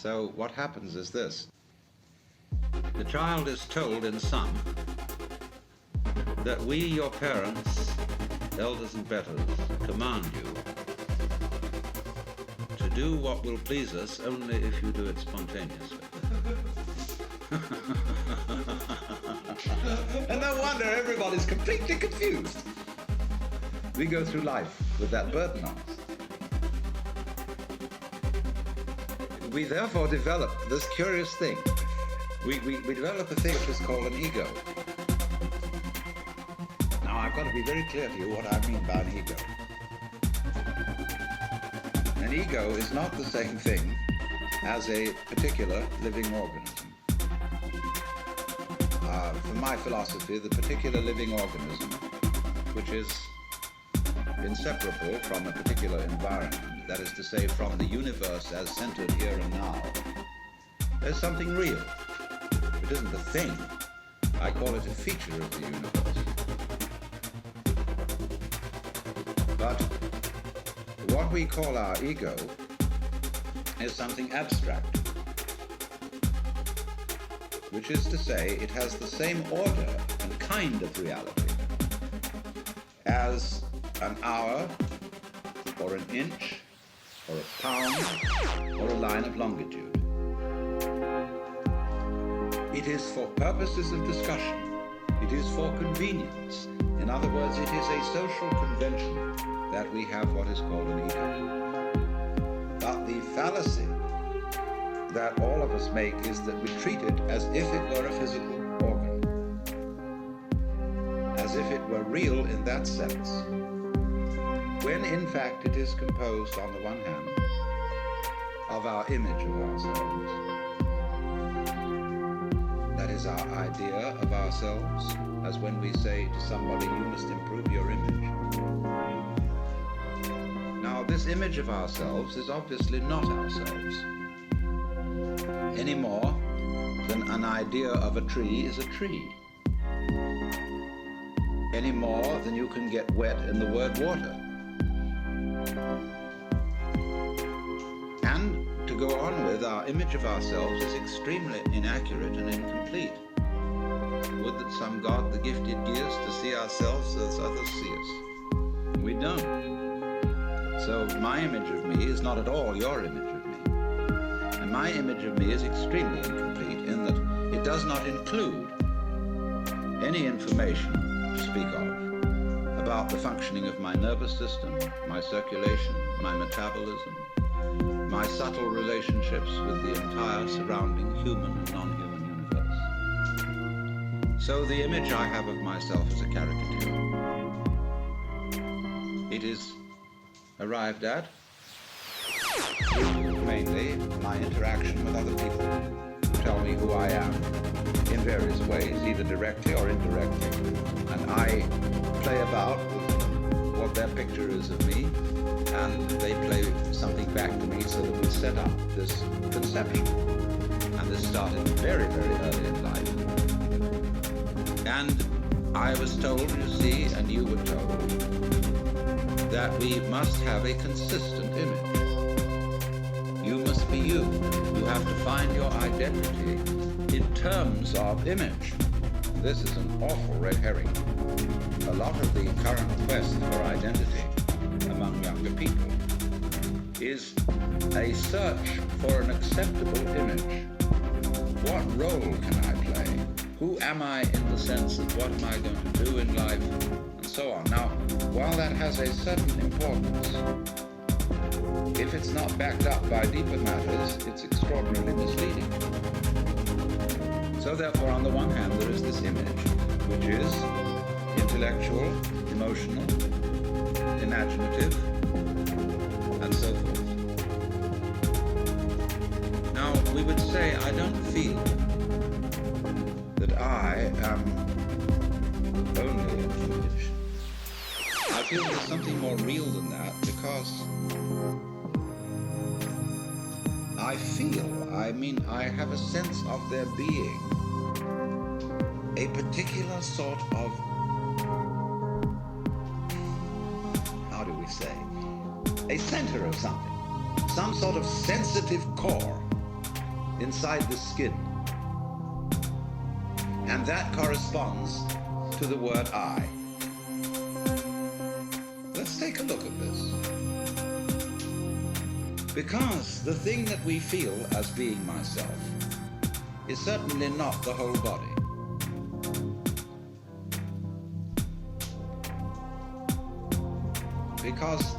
So what happens is this. The child is told in sum that we, your parents, elders and betters, command you to do what will please us only if you do it spontaneously. And no wonder everybody's completely confused. We go through life with that burden on us. We therefore develop this curious thing. We develop a thing which is called an ego. Now I've got to be very clear to you what I mean by an ego. An ego is not the same thing as a particular living organism. For my philosophy, the particular living organism, which is inseparable from a particular environment, that is to say, from the universe as centered here and now, is something real. It isn't a thing. I call it a feature of the universe. But what we call our ego is something abstract, which is to say, it has the same order and kind of reality as an hour, or an inch, or a pound, or a line of longitude. It is for purposes of discussion. It is for convenience. In other words, it is a social convention that we have what is called an ego. But the fallacy that all of us make is that we treat it as if it were a physical organ, as if it were real in that sense, when in fact it is composed, on the one hand, of our image of ourselves. That is our idea of ourselves, as when we say to somebody, you must improve your image. Now, this image of ourselves is obviously not ourselves, any more than an idea of a tree is a tree, any more than you can get wet in the word water. And to go on with, our image of ourselves is extremely inaccurate and incomplete. Would that some God the gifted give us to see ourselves as others see us. We don't. So my image of me is not at all your image of me. And my image of me is extremely incomplete in that it does not include any information to speak of about the functioning of my nervous system, my circulation, my metabolism, my subtle relationships with the entire surrounding human and non-human universe. So the image I have of myself is a caricature. It is arrived at through mainly my interaction with other people who tell me who I am in various ways, either directly or indirectly. And I play about with what their picture is of me, and they play something back to me so that we set up this conception. And this started very, very early in life. And I was told, you see, and you were told, that we must have a consistent image. You must be you. You have to find your identity in terms of image. This is an awful red herring. A lot of the current quest for identity among younger people is a search for an acceptable image. What role can I play? Who am I in the sense of what am I going to do in life? And so on. Now, while that has a certain importance, if it's not backed up by deeper matters, it's extraordinarily misleading. So therefore, on the one hand, there is this image, which is intellectual, emotional, imaginative, and so forth. Now, we would say, I don't feel that I am only an image. I feel there's something more real than that, because I I have a sense of there being a particular sort of, how do we say, a center of something, some sort of sensitive core inside the skin. And that corresponds to the word I. Let's take a look at this. Because the thing that we feel as being myself is certainly not the whole body. Because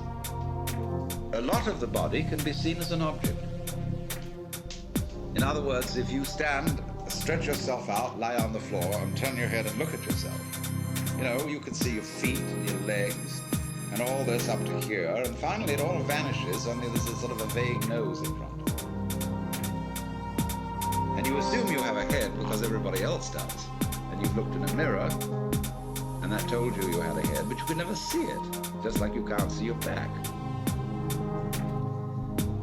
a lot of the body can be seen as an object. In other words, if you stand, stretch yourself out, lie on the floor, and turn your head and look at yourself, you can see your feet and your legs and all this up to here, and finally it all vanishes, only there's a sort of a vague nose in front. And you assume you have a head because everybody else does, and you've looked in a mirror, and that told you you had a head, but you could never see it, just like you can't see your back.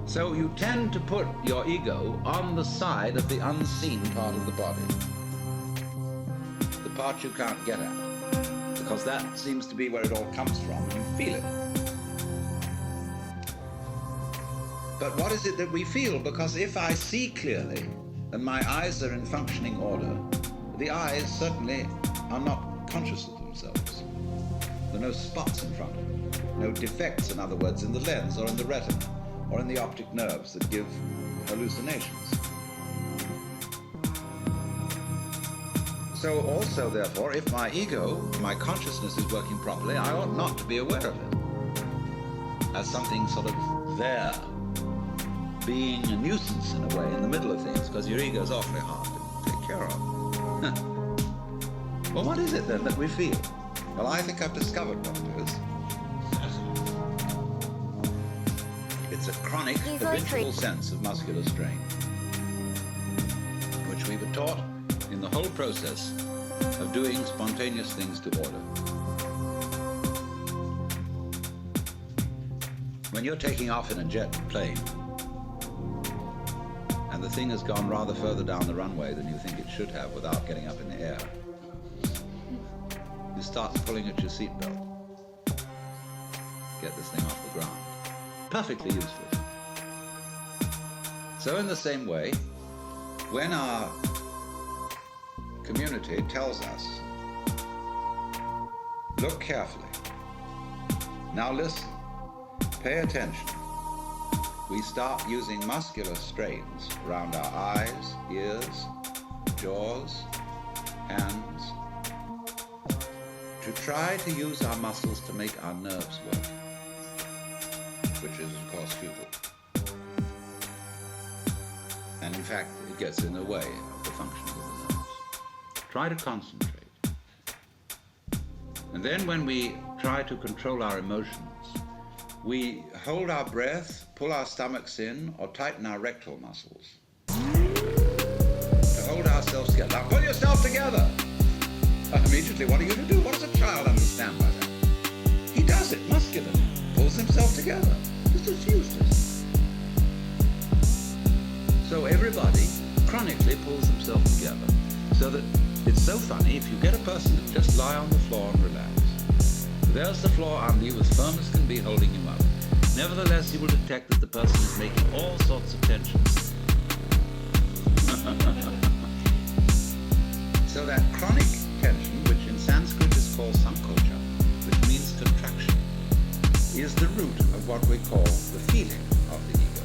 So you tend to put your ego on the side of the unseen part of the body, the part you can't get at, because that seems to be where it all comes from, and you feel it. But what is it that we feel? Because if I see clearly, and my eyes are in functioning order, the eyes certainly are not conscious of themselves. There are no spots in front of them, no defects, in other words, in the lens or in the retina, or in the optic nerves that give hallucinations. So also, therefore, if my ego, my consciousness is working properly, I ought not to be aware of it as something sort of there, being a nuisance in a way in the middle of things, because your ego is awfully hard to take care of. Well, what is it then that we feel? Well, I think I've discovered what it is. It's a chronic, habitual sense of muscular strain, which we were taught in the whole process of doing spontaneous things to order. When you're taking off in a jet plane, and the thing has gone rather further down the runway than you think it should have without getting up in the air, you start pulling at your seatbelt. Get this thing off the ground. Perfectly useless. So in the same way, when our community tells us, look carefully, now listen, pay attention, we start using muscular strains around our eyes, ears, jaws, hands, to try to use our muscles to make our nerves work, which is, of course, futile. And in fact, it gets in the way of the functioning of the nerves. Try to concentrate. And then when we try to control our emotions, we hold our breath, pull our stomachs in, or tighten our rectal muscles to hold ourselves together. Now pull yourself together! Immediately, what are you to do? What does a child understand by that? He does it muscularly, pulls himself together. This is useless. So everybody chronically pulls themselves together, so that it's so funny if you get a person to just lie on the floor and relax. There's the floor under you, as firm as can be, holding you up. Nevertheless, you will detect that the person is making all sorts of tensions. So that chronic tension, which in Sanskrit is called sankocha, which means contraction, is the root of what we call the feeling of the ego.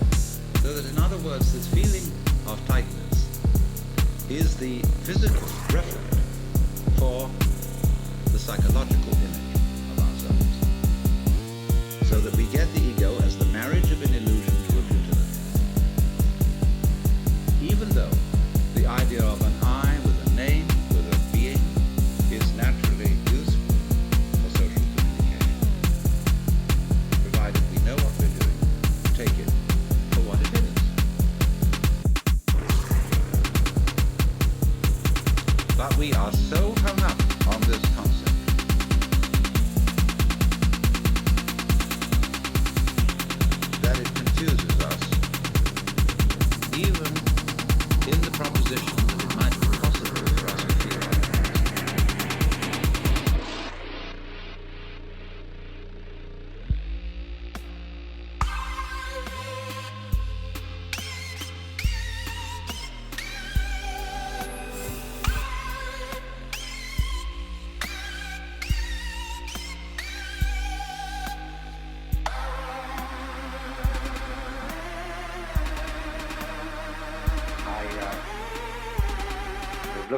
So that, in other words, this feeling of tightness is the physical referent for the psychological image of ourselves. So that we get the ego as the marriage of an illusion to a futility. Even though the idea of an I with a name, with a being, is naturally useful for social communication, provided we know what we're doing, take it for what it is. But we are so hung up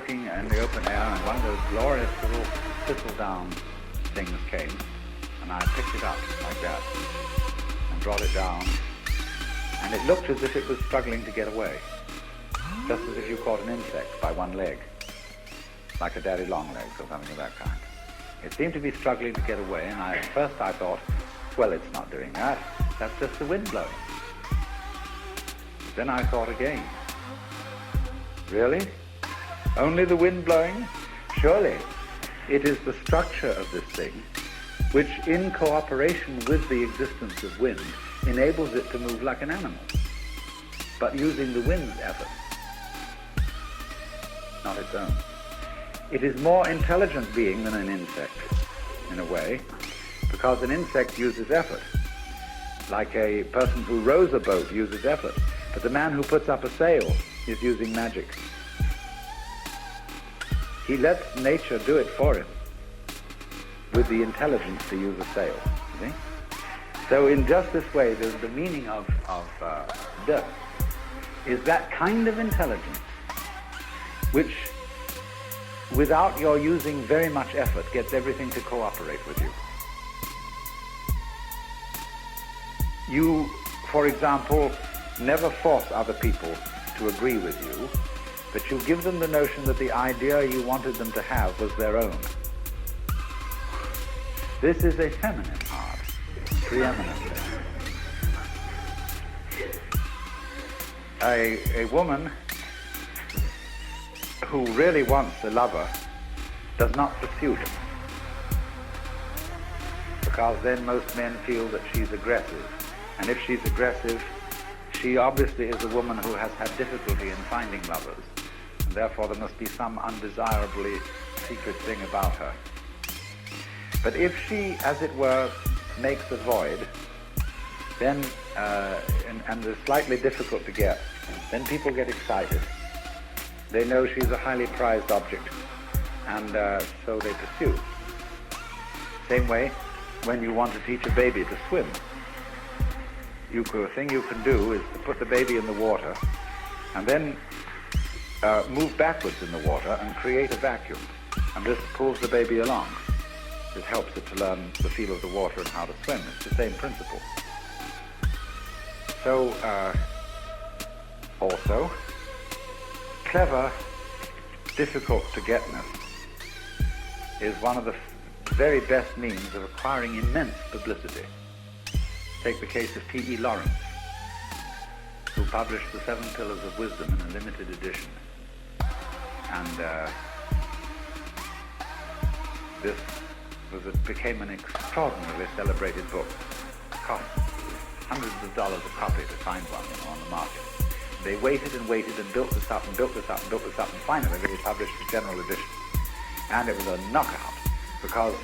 looking in the open air, and one of those glorious little thistledown things came, and I picked it up like that and brought it down, and it looked as if it was struggling to get away, just as if you caught an insect by one leg, like a daddy long legs or something of that kind. It seemed to be struggling to get away, and at first I thought, well, it's not doing that. That's just the wind blowing. Then I thought again, really? Only the wind blowing? Surely it is the structure of this thing which, in cooperation with the existence of wind, enables it to move like an animal, but using the wind's effort, not its own. It is more intelligent being than an insect, in a way, because an insect uses effort. Like a person who rows a boat uses effort, but the man who puts up a sail is using magic. He lets nature do it for him with the intelligence to use a sail. You see? So in just this way, the meaning of de is that kind of intelligence which, without your using very much effort, gets everything to cooperate with you. You, for example, never force other people to agree with you, but you give them the notion that the idea you wanted them to have was their own. This is a feminine art, preeminently. A woman who really wants a lover does not pursue him, because then most men feel that she's aggressive. And if she's aggressive, she obviously is a woman who has had difficulty in finding lovers, and therefore there must be some undesirably secret thing about her. But if she, as it were, makes a void, then, and is slightly difficult to get, then people get excited. They know she's a highly prized object, and so they pursue. Same way, when you want to teach a baby to swim, the thing you can do is to put the baby in the water and then move backwards in the water and create a vacuum. And this pulls the baby along. It helps it to learn the feel of the water and how to swim. It's the same principle. So, also, clever, difficult-to-getness is one of the very best means of acquiring immense publicity. Take the case of T.E. Lawrence, who published The 7 Pillars of Wisdom in a limited edition. And this became an extraordinarily celebrated book. It cost hundreds of dollars a copy to find one on the market. They waited and waited and built this up and built this up and built this up, and finally they published the general edition. And it was a knockout, because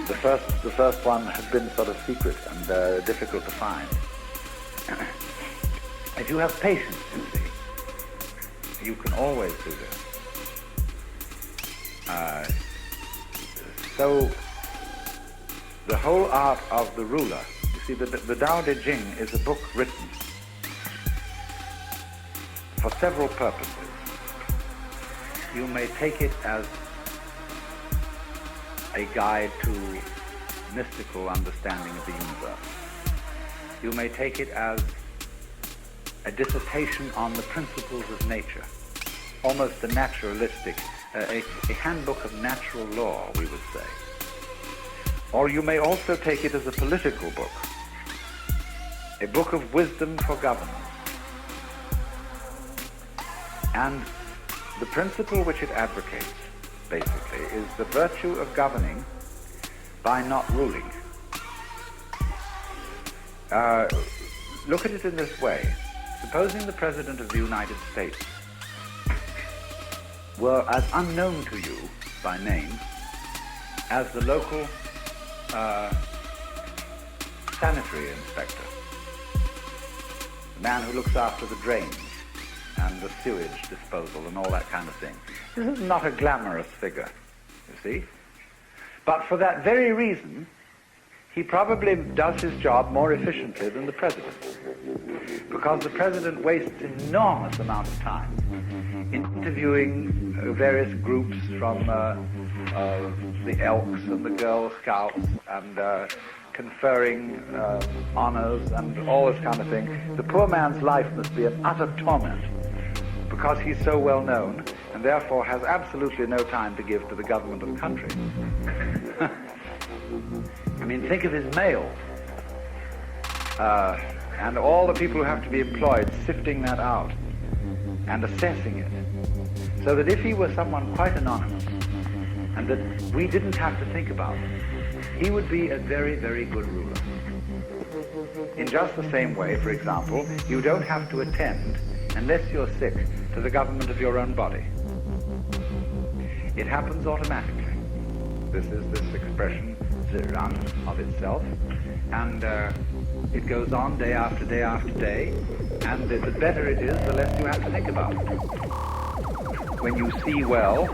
the first one had been sort of secret and difficult to find. If you have patience, you see, you can always do this. So the whole art of the ruler, you see, the Tao Te Ching is a book written for several purposes. You may take it as a guide to mystical understanding of the universe. You may take it as a dissertation on the principles of nature, almost a naturalistic, a handbook of natural law, we would say. Or you may also take it as a political book, a book of wisdom for governance. And the principle which it advocates, basically, is the virtue of governing by not ruling. Look at it in this way. Supposing the President of the United States were as unknown to you by name as the local sanitary inspector, the man who looks after the drains and the sewage disposal and all that kind of thing. This is not a glamorous figure, you see. But for that very reason, he probably does his job more efficiently than the president. Because the president wastes enormous amount of time interviewing various groups from the Elks and the Girl Scouts and conferring honors and all this kind of thing. The poor man's life must be an utter torment because he's so well known and therefore has absolutely no time to give to the government of the country. I mean, think of his mail. And all the people who have to be employed sifting that out and assessing it. So that if he were someone quite anonymous and that we didn't have to think about, he would be a very, very good ruler. In just the same way, for example, you don't have to attend, unless you're sick, to the government of your own body. It happens automatically. This is this expression, Zirang, of itself. And it goes on day after day after day, and the better it is, the less you have to think about it. When you see well,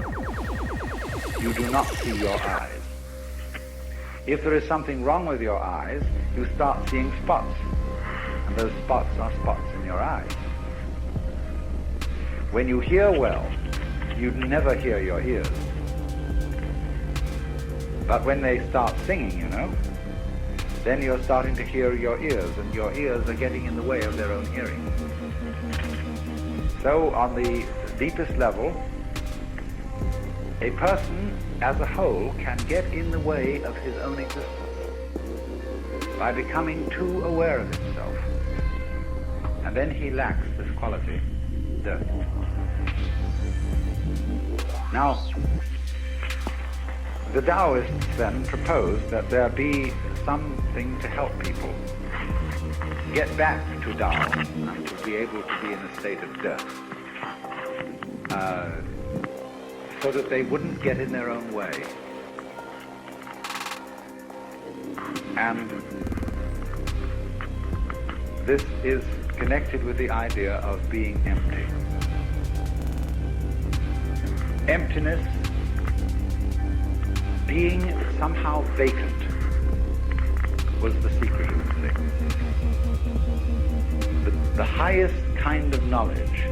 you do not see your eyes. If there is something wrong with your eyes, you start seeing spots, and those spots are spots in your eyes. When you hear well, you never hear your ears. But when they start singing, you know, then you're starting to hear your ears, and your ears are getting in the way of their own hearing. So on the deepest level, a person as a whole can get in the way of his own existence by becoming too aware of himself. And then he lacks this quality, death. Now, the Taoists then proposed that there be something to help people get back to Tao and to be able to be in a state of death, so that they wouldn't get in their own way. And this is connected with the idea of being empty. Emptiness, being somehow vacant, was the secret of the thing. The highest kind of knowledge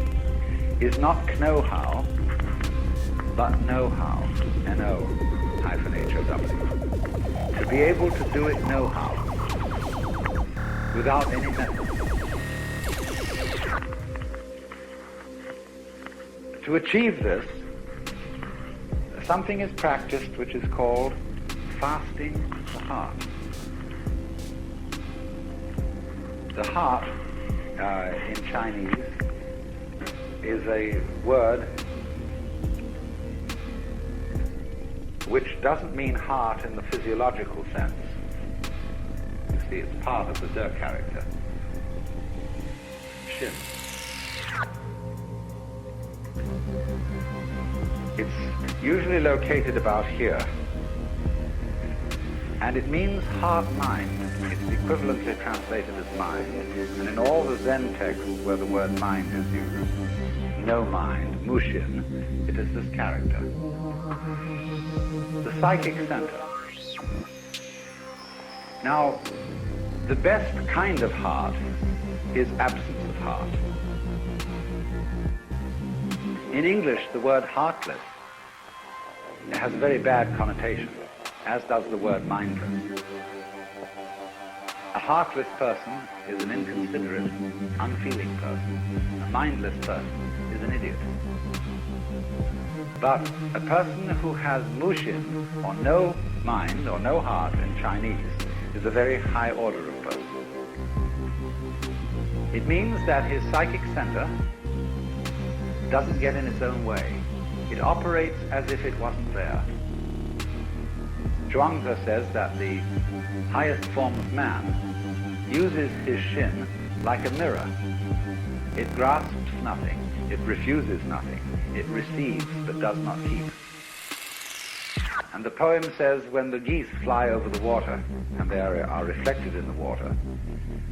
is not know-how, but know-how, N-O-H-O-W. To be able to do it know-how, without any method. To achieve this, something is practiced which is called fasting the heart. The heart, in Chinese, is a word which doesn't mean heart in the physiological sense. You see, it's part of the De character. Shin. It's usually located about here, and it means heart-mind. It's equivalently translated as mind, and in all the Zen texts where the word mind is used, no mind, mushin, it is this character. The psychic center. Now, the best kind of heart is absence of heart. In English, the word heartless has a very bad connotation, as does the word mindless. A heartless person is an inconsiderate, unfeeling person. A mindless person is an idiot. But a person who has mushin, or no mind, or no heart in Chinese, is a very high order of person. It means that his psychic center doesn't get in its own way. It operates as if it wasn't there. Zhuangzi says that the highest form of man uses his shin like a mirror. It grasps nothing, it refuses nothing, it receives but does not keep. And the poem says when the geese fly over the water, and they are reflected in the water,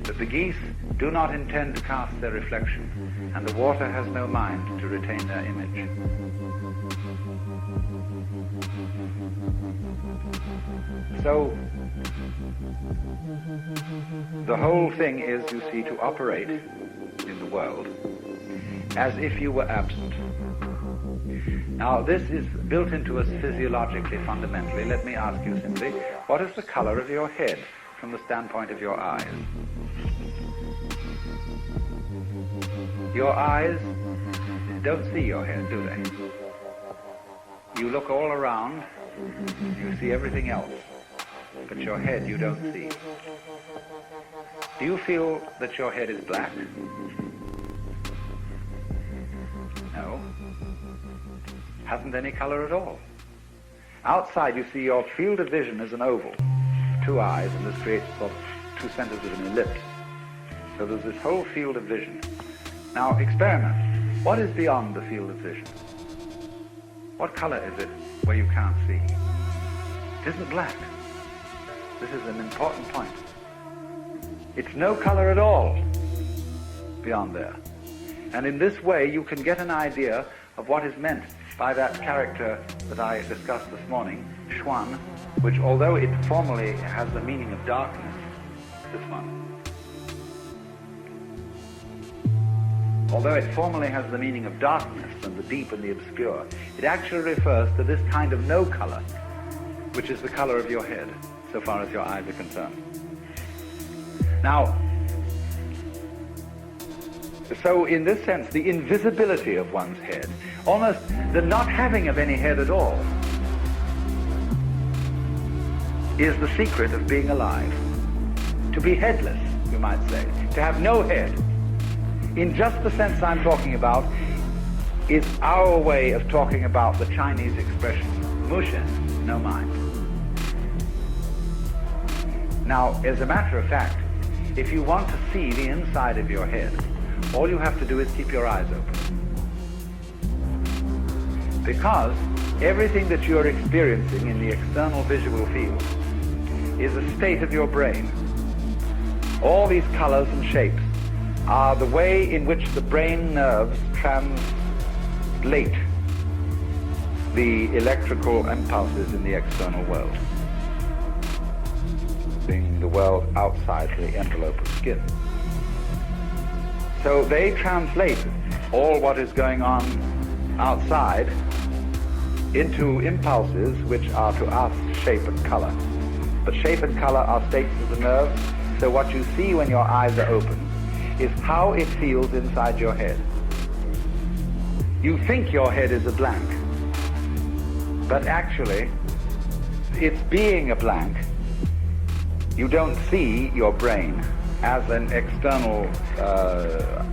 that the geese do not intend to cast their reflection, and the water has no mind to retain their image. So, The whole thing is, you see, to operate in the world as if you were absent. Now, this is built into us physiologically, fundamentally. Let me ask you simply, what is the color of your head from the standpoint of your eyes? Your eyes don't see your head, do they? You look all around, you see everything else, but your head you don't see. Do you feel that your head is black? No. Hasn't any color at all. Outside you see your field of vision is an oval, two eyes, and this creates sort of two centers of an ellipse. So there's this whole field of vision. Now experiment. What is beyond the field of vision? What color is it where you can't see? It isn't black. This is an important point. It's no color at all beyond there. And in this way you can get an idea of what is meant by that character that I discussed this morning, Xuan, which although it formally has the meaning of darkness, this one, although it formally has the meaning of darkness and the deep and the obscure, it actually refers to this kind of no color, which is the color of your head, so far as your eyes are concerned. Now, so in this sense, the invisibility of one's head, almost the not having of any head at all, is the secret of being alive. To be headless, you might say, to have no head, in just the sense I'm talking about, is our way of talking about the Chinese expression, mushen, no mind. Now, as a matter of fact, if you want to see the inside of your head, all you have to do is keep your eyes open. Because everything that you're experiencing in the external visual field is a state of your brain. All these colors and shapes are the way in which the brain nerves translate the electrical impulses in the external world, being the world outside the envelope of skin. So they translate all what is going on outside into impulses which are to us shape and color. But shape and color are states of the nerve, so what you see when your eyes are open is how it feels inside your head. You think your head is a blank, but actually it's being a blank. You don't see your brain as an external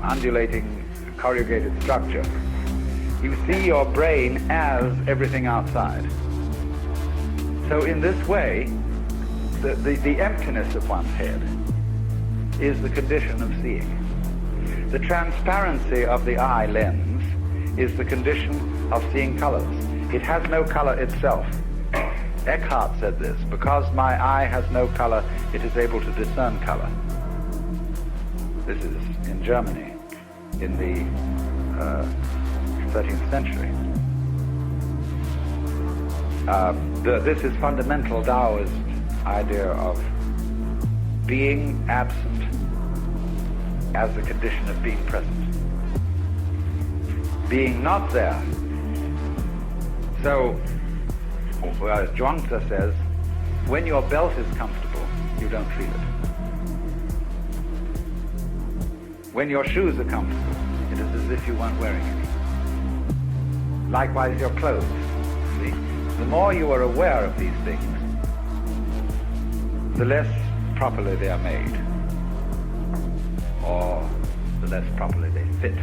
undulating corrugated structure. You see your brain as everything outside. So in this way, the emptiness of one's head is the condition of seeing. The transparency of the eye lens is the condition of seeing colors. It has no color itself. Eckhart said this, because my eye has no color, it is able to discern color. This is in Germany in the 13th century. This is fundamental Taoist idea of being absent as the condition of being present. Being not there. So, Zhuangzi says, when your belt is comfortable, you don't feel it. When your shoes are comfortable, it is as if you weren't wearing any. Likewise, your clothes. See? The more you are aware of these things, the less properly they are made, or the less properly they fit.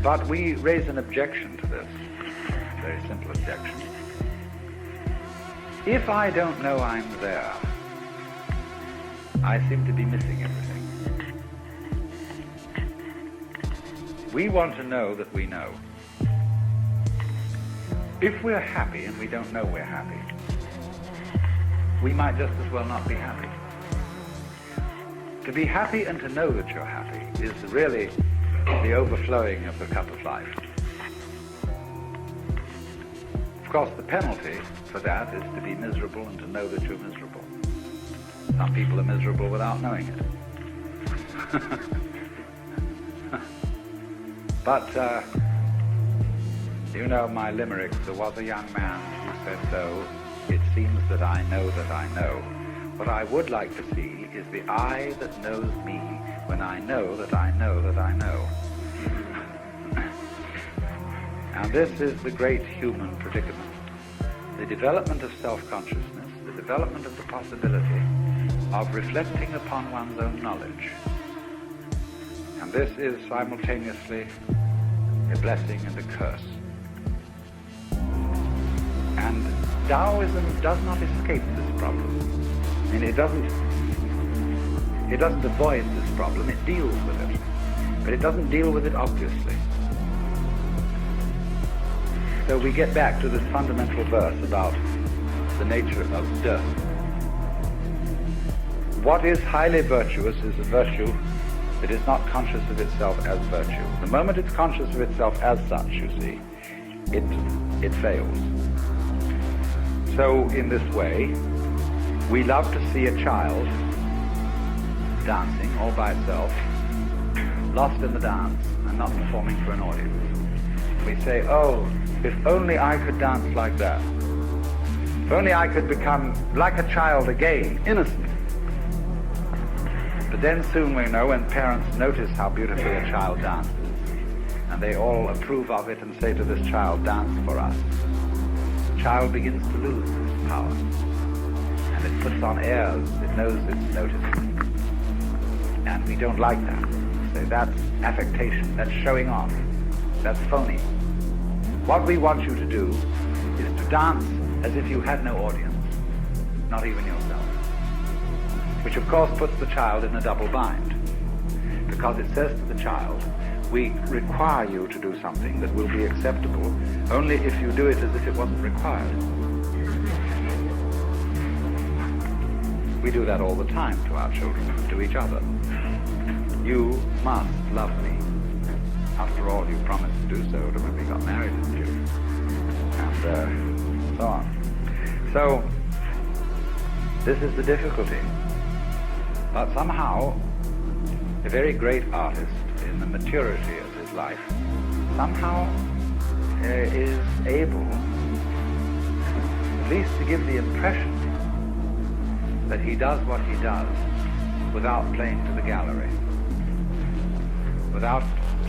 But we raise an objection to this, a very simple objection. If I don't know I'm there, I seem to be missing everything. We want to know that we know. If we're happy and we don't know we're happy, we might just as well not be happy. To be happy and to know that you're happy is really the overflowing of the cup of life. Of course, the penalty for that is to be miserable and to know that you're miserable. Some people are miserable without knowing it. But, you know my limerick, there was a young man who said, though it seems that I know that I know, what I would like to see is the eye that knows me when I know that I know that I know. And this is the great human predicament. The development of self-consciousness, the development of the possibility of reflecting upon one's own knowledge. And this is simultaneously a blessing and a curse. And Taoism does not escape this problem. I mean, it doesn't avoid this problem, it deals with it. But it doesn't deal with it obviously. So we get back to this fundamental verse about the nature of death. What is highly virtuous is a virtue that is not conscious of itself as virtue. The moment it's conscious of itself as such, you see, it fails. So in this way, we love to see a child dancing all by itself, lost in the dance and not performing for an audience. We say, oh, if only I could dance like that. If only I could become like a child again, innocent. But then soon we know when parents notice how beautifully a child dances, and they all approve of it and say to this child, dance for us, the child begins to lose its power. And it puts on airs, it knows it's noticed. And we don't like that. We say, that's affectation, that's showing off, that's phony. What we want you to do is to dance as if you had no audience, not even yourself. Which of course puts the child in a double bind, because it says to the child, we require you to do something that will be acceptable only if you do it as if it wasn't required. We do that all the time to our children, to each other. You must love me. After all, you promised to do so when we got married, didn't you? And so on. So, this is the difficulty. But somehow, a very great artist, in the maturity of his life, somehow is able, at least to give the impression that he does what he does without playing to the gallery, without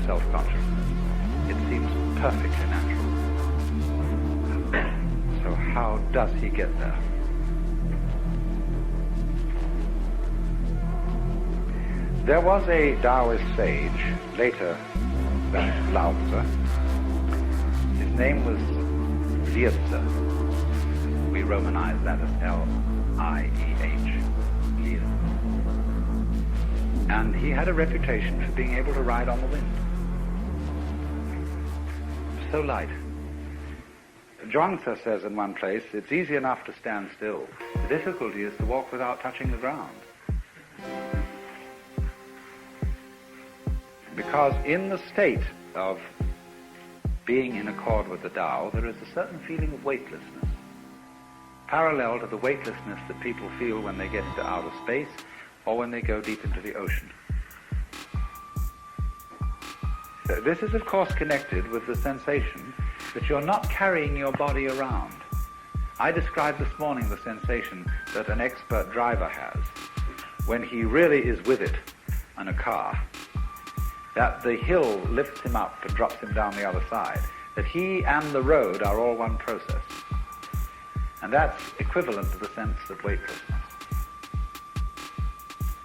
self-consciousness. It seems perfectly natural. So how does he get there? There was a Taoist sage, later than Lao Tzu. His name was Liezi. We romanize that as L-I-E-H. Liezi. And he had a reputation for being able to ride on the wind. So light. Zhuangzi says in one place, it's easy enough to stand still. The difficulty is to walk without touching the ground. Because in the state of being in accord with the Tao, there is a certain feeling of weightlessness, parallel to the weightlessness that people feel when they get into outer space or when they go deep into the ocean. So this is, of course, connected with the sensation that you're not carrying your body around. I described this morning the sensation that an expert driver has when he really is with it in a car, that the hill lifts him up and drops him down the other side, that he and the road are all one process. And that's equivalent to the sense of weightlessness.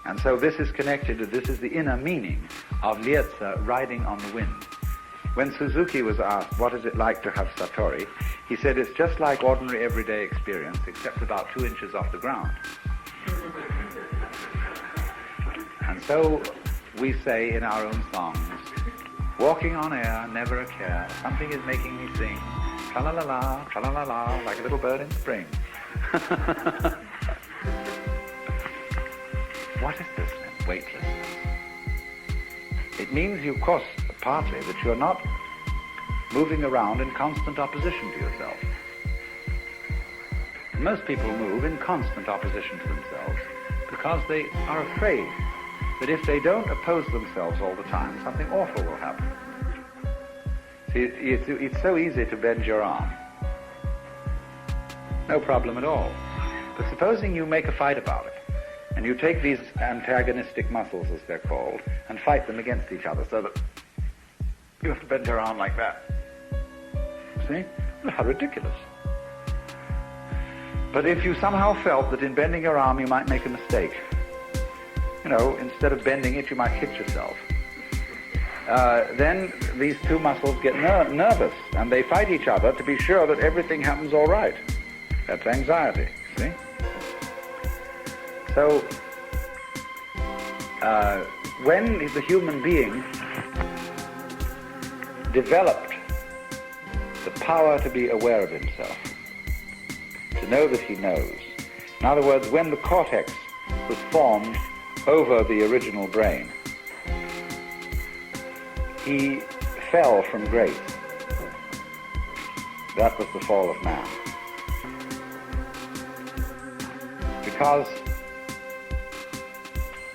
And so this is connected to, this is the inner meaning of Liezi riding on the wind. When Suzuki was asked, what is it like to have Satori, he said, it's just like ordinary everyday experience, except about 2 inches off the ground. And so we say in our own songs, walking on air, never a care, something is making me sing, tra-la-la-la, tra-la-la-la, like a little bird in spring. What is this then, weightlessness? It means, of course, partly that you're not moving around in constant opposition to yourself. Most people move in constant opposition to themselves because they are afraid that if they don't oppose themselves all the time, something awful will happen. See, it's so easy to bend your arm. No problem at all. But supposing you make a fight about it, and you take these antagonistic muscles, as they're called, and fight them against each other, so that you have to bend your arm like that. See? Well, how ridiculous. But if you somehow felt that in bending your arm you might make a mistake, instead of bending it, you might hit yourself, then these two muscles get nervous, and they fight each other to be sure that everything happens all right. That's anxiety, see? So, when the human being developed the power to be aware of himself, to know that he knows, in other words, when the cortex was formed over the original brain, he fell from grace. That was the fall of man. Because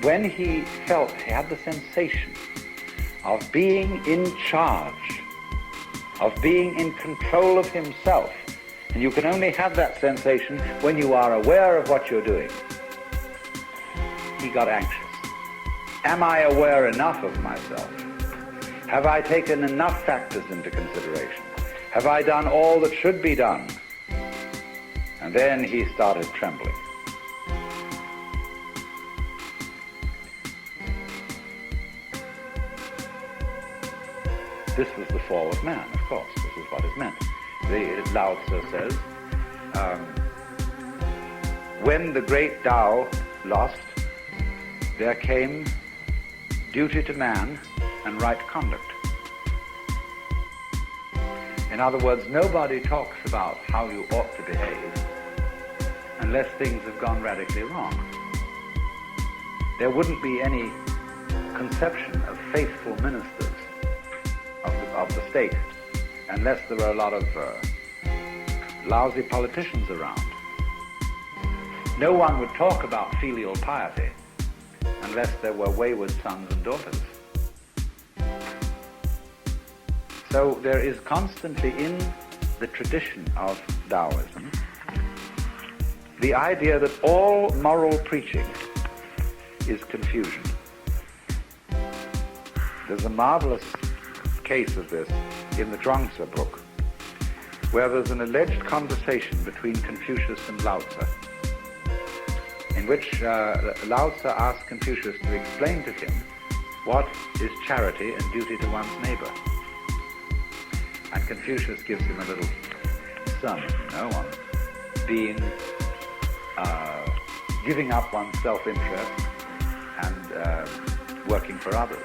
when he felt, he had the sensation of being in charge, of being in control of himself, and you can only have that sensation when you are aware of what you're doing, he got anxious. Am I aware enough of myself? Have I taken enough factors into consideration? Have I done all that should be done? And then he started trembling. This was the fall of man, of course. This is what is meant. Lao Tzu says, when the great Tao lost, there came duty to man and right conduct. In other words, nobody talks about how you ought to behave unless things have gone radically wrong. There wouldn't be any conception of faithful ministers of the state unless there were a lot of lousy politicians around. No one would talk about filial piety unless there were wayward sons and daughters. So there is constantly in the tradition of Taoism the idea that all moral preaching is confusion. There's a marvelous case of this in the Zhuangzi book, where there's an alleged conversation between Confucius and Lao Tzu, in which Lao Tzu asks Confucius to explain to him what is charity and duty to one's neighbor. And Confucius gives him a little sermon, on being, giving up one's self-interest and working for others.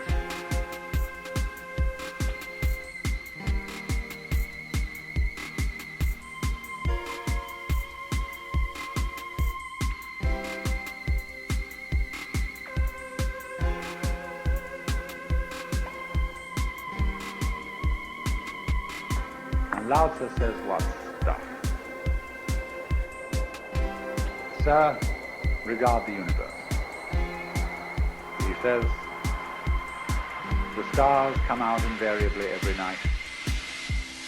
Lao Tzu says, what stuff? Sir, regard the universe. He says, the stars come out invariably every night.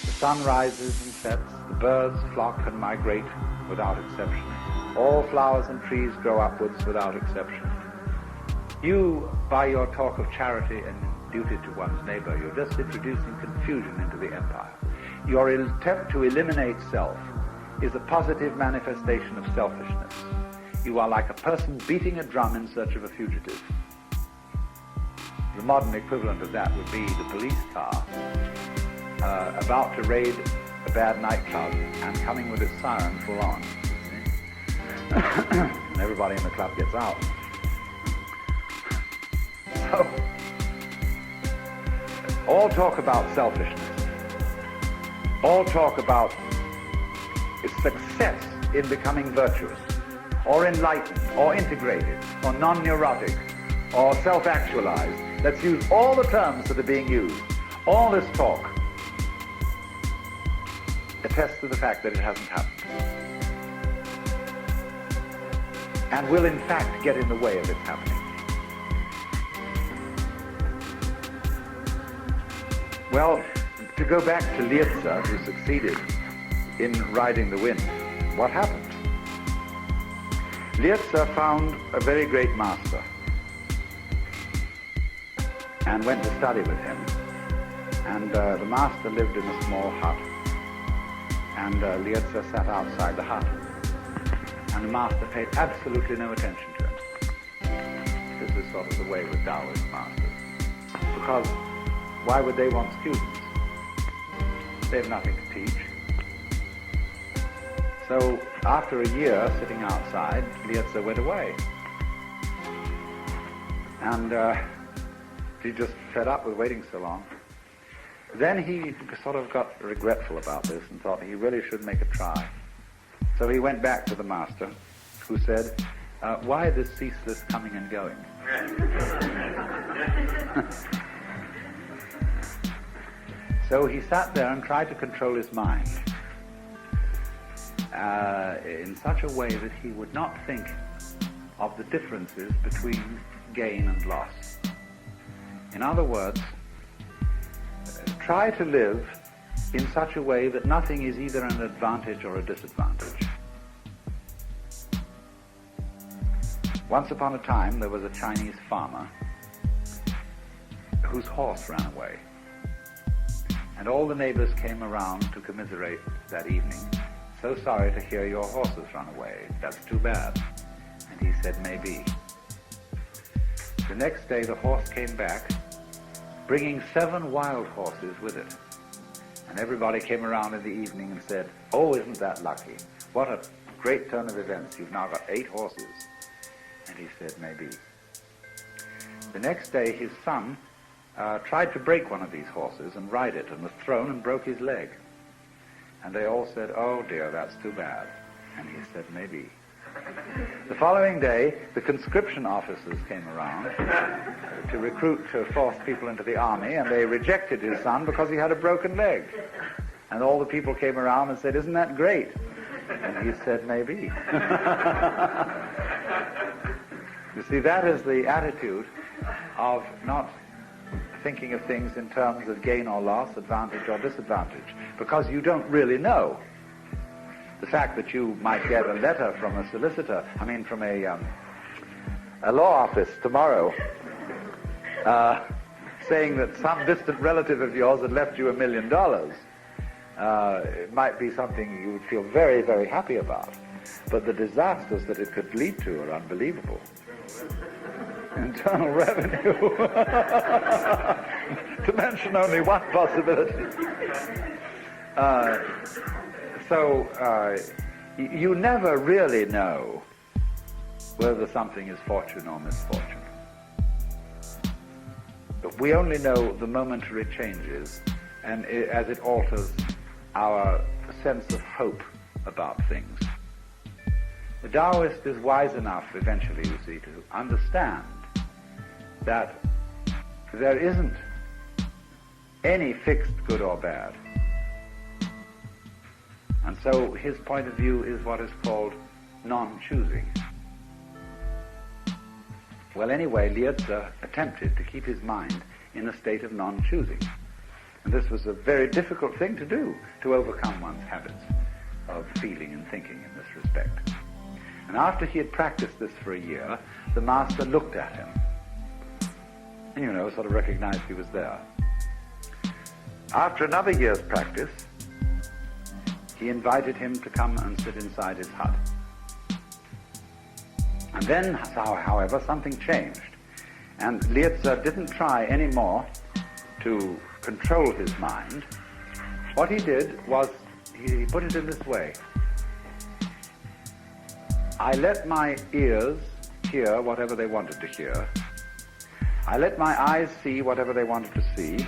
The sun rises and sets. The birds flock and migrate without exception. All flowers and trees grow upwards without exception. You, by your talk of charity and duty to one's neighbor, you're just introducing confusion into the empire. Your attempt to eliminate self is a positive manifestation of selfishness. You are like a person beating a drum in search of a fugitive. The modern equivalent of that would be the police car about to raid a bad nightclub and coming with its siren full on. And everybody in the club gets out. So, all talk about selfishness. All talk about success in becoming virtuous, or enlightened, or integrated, or non-neurotic, or self-actualized. Let's use all the terms that are being used. All this talk attests to the fact that it hasn't happened. and will in fact get in the way of its happening. Well, to go back to Lietza, who succeeded in riding the wind, what happened? Lietza found a very great master and went to study with him. And the master lived in a small hut, and Lietza sat outside the hut. And the master paid absolutely no attention to him. This is sort of the way with Taoist masters. Because why would they want students? They have nothing to teach. So after a year sitting outside, Lietza went away. And he just fed up with waiting so long. Then he sort of got regretful about this and thought he really should make a try. So he went back to the master, who said, why this ceaseless coming and going? So he sat there and tried to control his mind in such a way that he would not think of the differences between gain and loss. In other words, try to live in such a way that nothing is either an advantage or a disadvantage. Once upon a time, there was a Chinese farmer whose horse ran away. And all the neighbors came around to commiserate that evening. So sorry to hear your horse has run away. That's too bad. And he said, maybe. The next day, the horse came back, bringing 7 wild horses with it. And everybody came around in the evening and said, oh, isn't that lucky? What a great turn of events. You've now got 8 horses. And he said, maybe. The next day, his son tried to break one of these horses and ride it, and was thrown and broke his leg. And they all said, oh dear, that's too bad. And he said, maybe. The following day, the conscription officers came around to recruit, to force people into the army, and they rejected his son because he had a broken leg. And all the people came around and said, isn't that great? And he said, maybe. You see, that is the attitude of not thinking of things in terms of gain or loss, advantage or disadvantage, because you don't really know. The fact that you might get a letter from a solicitor, from a law office tomorrow, saying that some distant relative of yours had left you $1 million, it might be something you would feel very, very happy about. But the disasters that it could lead to are unbelievable. Internal revenue, to mention only one possibility. You never really know whether something is fortune or misfortune. But we only know the momentary changes, and as it alters our sense of hope about things. The Taoist is wise enough eventually, you see, to understand that there isn't any fixed good or bad. And so his point of view is what is called non-choosing. Well, anyway, Lietza attempted to keep his mind in a state of non-choosing. And this was a very difficult thing to do, to overcome one's habits of feeling and thinking in this respect. And after he had practiced this for a year, the master looked at him and, sort of recognized he was there. After another year's practice, he invited him to come and sit inside his hut. And then, however, something changed. And Lietza didn't try anymore to control his mind. What he did was, he put it in this way. I let my ears hear whatever they wanted to hear. I let my eyes see whatever they wanted to see.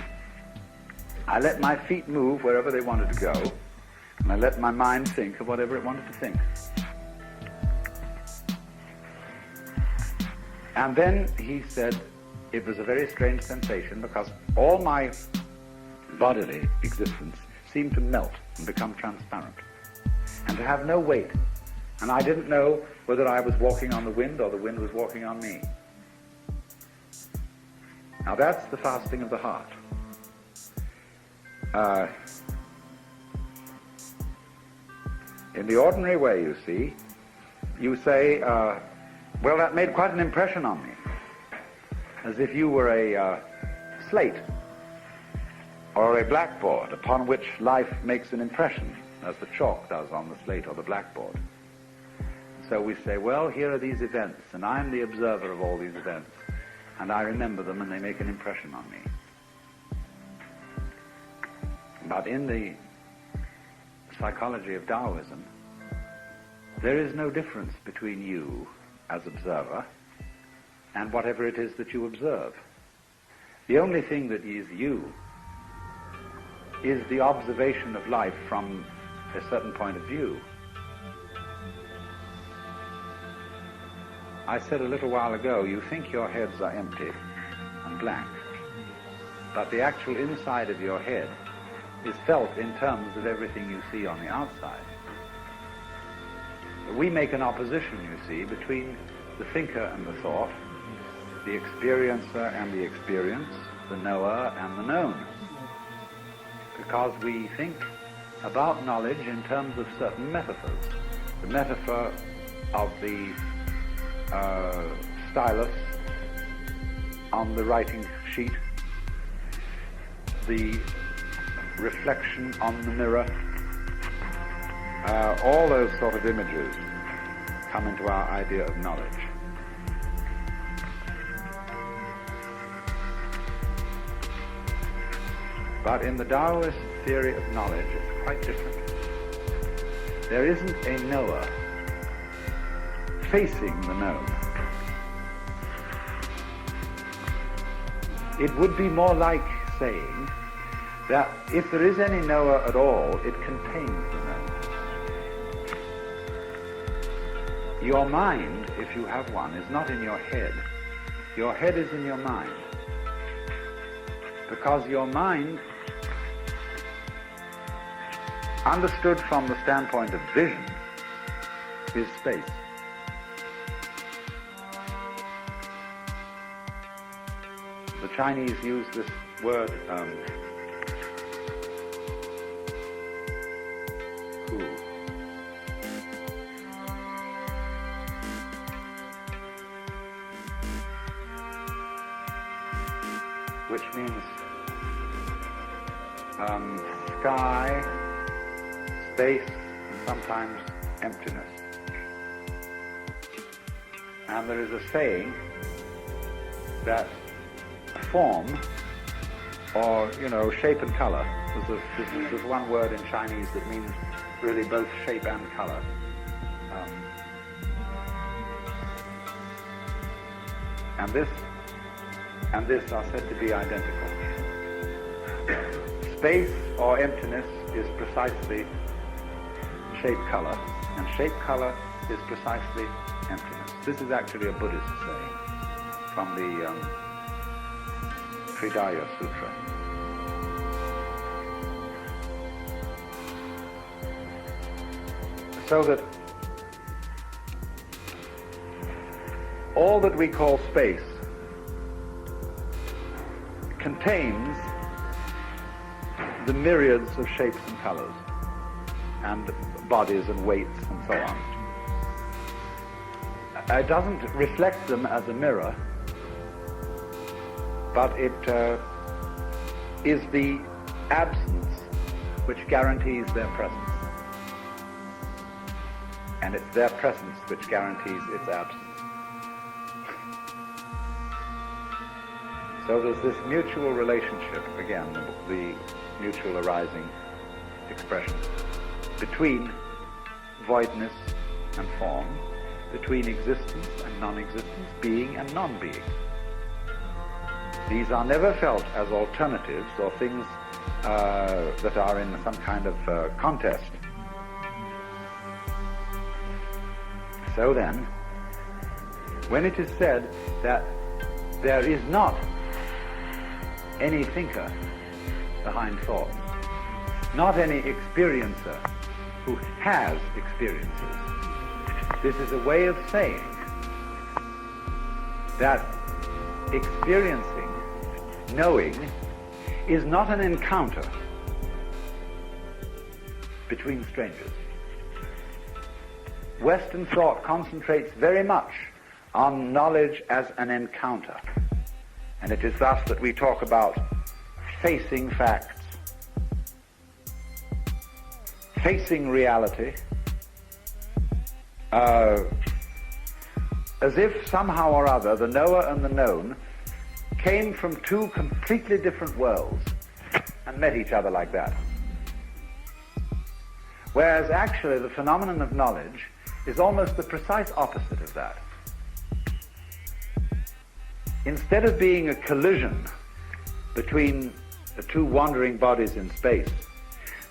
I let my feet move wherever they wanted to go. And I let my mind think of whatever it wanted to think. And then he said it was a very strange sensation because all my bodily existence seemed to melt and become transparent and to have no weight And I didn't know whether I was walking on the wind or the wind was walking on me. Now that's the fasting of the heart. In the ordinary way, you see, you say, well, that made quite an impression on me, as if you were a slate or a blackboard upon which life makes an impression, as the chalk does on the slate or the blackboard. So we say, well, here are these events, and I'm the observer of all these events, and I remember them, and they make an impression on me. But in the psychology of Taoism, there is no difference between you as observer and whatever it is that you observe. The only thing that is you is the observation of life from a certain point of view. I said a little while ago, you think your heads are empty and blank, but the actual inside of your head is felt in terms of everything you see on the outside. We make an opposition, you see, between the thinker and the thought, the experiencer and the experience, the knower and the known, because we think about knowledge in terms of certain metaphors. The metaphor of the stylus on the writing sheet, the reflection on the mirror, all those sort of images come into our idea of knowledge. But in the Taoist theory of knowledge, it's quite different. There isn't a knower facing the known. It would be more like saying that if there is any knower at all, it contains the known. Your mind, if you have one, is not in your head. Your head is in your mind. Because your mind, understood from the standpoint of vision, is space. The Chinese use this word, hu, which means sky, space, and sometimes emptiness. And there is a saying that form, or, shape and color, there's one word in Chinese that means really both shape and color. And this are said to be identical. Space or emptiness is precisely shape-color, and shape-color is precisely emptiness. This is actually a Buddhist saying from the Tridaya Sutra. So that all that we call space contains the myriads of shapes and colors and bodies and weights and so on. It doesn't reflect them as a mirror, but it is the absence which guarantees their presence. And it's their presence which guarantees its absence. So there's this mutual relationship, again, the mutual arising expression, between voidness and form, between existence and non-existence, being and non-being. These are never felt as alternatives or things that are in some kind of contest. So then, when it is said that there is not any thinker behind thoughts, not any experiencer who has experiences, This is a way of saying that experiencing, knowing, is not an encounter between strangers. Western thought concentrates very much on knowledge as an encounter. And it is thus that we talk about facing facts, facing reality, as if somehow or other the knower and the known came from two completely different worlds and met each other like that. Whereas actually the phenomenon of knowledge is almost the precise opposite of that. Instead of being a collision between the two wandering bodies in space,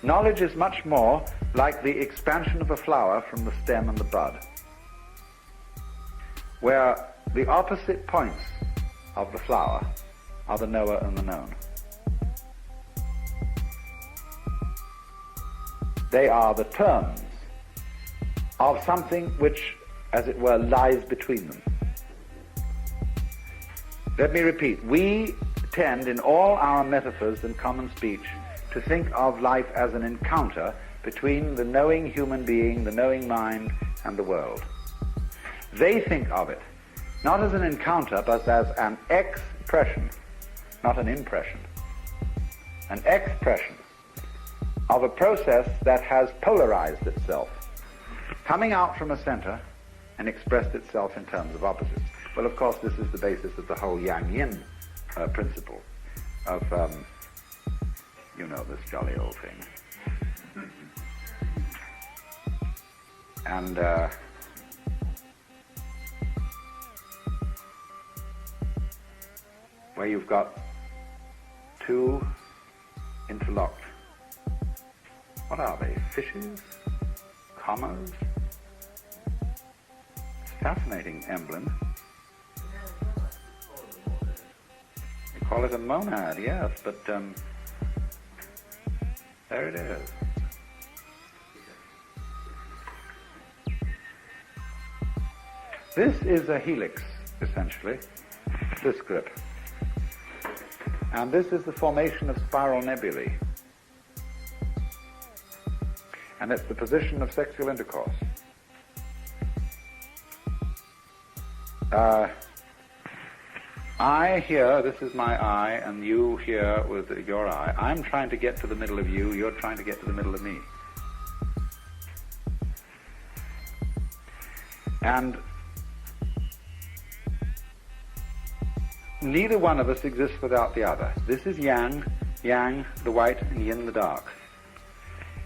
knowledge is much more like the expansion of a flower from the stem and the bud, where the opposite points of the flower are the knower and the known. They are the terms of something which, as it were, lies between them. Let me repeat, we tend in all our metaphors and common speech to think of life as an encounter between the knowing human being, the knowing mind, and the world. They think of it not as an encounter, but as an expression, not an impression, an expression of a process that has polarized itself, coming out from a center and expressed itself in terms of opposites. Well, of course, this is the basis of the whole yang-yin principle of, you know, this jolly old thing. And where you've got two interlocked, what are they, fishes, commas? It's a fascinating emblem. You call it a monad, yes, but there it is. This is a helix, essentially, this grip. And this is the formation of spiral nebulae. And it's the position of sexual intercourse. I here, this is my eye, and you here with your eye. I'm trying to get to the middle of you, you're trying to get to the middle of me. And neither one of us exists without the other. This is yang, the white, and yin, the dark.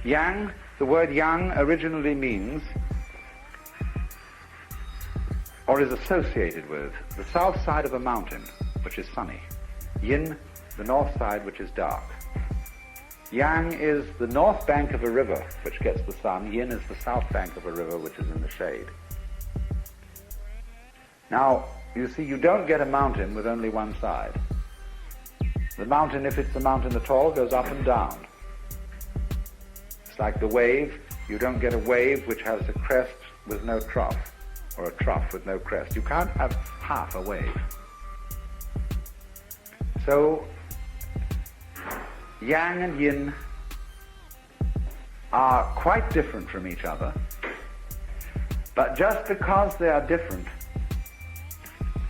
Yang, the word yang originally means, or is associated with, the south side of a mountain, which is sunny. Yin, the north side, which is dark. Yang is the north bank of a river, which gets the sun. Yin is the south bank of a river, which is in the shade. Now, you see, you don't get a mountain with only one side. The mountain, if it's a mountain at all, goes up and down. It's like the wave. You don't get a wave which has a crest with no trough, or a trough with no crest. You can't have half a wave. So, yang and yin are quite different from each other, but just because they are different,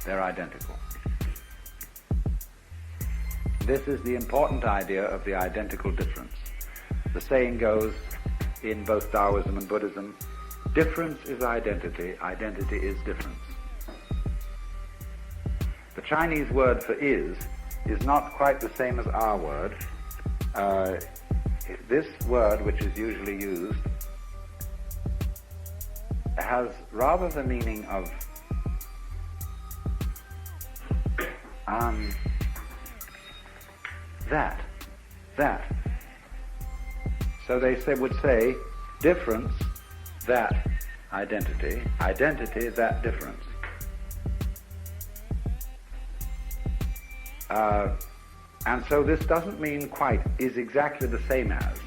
they're identical. This is the important idea of the identical difference. The saying goes in both Taoism and Buddhism, difference is identity, identity is difference. The Chinese word for is not quite the same as our word. This word, which is usually used, has rather the meaning of that. So they would say, difference, that identity, identity, that difference. And so this doesn't mean quite is exactly the same as.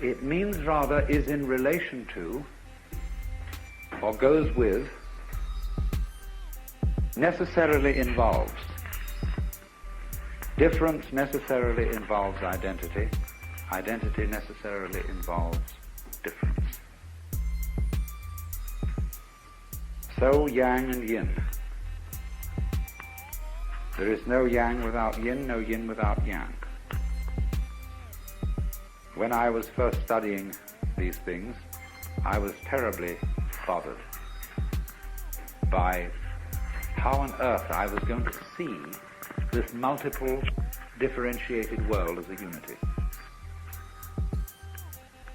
It means rather is in relation to or goes with necessarily involves. Difference necessarily involves identity. Identity necessarily involves difference. So yang and yin. There is no yang without yin, no yin without yang. When I was first studying these things, I was terribly bothered by how on earth I was going to see this multiple, differentiated world as a unity.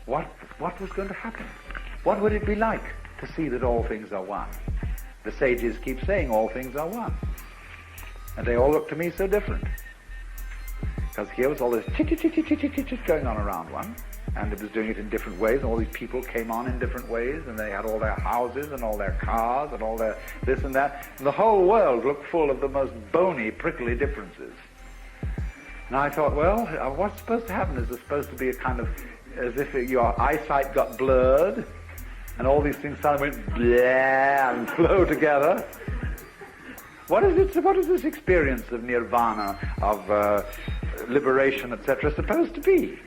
What was going to happen? What would it be like to see that all things are one? The sages keep saying all things are one. And they all look to me so different. Because here was all this chit going on around one, and it was doing it in different ways, and all these people came on in different ways, and they had all their houses and all their cars and all their this and that. And the whole world looked full of the most bony, prickly differences. And I thought, well, what's supposed to happen? Is there supposed to be a kind of, as if your eyesight got blurred, and all these things suddenly went blah and flow together? What is it? What is this experience of nirvana, of liberation, etc., supposed to be?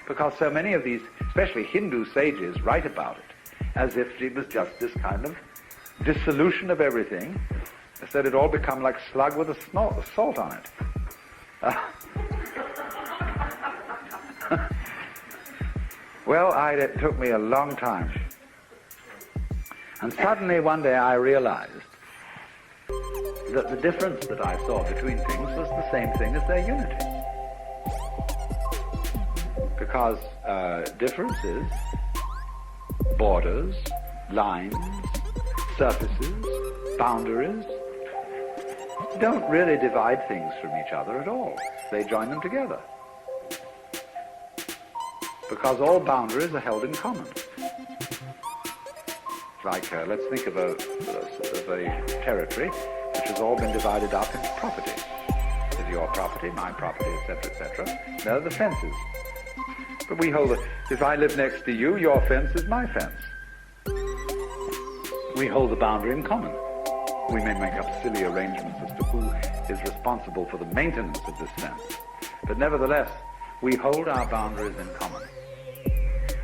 Because so many of these, especially Hindu sages, write about it as if it was just this kind of dissolution of everything, so that it all become like slug with a salt on it. Well, it took me a long time. And suddenly one day I realized that the difference that I saw between things was the same thing as their unity. Because differences, borders, lines, surfaces, boundaries, don't really divide things from each other at all. They join them together. Because all boundaries are held in common. Like, let's think of a territory which has all been divided up into property. There's your property, my property, etc., etc. There are the fences. But we hold it. If I live next to you, your fence is my fence. We hold the boundary in common. We may make up silly arrangements as to who is responsible for the maintenance of this fence. But nevertheless, we hold our boundaries in common.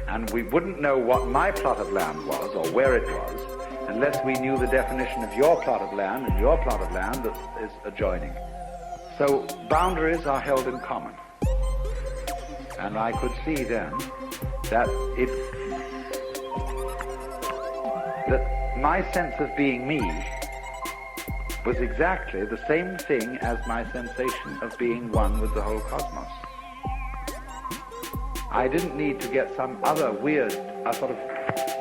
And we wouldn't know what my plot of land was, or where it was, unless we knew the definition of your plot of land and your plot of land that is adjoining. So boundaries are held in common. And I could see then that my sense of being me was exactly the same thing as my sensation of being one with the whole cosmos. I didn't need to get some other weird, sort of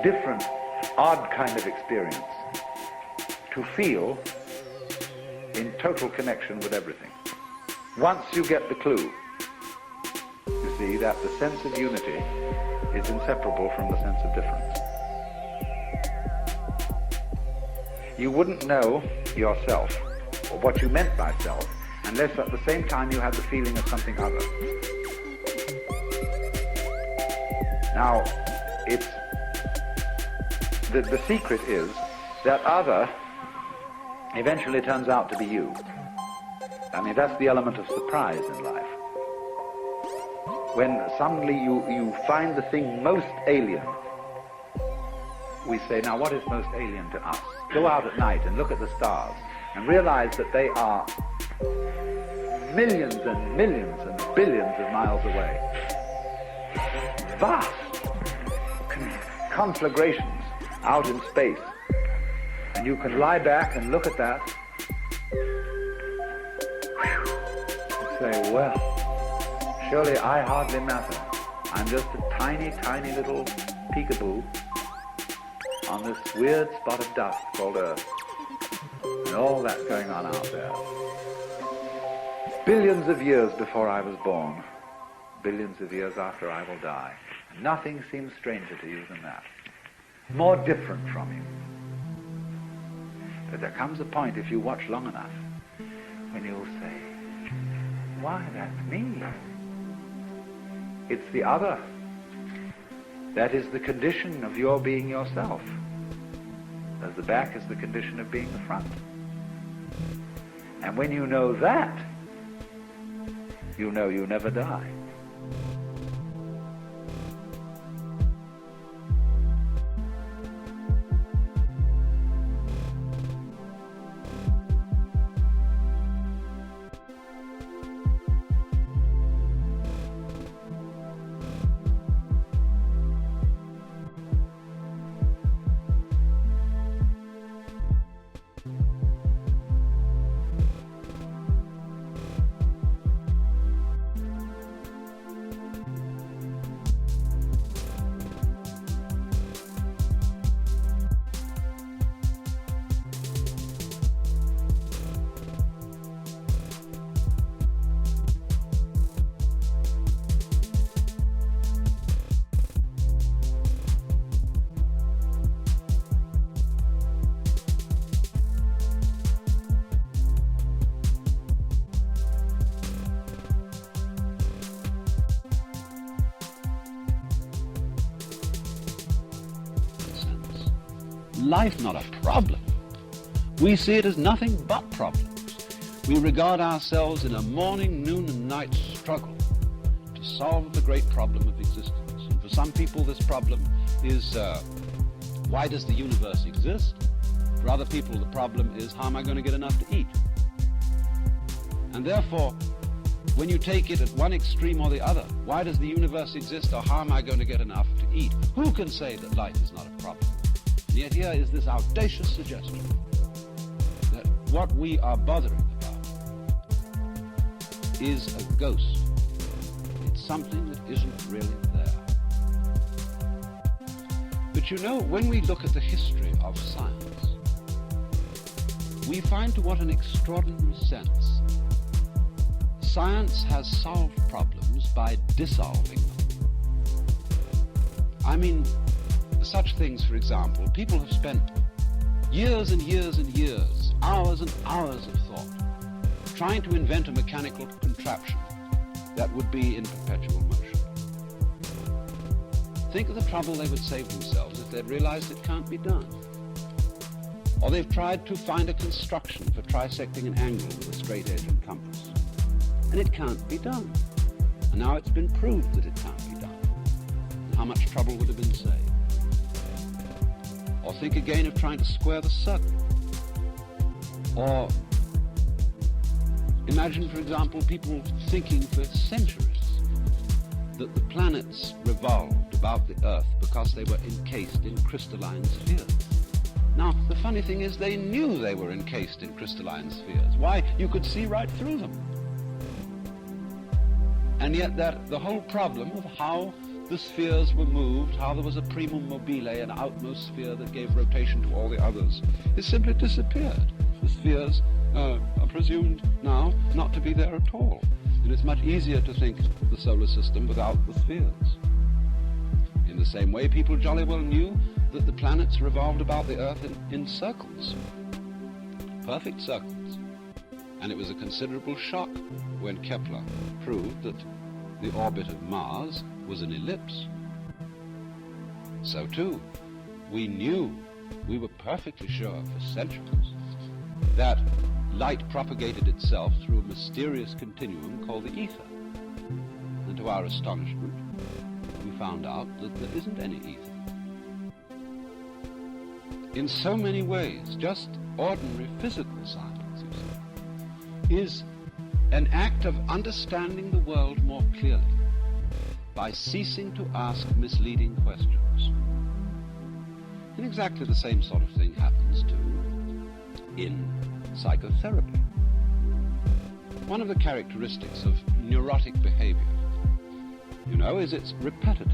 different, odd kind of experience to feel in total connection with everything. Once you get the clue, you see that the sense of unity is inseparable from the sense of difference. You wouldn't know yourself, or what you meant by self, unless at the same time you had the feeling of something other. Now, the secret is that other eventually turns out to be you. I mean, that's the element of surprise in life. When suddenly you find the thing most alien, we say, now what is most alien to us? Go out at night and look at the stars and realize that they are millions and millions and billions of miles away. Vast conflagrations out in space. And you can lie back and look at that and say, well, surely I hardly matter. I'm just a tiny, tiny little peekaboo on this weird spot of dust called Earth. And all that going on out there. Billions of years before I was born, billions of years after I will die. Nothing seems stranger to you than that. More different from you. But there comes a point, if you watch long enough, when you'll say, why, that's me. It's the other. That is the condition of your being yourself. as the back is the condition of being the front. And when you know that, you know you never die. Life not a problem. We see it as nothing but problems. We regard ourselves in a morning, noon, and night struggle to solve the great problem of existence. And for some people, this problem is, why does the universe exist? For other people, the problem is, how am I going to get enough to eat? And therefore, when you take it at one extreme or the other, why does the universe exist, or how am I going to get enough to eat? Who can say that life is not a problem? And yet here is this audacious suggestion that what we are bothering about is a ghost. It's something that isn't really there. But you know, when we look at the history of science, we find to what an extraordinary sense science has solved problems by dissolving them. I mean, such things, for example, people have spent years and years and years, hours and hours of thought, trying to invent a mechanical contraption that would be in perpetual motion. Think of the trouble they would save themselves if they'd realized it can't be done. Or they've tried to find a construction for trisecting an angle with a straight edge and compass, and it can't be done. And now it's been proved that it can't be done. And how much trouble would have been saved? Or think again of trying to square the circle. Or imagine, for example, people thinking for centuries that the planets revolved about the Earth because they were encased in crystalline spheres. Now, the funny thing is they knew they were encased in crystalline spheres. Why? You could see right through them. And yet the whole problem of how the spheres were moved, how there was a primum mobile, an outmost sphere that gave rotation to all the others, it simply disappeared. The spheres are presumed now not to be there at all. And it's much easier to think of the solar system without the spheres. In the same way, people jolly well knew that the planets revolved about the Earth in circles, perfect circles. And it was a considerable shock when Kepler proved that the orbit of Mars was an ellipse. So too, we were perfectly sure for centuries that light propagated itself through a mysterious continuum called the ether. And to our astonishment, we found out that there isn't any ether. In so many ways, just ordinary physical science, you see, is an act of understanding the world more clearly by ceasing to ask misleading questions. And exactly the same sort of thing happens, too, in psychotherapy. One of the characteristics of neurotic behavior, you know, is it's repetitive.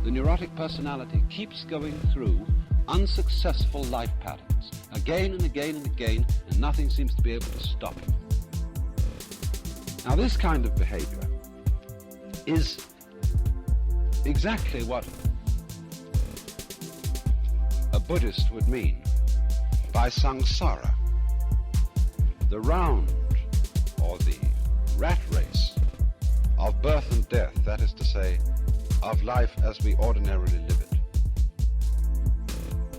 The neurotic personality keeps going through unsuccessful life patterns, again and again and again, and nothing seems to be able to stop it. Now, this kind of behavior is exactly what a Buddhist would mean by samsara, the round or the rat race of birth and death, that is to say, of life as we ordinarily live it.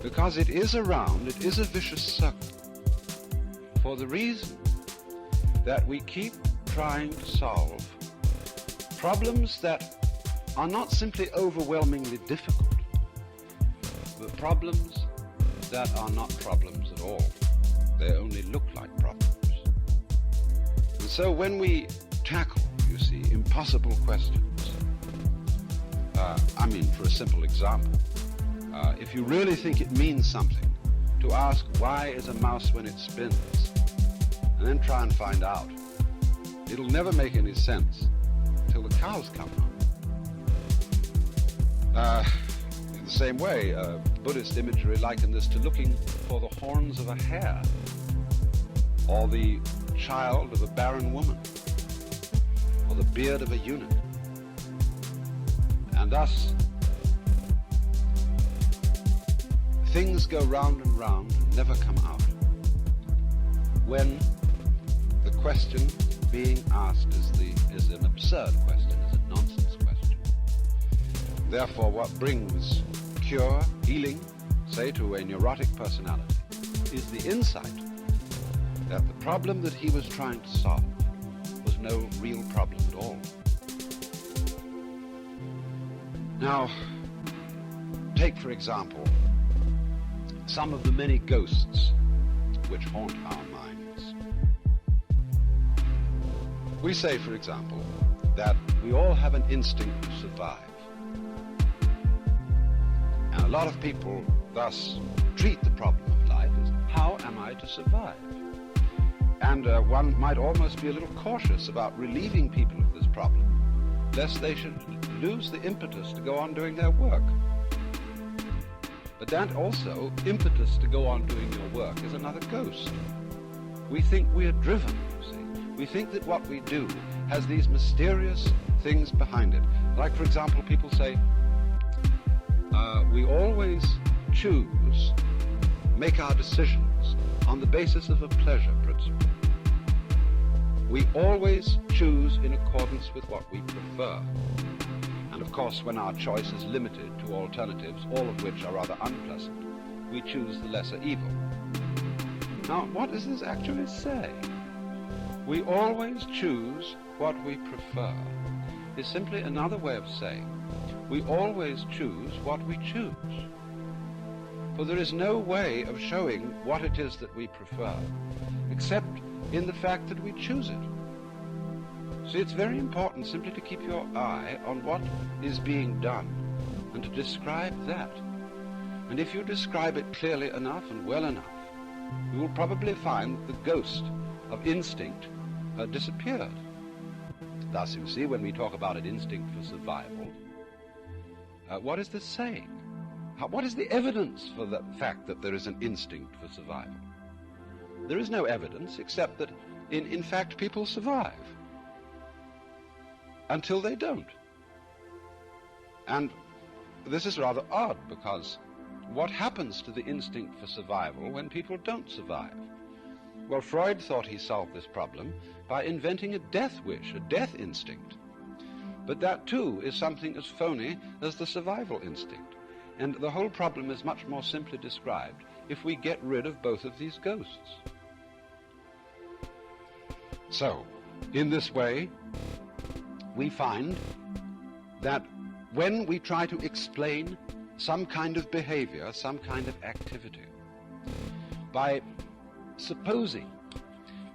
Because it is a vicious circle. For the reason that we keep trying to solve problems that are not simply overwhelmingly difficult, but problems that are not problems at all. They only look like problems. And so when we tackle, you see, impossible questions, for a simple example, if you really think it means something to ask why is a mouse when it spins, and then try and find out, it'll never make any sense till the cows come home. In the same way, Buddhist imagery likened this to looking for the horns of a hare, or the child of a barren woman, or the beard of a eunuch. And thus, things go round and round and never come out when the question being asked is an absurd question, is a nonsense question. Therefore, what brings cure, healing, say, to a neurotic personality, is the insight that the problem that he was trying to solve was no real problem at all. Now, take, for example, some of the many ghosts which haunt our minds. We say, for example, that we all have an instinct to survive. And a lot of people thus treat the problem of life as, how am I to survive? And one might almost be a little cautious about relieving people of this problem, lest they should lose the impetus to go on doing their work. But that also, impetus to go on doing your work, is another ghost. We think we are driven, you see. We think that what we do has these mysterious things behind it. Like, for example, people say, we always choose, make our decisions on the basis of a pleasure principle. We always choose in accordance with what we prefer. And of course, when our choice is limited to alternatives, all of which are rather unpleasant, we choose the lesser evil. Now, what does this actually say? We always choose what we prefer is simply another way of saying we always choose what we choose. For there is no way of showing what it is that we prefer, except in the fact that we choose it. See, it's very important simply to keep your eye on what is being done and to describe that. And if you describe it clearly enough and well enough, you will probably find the ghost of instinct disappeared. Thus, you see, when we talk about an instinct for survival, what is this saying? What is the evidence for the fact that there is an instinct for survival? There is no evidence except that, in fact, people survive until they don't. And this is rather odd, because what happens to the instinct for survival when people don't survive? Well, Freud thought he solved this problem by inventing a death wish, a death instinct. But that, too, is something as phony as the survival instinct. And the whole problem is much more simply described if we get rid of both of these ghosts. So, in this way, we find that when we try to explain some kind of behavior, some kind of activity, by supposing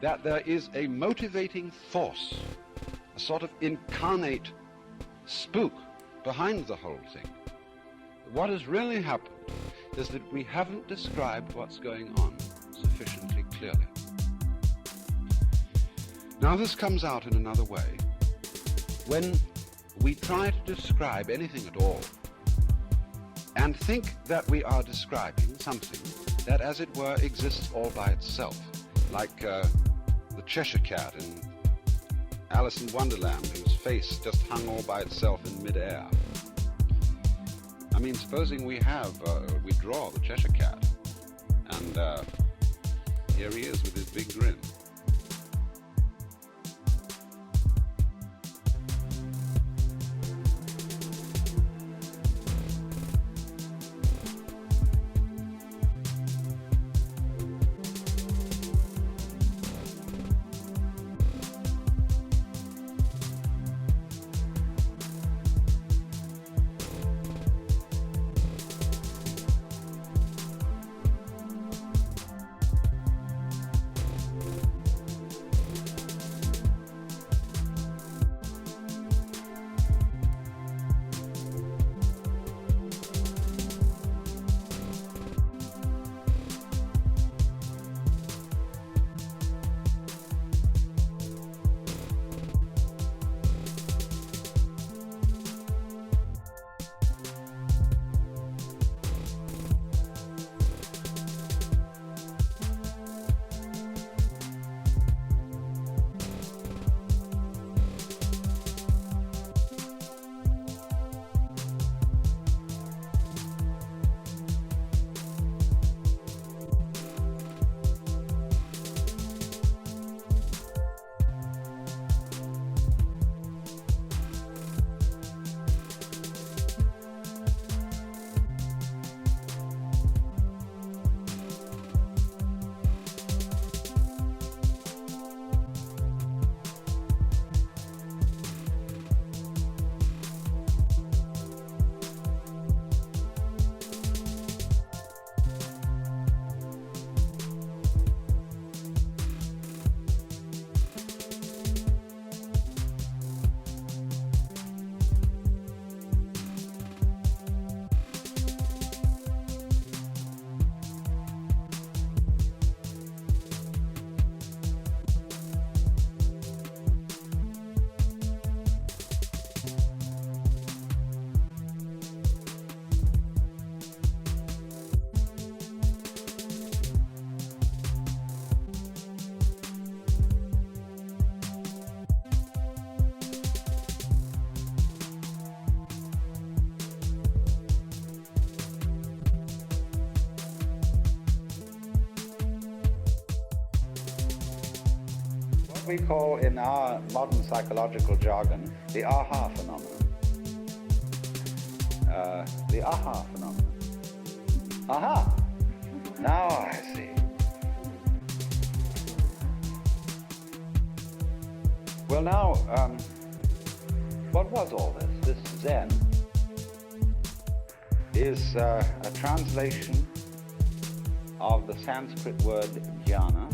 that there is a motivating force, a sort of incarnate spook behind the whole thing, what has really happened is that we haven't described what's going on sufficiently clearly. Now this comes out in another way. When we try to describe anything at all and think that we are describing something that, as it were, exists all by itself, like the Cheshire Cat in Alice in Wonderland, whose face just hung all by itself in midair. I mean, supposing we draw the Cheshire Cat, and here he is with his big grin. we call in our modern psychological jargon the aha phenomenon. The aha phenomenon. Aha! Now I see. Well, now, what was all this? This Zen is a translation of the Sanskrit word jnana.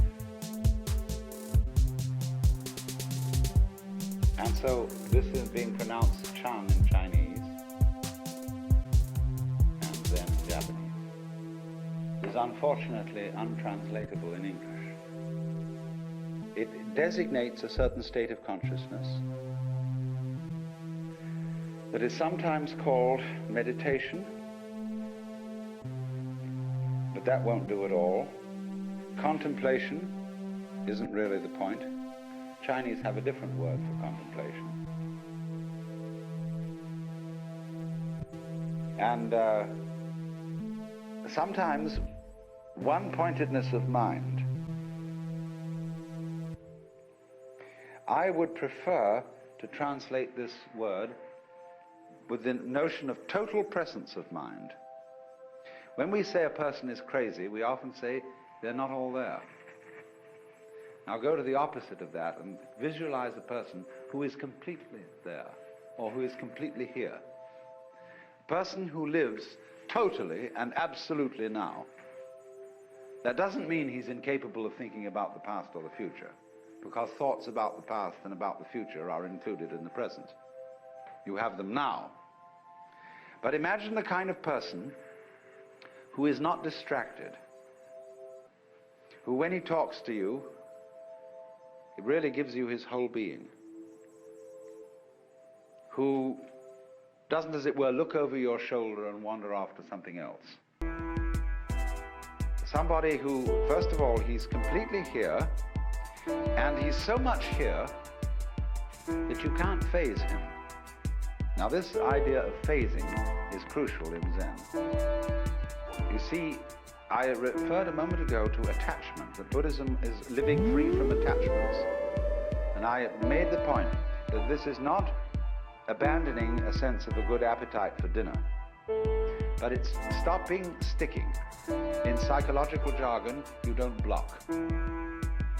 And so this is being pronounced Chan in Chinese and Zen in Japanese. Is unfortunately untranslatable in English. It designates a certain state of consciousness that is sometimes called meditation, but that won't do it all. Contemplation isn't really the point. Chinese have a different word for contemplation. And sometimes one-pointedness of mind. I would prefer to translate this word with the notion of total presence of mind. When we say a person is crazy, we often say they're not all there. Now go to the opposite of that and visualize a person who is completely there, or who is completely here. A person who lives totally and absolutely now. That doesn't mean he's incapable of thinking about the past or the future, because thoughts about the past and about the future are included in the present. You have them now. But imagine the kind of person who is not distracted, who when he talks to you, it really gives you his whole being, who doesn't, as it were, look over your shoulder and wander off to something else. Somebody who, first of all, he's completely here, and he's so much here that you can't phase him. Now this idea of phasing is crucial in Zen. You see, I referred a moment ago to attachment, that Buddhism is living free from attachments. And I made the point that this is not abandoning a sense of a good appetite for dinner, but it's stopping sticking. In psychological jargon, you don't block.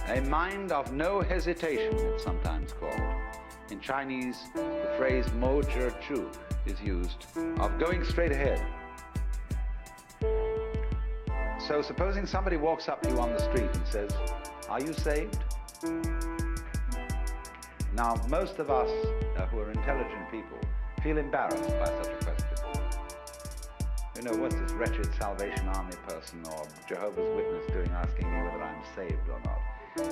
A mind of no hesitation, it's sometimes called. In Chinese, the phrase mo zhi chu is used, of going straight ahead. So supposing somebody walks up to you on the street and says, "Are you saved?" Now, most of us who are intelligent people feel embarrassed by such a question. You know, what's this wretched Salvation Army person or Jehovah's Witness doing asking me whether I'm saved or not?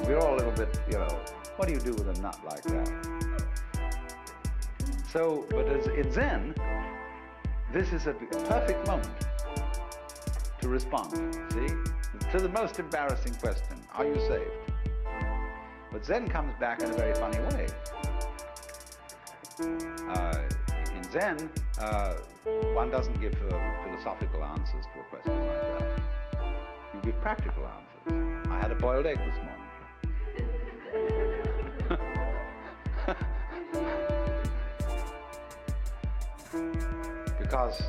We're all a little bit, you know, what do you do with a nut like that? So, but as in Zen, this is a perfect moment to respond, see? To the most embarrassing question, are you saved? But Zen comes back in a very funny way. In Zen, one doesn't give philosophical answers to a question like that. You give practical answers. I had a boiled egg this morning. Because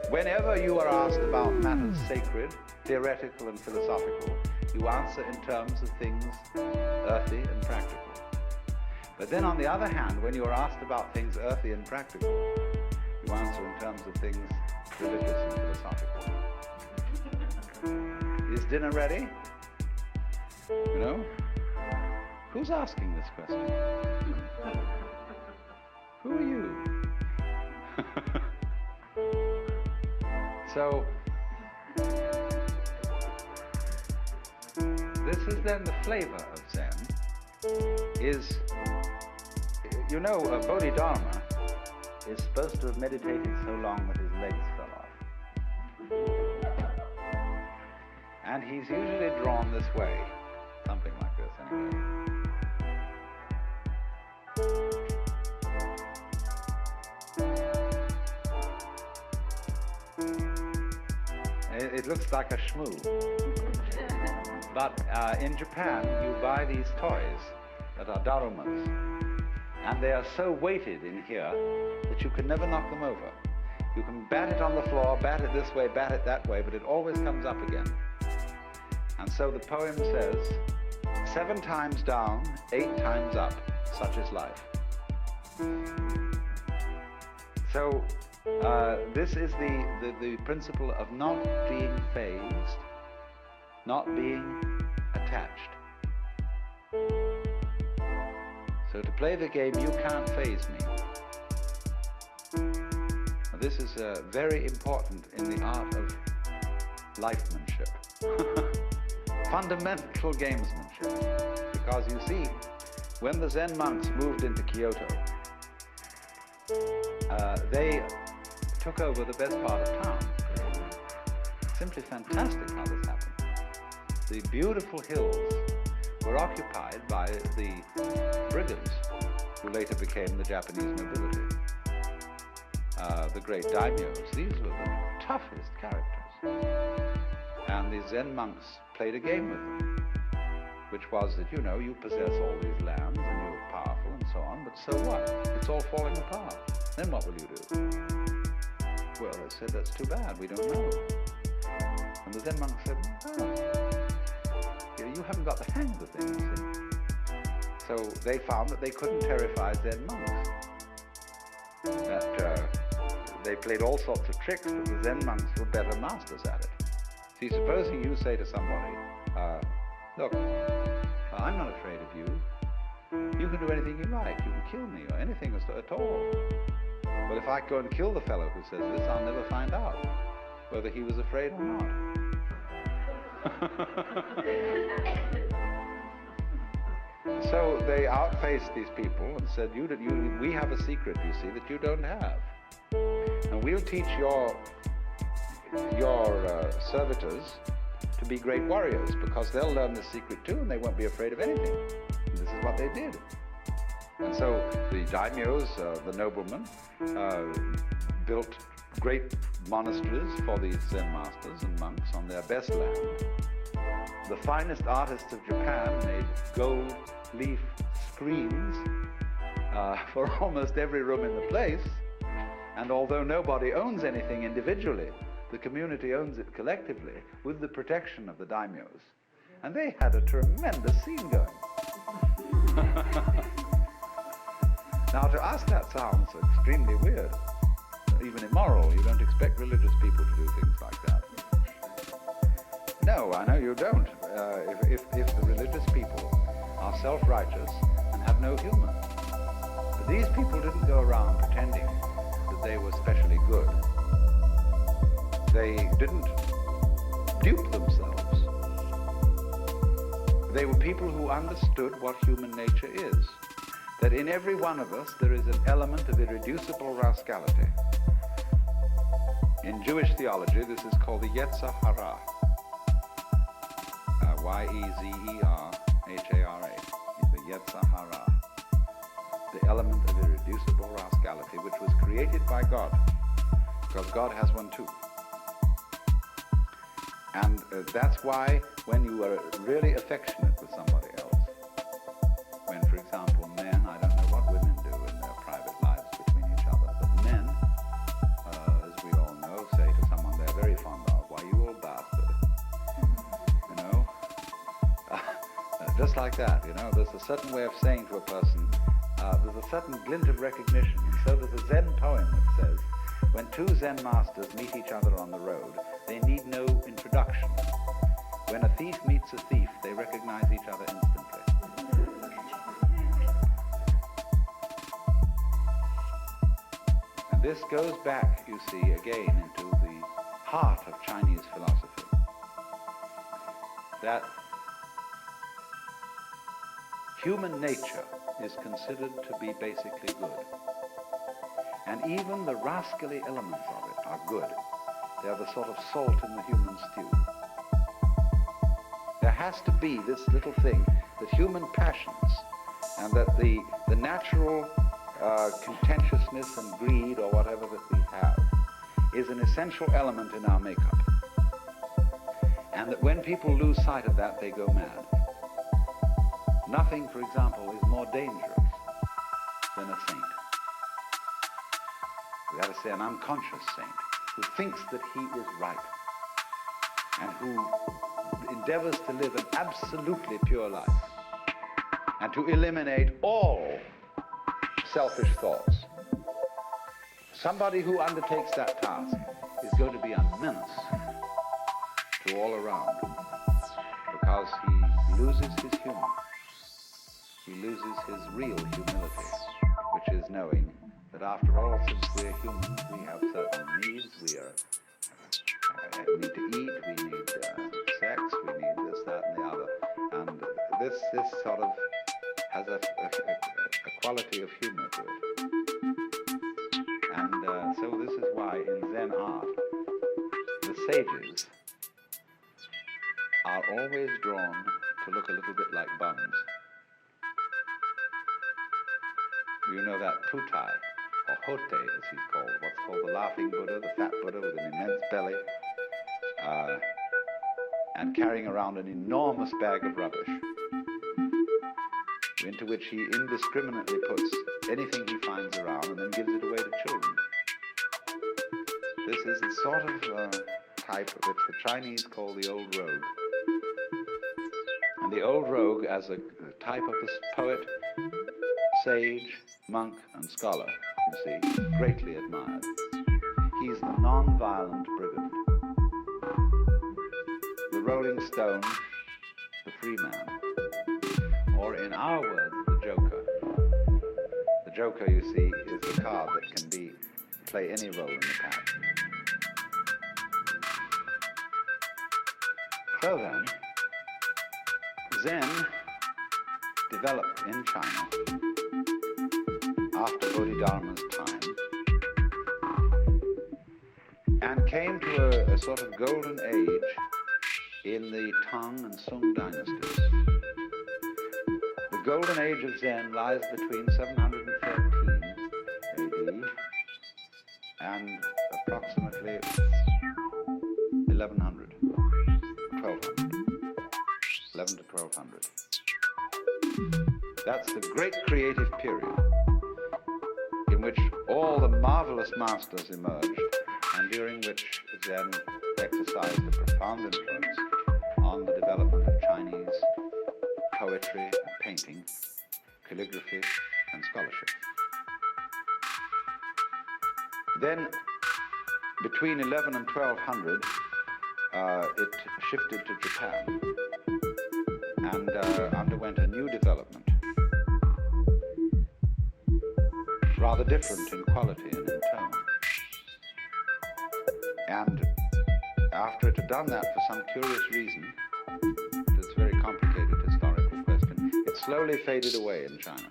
whenever you are asked about matters sacred, theoretical and philosophical, you answer in terms of things earthy and practical. But then on the other hand, when you are asked about things earthy and practical, you answer in terms of things religious and philosophical. Is dinner ready? You know? Who's asking this question? Who are you? So, this is then the flavor of Zen, is, you know, Bodhidharma is supposed to have meditated so long that his legs fell off. And he's usually drawn this way, something like this anyway. It looks like a shmoo. But in Japan, you buy these toys that are darumas. And they are so weighted in here that you can never knock them over. You can bat it on the floor, bat it this way, bat it that way, but it always comes up again. And so the poem says, 7 times down, 8 times up, such is life. So this is the principle of not being phased, not being attached. So to play the game, you can't phase me. This is very important in the art of lifemanship. Fundamental gamesmanship. Because you see, when the Zen monks moved into Kyoto, they took over the best part of town. Simply fantastic how this happened. The beautiful hills were occupied by the brigands, who later became the Japanese nobility. The great daimyos, these were the toughest characters. And the Zen monks played a game with them, which was that, you possess all these lands and you're powerful and so on, but so what? It's all falling apart. Then what will you do? Well, they said, that's too bad, we don't know. And the Zen monks said, you haven't got the hang of the thing, you see. So they found that they couldn't terrify Zen monks. That they played all sorts of tricks, but the Zen monks were better masters at it. See, supposing you say to somebody, look, I'm not afraid of you. You can do anything you like. You can kill me or anything at all. But if I go and kill the fellow who says this, I'll never find out whether he was afraid or not. So they outfaced these people and said, we have a secret, you see, that you don't have. And we'll teach your servitors to be great warriors, because they'll learn the secret too and they won't be afraid of anything. And this is what they did. And so the daimyos, the noblemen, built great monasteries for these Zen masters and monks on their best land. The finest artists of Japan made gold leaf screens for almost every room in the place. And although nobody owns anything individually, the community owns it collectively with the protection of the daimyos. And they had a tremendous scene going. Now, to us that sounds extremely weird, even immoral. You don't expect religious people to do things like that. No, I know you don't. If the religious people are self-righteous and have no humor. But these people didn't go around pretending that they were specially good. They didn't dupe themselves. They were people who understood what human nature is. That in every one of us there is an element of irreducible rascality. In Jewish theology, this is called the Yetzer Hara. Y-E-Z-E-R-H-A-R-A. The Yetzer Hara. The element of irreducible rascality, which was created by God. Because God has one too. And that's why when you are really affectionate with somebody else, when, for example, men, I don't know what women do in their private lives between each other, but men, as we all know, say to someone they're very fond of, why, you old bastard. Just like that, there's a certain way of saying to a person, there's a certain glint of recognition. And so there's a Zen poem that says, when two Zen masters meet each other on the road, they need no introduction. When a thief meets a thief, they recognize each other instantly. And this goes back, you see, again into the heart of Chinese philosophy. That human nature is considered to be basically good. And even the rascally elements of it are good. They are the sort of salt in the human stew. There has to be this little thing that human passions and that the natural contentiousness and greed or whatever that we have is an essential element in our makeup. And that when people lose sight of that, they go mad. Nothing, for example, is more dangerous than a saint. We got to say an unconscious saint who thinks that he is right and who endeavors to live an absolutely pure life and to eliminate all selfish thoughts. Somebody who undertakes that task is going to be a menace to all around because he loses his humor. He loses his real humility, which is knowing that after all, since we're humans, we have certain needs. We need to eat, we need sex, we need this, that, and the other. And this sort of has a quality of humor to it. And so this is why in Zen art, the sages are always drawn to look a little bit like bums. You know that Putai, or Hote as he's called, what's called the laughing Buddha, the fat Buddha with an immense belly, and carrying around an enormous bag of rubbish, into which he indiscriminately puts anything he finds around and then gives it away to children. This is the sort of type which the Chinese call the old rogue. And the old rogue, as a type of this poet, sage, monk, and scholar, you see, greatly admired. He's the non-violent brigand, the rolling stone, the free man, or in our words, the joker. The joker, you see, is the card that can play any role in the pack. So then, Zen developed in China after Bodhidharma's time and came to a sort of golden age in the Tang and Sung dynasties. The golden age of Zen lies between 713 AD and approximately 1100, 1200, 11 to 1200. That's the great creative period in which all the marvelous masters emerged and during which Zen exercised a profound influence on the development of Chinese poetry and painting, calligraphy and scholarship. Then, between 11 and 1200, it shifted to Japan and underwent a new development, rather different in quality and in tone. And after it had done that for some curious reason, it's a very complicated historical question, it slowly faded away in China.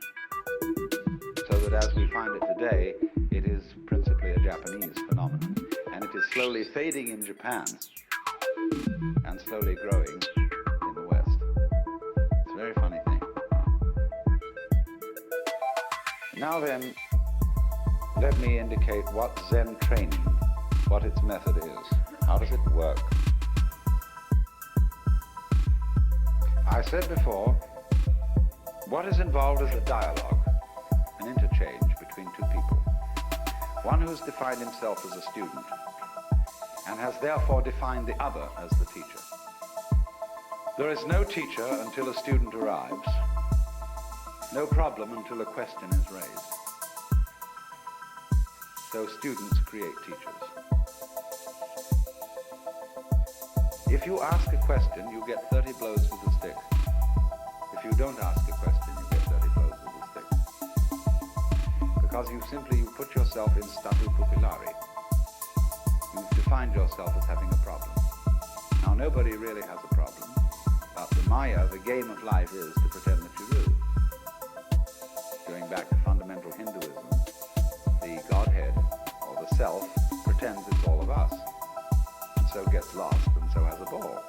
So that as we find it today, it is principally a Japanese phenomenon. And it is slowly fading in Japan and slowly growing in the West. It's a very funny thing. Now then, let me indicate what Zen training, what its method is. How does it work? I said before, what is involved is a dialogue, an interchange between two people. One who's defined himself as a student and has therefore defined the other as the teacher. There is no teacher until a student arrives, no problem until a question is raised. So students create teachers. If you ask a question, you get 30 blows with a stick. If you don't ask a question, you get 30 blows with a stick. Because you put yourself in statu pupillari. You've defined yourself as having a problem. Now, nobody really has a problem. But the Maya, the game of life, is to pretend that you do. Going back to fundamental Hinduism, the Godhead, or the Self, pretends it's all of us. And so gets lost, and so has a ball.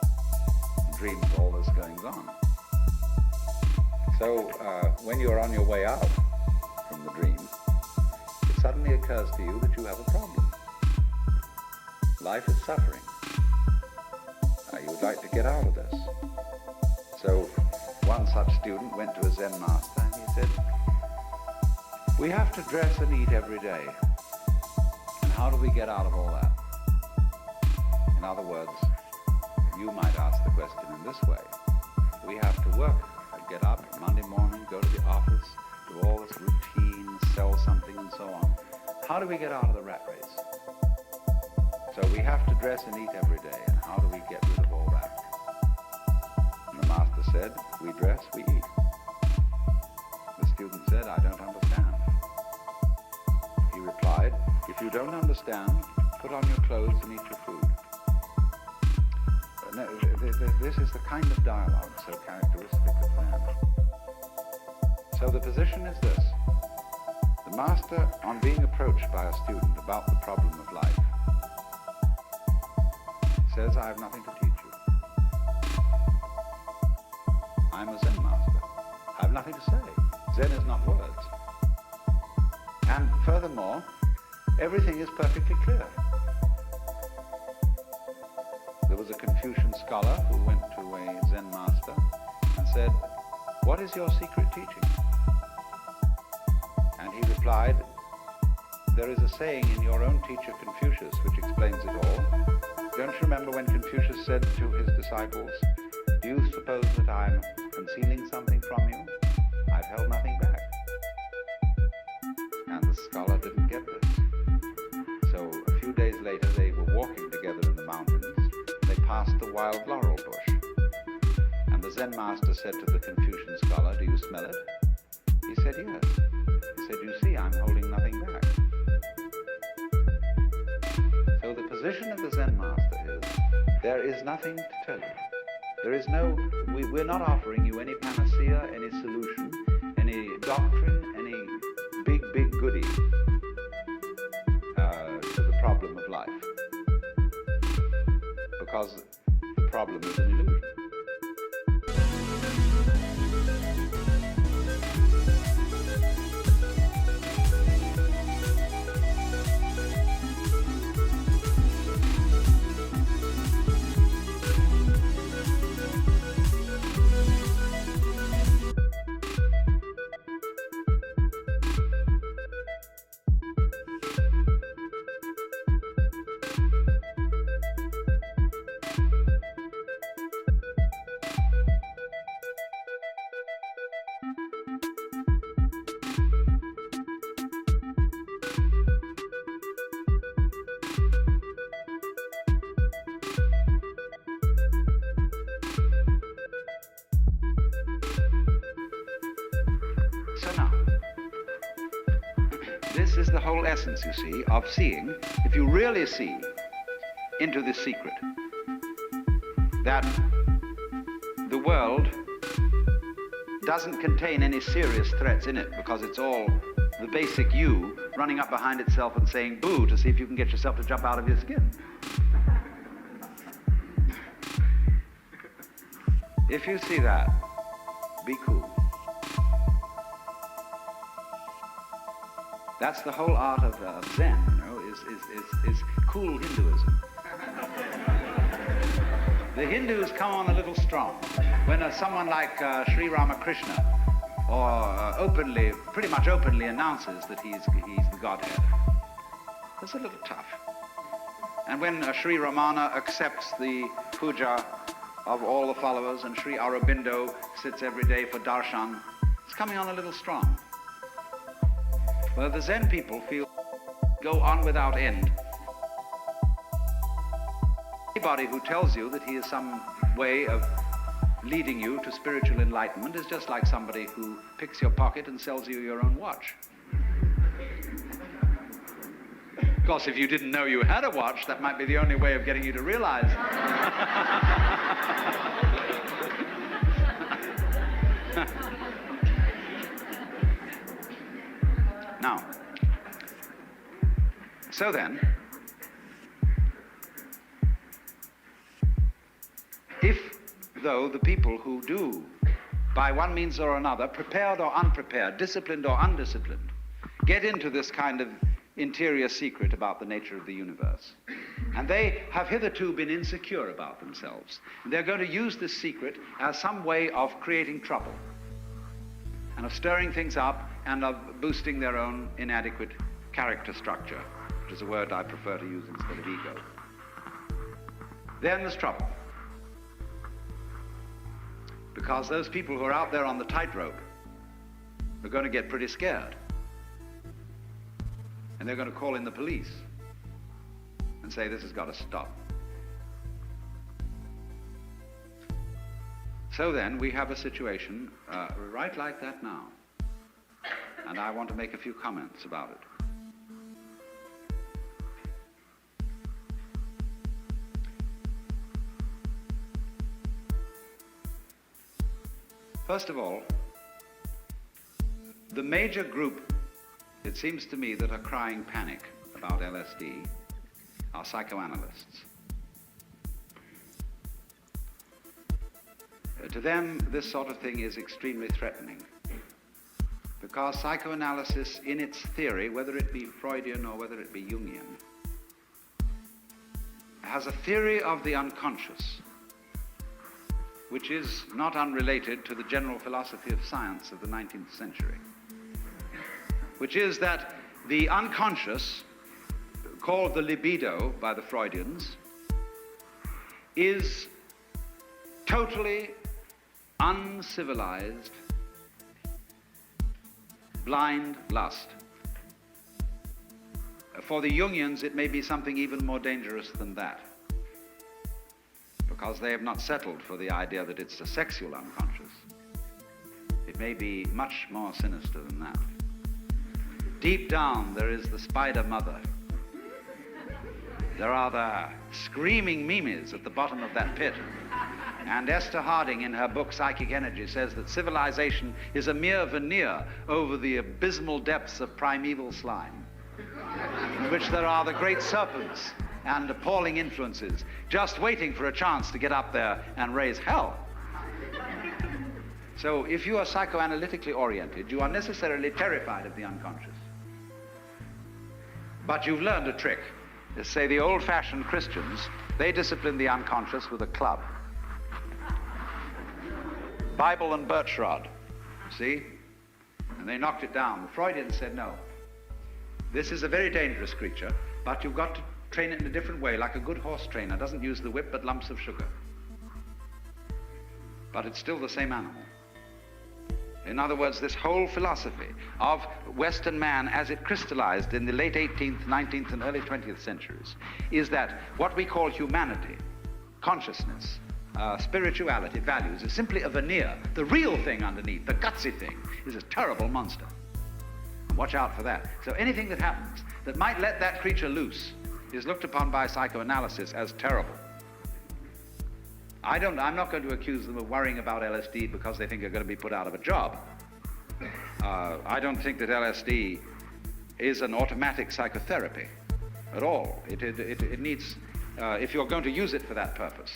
And dreams all this goings on. So, when you're on your way out from the dream, it suddenly occurs to you that you have a problem. Life is suffering. You would like to get out of this. So one such student went to a Zen master and he said, "We have to dress and eat every day. And how do we get out of all that?" In other words, you might ask the question in this way. We have to work, get up Monday morning, go to the office, do all this routine, sell something and so on. How do we get out of the rat race? So we have to dress and eat every day, and how do we get rid of all that? And the master said, "We dress, we eat." The student said, "I don't understand." He replied, "If you don't understand, put on your clothes and eat your food." No, this is the kind of dialogue so characteristic of Zen. So the position is this. The master, on being approached by a student about the problem of life, says, "I have nothing to teach you. I'm a Zen master. I have nothing to say. Zen is not words. And furthermore, everything is perfectly clear." There was a Confucian scholar who went to a Zen master and said, "What is your secret teaching?" And he replied, "There is a saying in your own teacher Confucius which explains it all. Don't you remember when Confucius said to his disciples, 'Do you suppose that I'm concealing something from you? I've held nothing back.'" And the scholar didn't get this. So a few days later they were walking together in the mountains. They passed the wild laurel bush. And the Zen master said to the Confucian scholar, "Do you smell it?" He said, "Yes." He said, "You see, I'm holding nothing back." So the position of the Zen master is, there is nothing to tell you. There is no, we're not offering you any panacea, any solution, any doctrine, any big goodie to the problem of life. Because the problem is an illusion. This is the whole essence, you see, of seeing. If you really see into this secret, that the world doesn't contain any serious threats in it, because it's all the basic you running up behind itself and saying boo to see if you can get yourself to jump out of your skin. If you see that, be cool. That's the whole art of Zen, you know, is cool Hinduism. The Hindus come on a little strong. When someone like Sri Ramakrishna pretty much openly announces that he's the Godhead, that's a little tough. And when Sri Ramana accepts the puja of all the followers and Sri Aurobindo sits every day for darshan, it's coming on a little strong. Well, the Zen people go on without end. Anybody who tells you that he is some way of leading you to spiritual enlightenment is just like somebody who picks your pocket and sells you your own watch. Of course, if you didn't know you had a watch, that might be the only way of getting you to realize. Now, so then, if, though, the people who do, by one means or another, prepared or unprepared, disciplined or undisciplined, get into this kind of interior secret about the nature of the universe. And they have hitherto been insecure about themselves. They're going to use this secret as some way of creating trouble and of stirring things up and of boosting their own inadequate character structure, which is a word I prefer to use instead of ego. Then there's trouble. Because those people who are out there on the tightrope are going to get pretty scared. And they're going to call in the police and say, this has got to stop. So then we have a situation right like that now. And I want to make a few comments about it. First of all, the major group, it seems to me, that are crying panic about LSD are psychoanalysts. To them, this sort of thing is extremely threatening, because psychoanalysis, in its theory, whether it be Freudian or whether it be Jungian, has a theory of the unconscious, which is not unrelated to the general philosophy of science of the 19th century, which is that the unconscious, called the libido by the Freudians, is totally uncivilized, blind lust. For the Jungians, it may be something even more dangerous than that, because they have not settled for the idea that it's a sexual unconscious. It may be much more sinister than that. Deep down, there is the spider mother. There are the screaming mimes at the bottom of that pit. And Esther Harding, in her book Psychic Energy, says that civilization is a mere veneer over the abysmal depths of primeval slime, in which there are the great serpents and appalling influences just waiting for a chance to get up there and raise hell. So if you are psychoanalytically oriented, you are necessarily terrified of the unconscious. But you've learned a trick. Say the old-fashioned Christians, they discipline the unconscious with a club. Bible and birch rod, see? And they knocked it down. The Freudians said, no, this is a very dangerous creature, but you've got to train it in a different way, like a good horse trainer doesn't use the whip but lumps of sugar. But it's still the same animal. In other words, this whole philosophy of Western man as it crystallized in the late 18th, 19th, and early 20th centuries is that what we call humanity, consciousness, spirituality, values, is simply a veneer. The real thing underneath, the gutsy thing, is a terrible monster. Watch out for that. So anything that happens that might let that creature loose is looked upon by psychoanalysis as terrible. I'm not going to accuse them of worrying about LSD because they think they're going to be put out of a job. I don't think that LSD is an automatic psychotherapy at all. It needs, if you're going to use it for that purpose,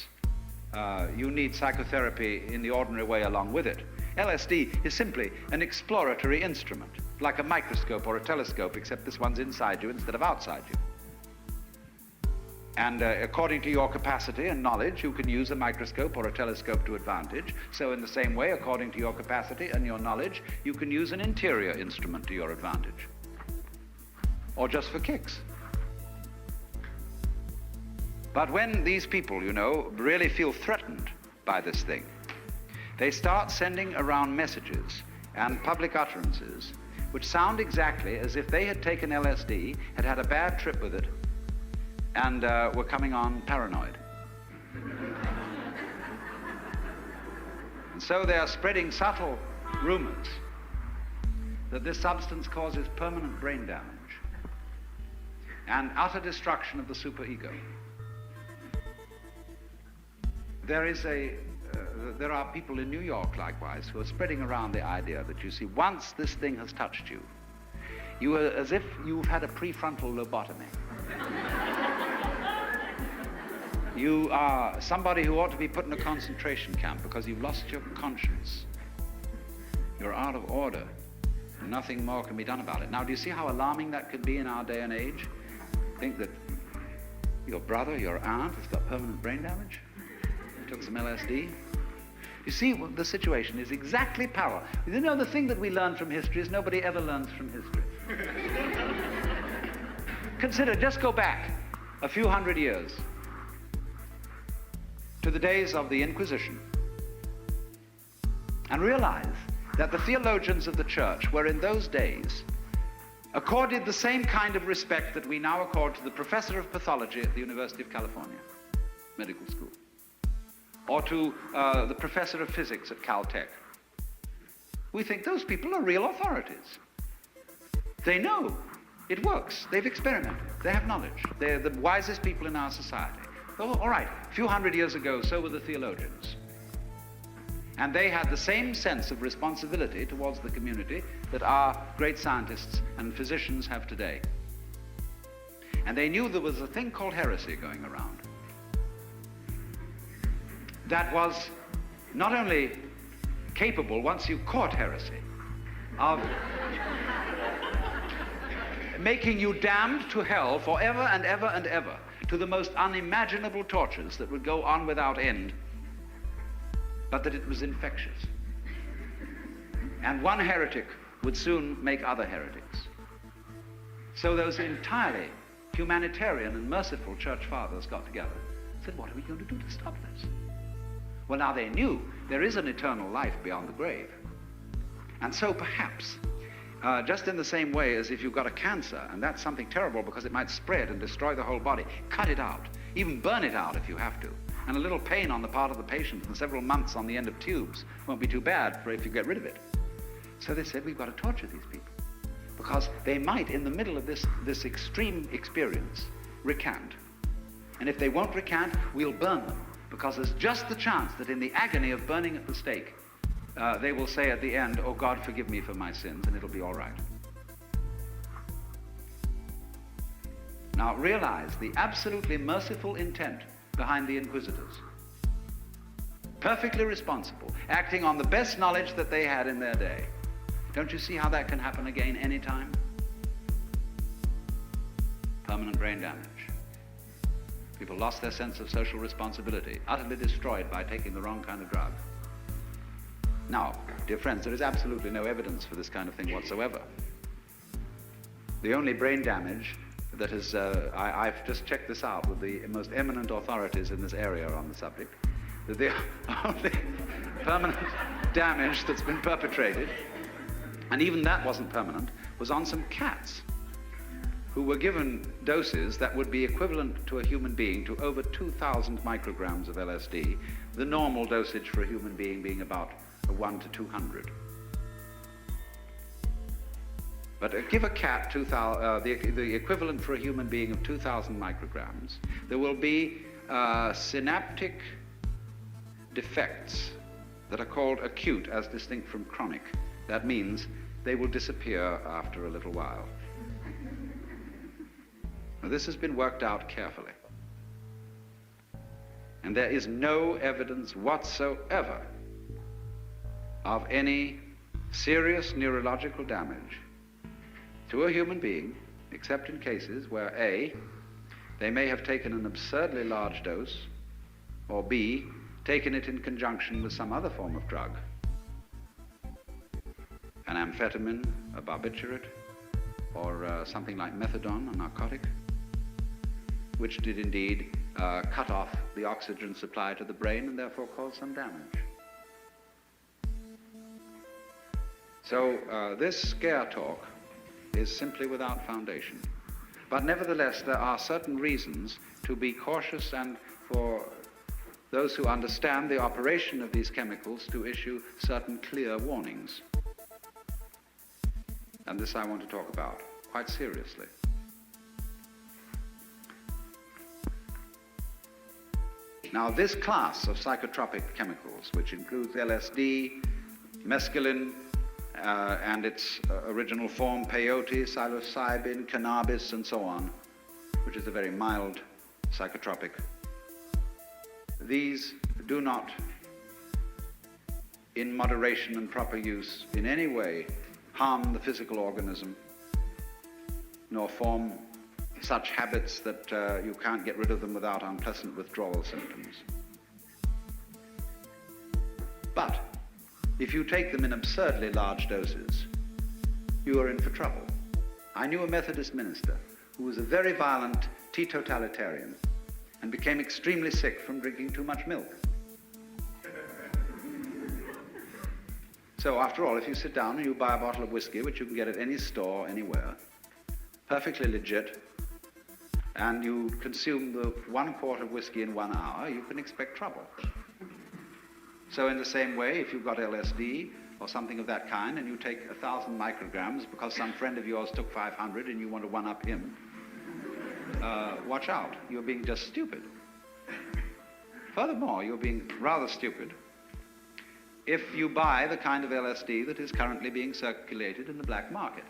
you need psychotherapy in the ordinary way along with it. LSD is simply an exploratory instrument, like a microscope or a telescope, except this one's inside you instead of outside you. And according to your capacity and knowledge, you can use a microscope or a telescope to advantage. So in the same way, according to your capacity and your knowledge, you can use an interior instrument to your advantage. Or just for kicks. But when these people, really feel threatened by this thing, they start sending around messages and public utterances which sound exactly as if they had taken LSD, had had a bad trip with it, and were coming on paranoid. And so they are spreading subtle rumors that this substance causes permanent brain damage and utter destruction of the superego. There are people in New York, likewise, who are spreading around the idea that, you see, once this thing has touched you, you are as if you've had a prefrontal lobotomy. You are somebody who ought to be put in a concentration camp because you've lost your conscience. You're out of order. Nothing more can be done about it. Now, do you see how alarming that could be in our day and age? Think that your brother, your aunt, has got permanent brain damage. Took some LSD. You see, the situation is exactly parallel. You know, the thing that we learn from history is nobody ever learns from history. Consider, just go back a few hundred years to the days of the Inquisition and realize that the theologians of the church were in those days accorded the same kind of respect that we now accord to the professor of pathology at the University of California Medical School, or to the professor of physics at Caltech. We think those people are real authorities. They know it works. They've experimented. They have knowledge. They're the wisest people in our society. Oh, all right, a few hundred years ago, so were the theologians. And they had the same sense of responsibility towards the community that our great scientists and physicians have today. And they knew there was a thing called heresy going around that was not only capable, once you caught heresy, of making you damned to hell forever and ever and ever, to the most unimaginable tortures that would go on without end, but that it was infectious. And one heretic would soon make other heretics. So those entirely humanitarian and merciful church fathers got together and said, what are we going to do to stop this? Well, now they knew there is an eternal life beyond the grave. And so perhaps, just in the same way as if you've got a cancer, and that's something terrible because it might spread and destroy the whole body, cut it out, even burn it out if you have to. And a little pain on the part of the patient and several months on the end of tubes won't be too bad for if you get rid of it. So they said, we've got to torture these people, because they might, in the middle of this extreme experience, recant. And if they won't recant, we'll burn them, because there's just the chance that in the agony of burning at the stake, they will say at the end, oh God, forgive me for my sins, and it'll be all right. Now realize the absolutely merciful intent behind the inquisitors. Perfectly responsible, acting on the best knowledge that they had in their day. Don't you see how that can happen again anytime? Permanent brain damage. People lost their sense of social responsibility, utterly destroyed by taking the wrong kind of drug. Now, dear friends, there is absolutely no evidence for this kind of thing whatsoever. The only brain damage that is, I've just checked this out with the most eminent authorities in this area on the subject, that the only permanent damage that's been perpetrated, and even that wasn't permanent, was on some cats who were given doses that would be equivalent to a human being to over 2,000 micrograms of LSD, the normal dosage for a human being being about 1 to 200. But give a cat the equivalent for a human being of 2,000 micrograms, there will be synaptic defects that are called acute as distinct from chronic. That means they will disappear after a little while. Now, this has been worked out carefully. And there is no evidence whatsoever of any serious neurological damage to a human being, except in cases where A, they may have taken an absurdly large dose, or B, taken it in conjunction with some other form of drug, an amphetamine, a barbiturate, or something like methadone, a narcotic, which did indeed cut off the oxygen supply to the brain and therefore cause some damage. So this scare talk is simply without foundation. But nevertheless, there are certain reasons to be cautious, and for those who understand the operation of these chemicals to issue certain clear warnings. And this I want to talk about quite seriously. Now, this class of psychotropic chemicals, which includes LSD, mescaline, and its original form, peyote, psilocybin, cannabis, and so on, which is a very mild psychotropic. These do not, in moderation and proper use, in any way harm the physical organism, nor form such habits that you can't get rid of them without unpleasant withdrawal symptoms. But if you take them in absurdly large doses, you are in for trouble. I knew a Methodist minister who was a very violent teetotalitarian and became extremely sick from drinking too much milk. So after all, if you sit down and you buy a bottle of whiskey, which you can get at any store, anywhere, perfectly legit, and you consume the 1 quart of whiskey in 1 hour, you can expect trouble. So in the same way, if you've got LSD or something of that kind, and you take 1,000 micrograms because some friend of yours took 500 and you want to one-up him, watch out. You're being just stupid. Furthermore, you're being rather stupid if you buy the kind of LSD that is currently being circulated in the black market.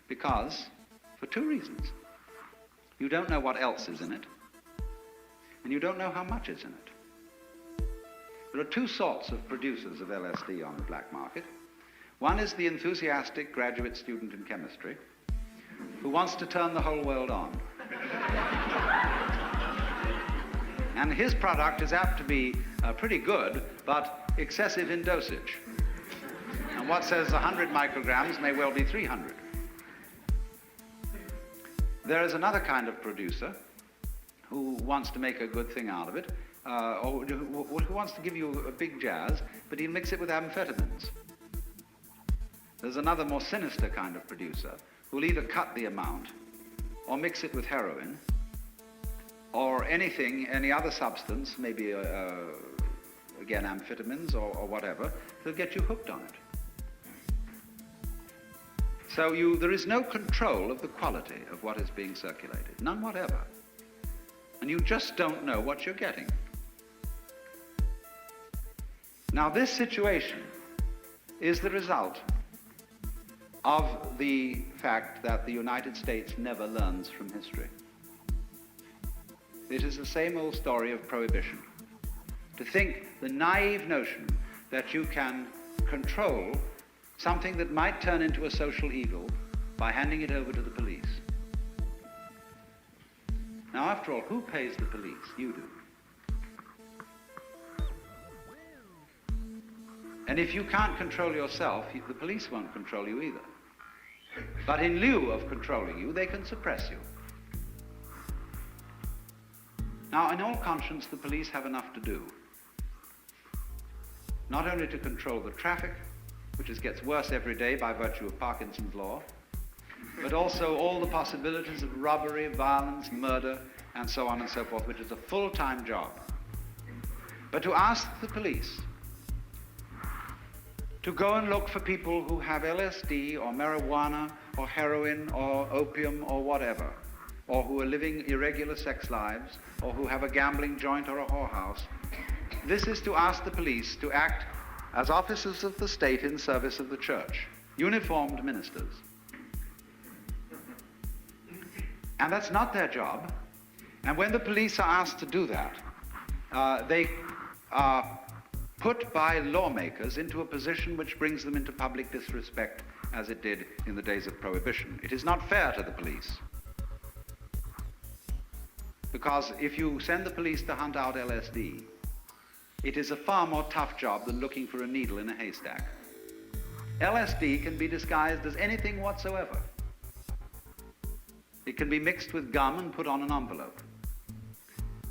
Because, for 2 reasons. You don't know what else is in it, and you don't know how much is in it. There are 2 sorts of producers of LSD on the black market. One is the enthusiastic graduate student in chemistry who wants to turn the whole world on. And his product is apt to be pretty good, but excessive in dosage. And what says 100 micrograms may well be 300. There is another kind of producer who wants to make a good thing out of it, or who wants to give you a big jazz, but he'll mix it with amphetamines. There's another more sinister kind of producer who'll either cut the amount or mix it with heroin or any other substance, maybe again amphetamines or whatever, that'll get you hooked on it. So there is no control of the quality of what is being circulated, none whatever. And you just don't know what you're getting. Now this situation is the result of the fact that the United States never learns from history. It is the same old story of prohibition. To think the naive notion that you can control something that might turn into a social evil by handing it over to the police. Now, after all, who pays the police? You do. And if you can't control yourself, the police won't control you either. But in lieu of controlling you, they can suppress you. Now, in all conscience, the police have enough to do. Not only to control the traffic, which gets worse every day by virtue of Parkinson's law, but also all the possibilities of robbery, violence, murder, and so on and so forth, which is a full-time job. But to ask the police to go and look for people who have LSD or marijuana or heroin or opium or whatever, or who are living irregular sex lives, or who have a gambling joint or a whorehouse, this is to ask the police to act as officers of the state in service of the church, uniformed ministers. And that's not their job. And when the police are asked to do that, they are put by lawmakers into a position which brings them into public disrespect, as it did in the days of Prohibition. It is not fair to the police. Because if you send the police to hunt out LSD, it is a far more tough job than looking for a needle in a haystack. LSD can be disguised as anything whatsoever. It can be mixed with gum and put on an envelope.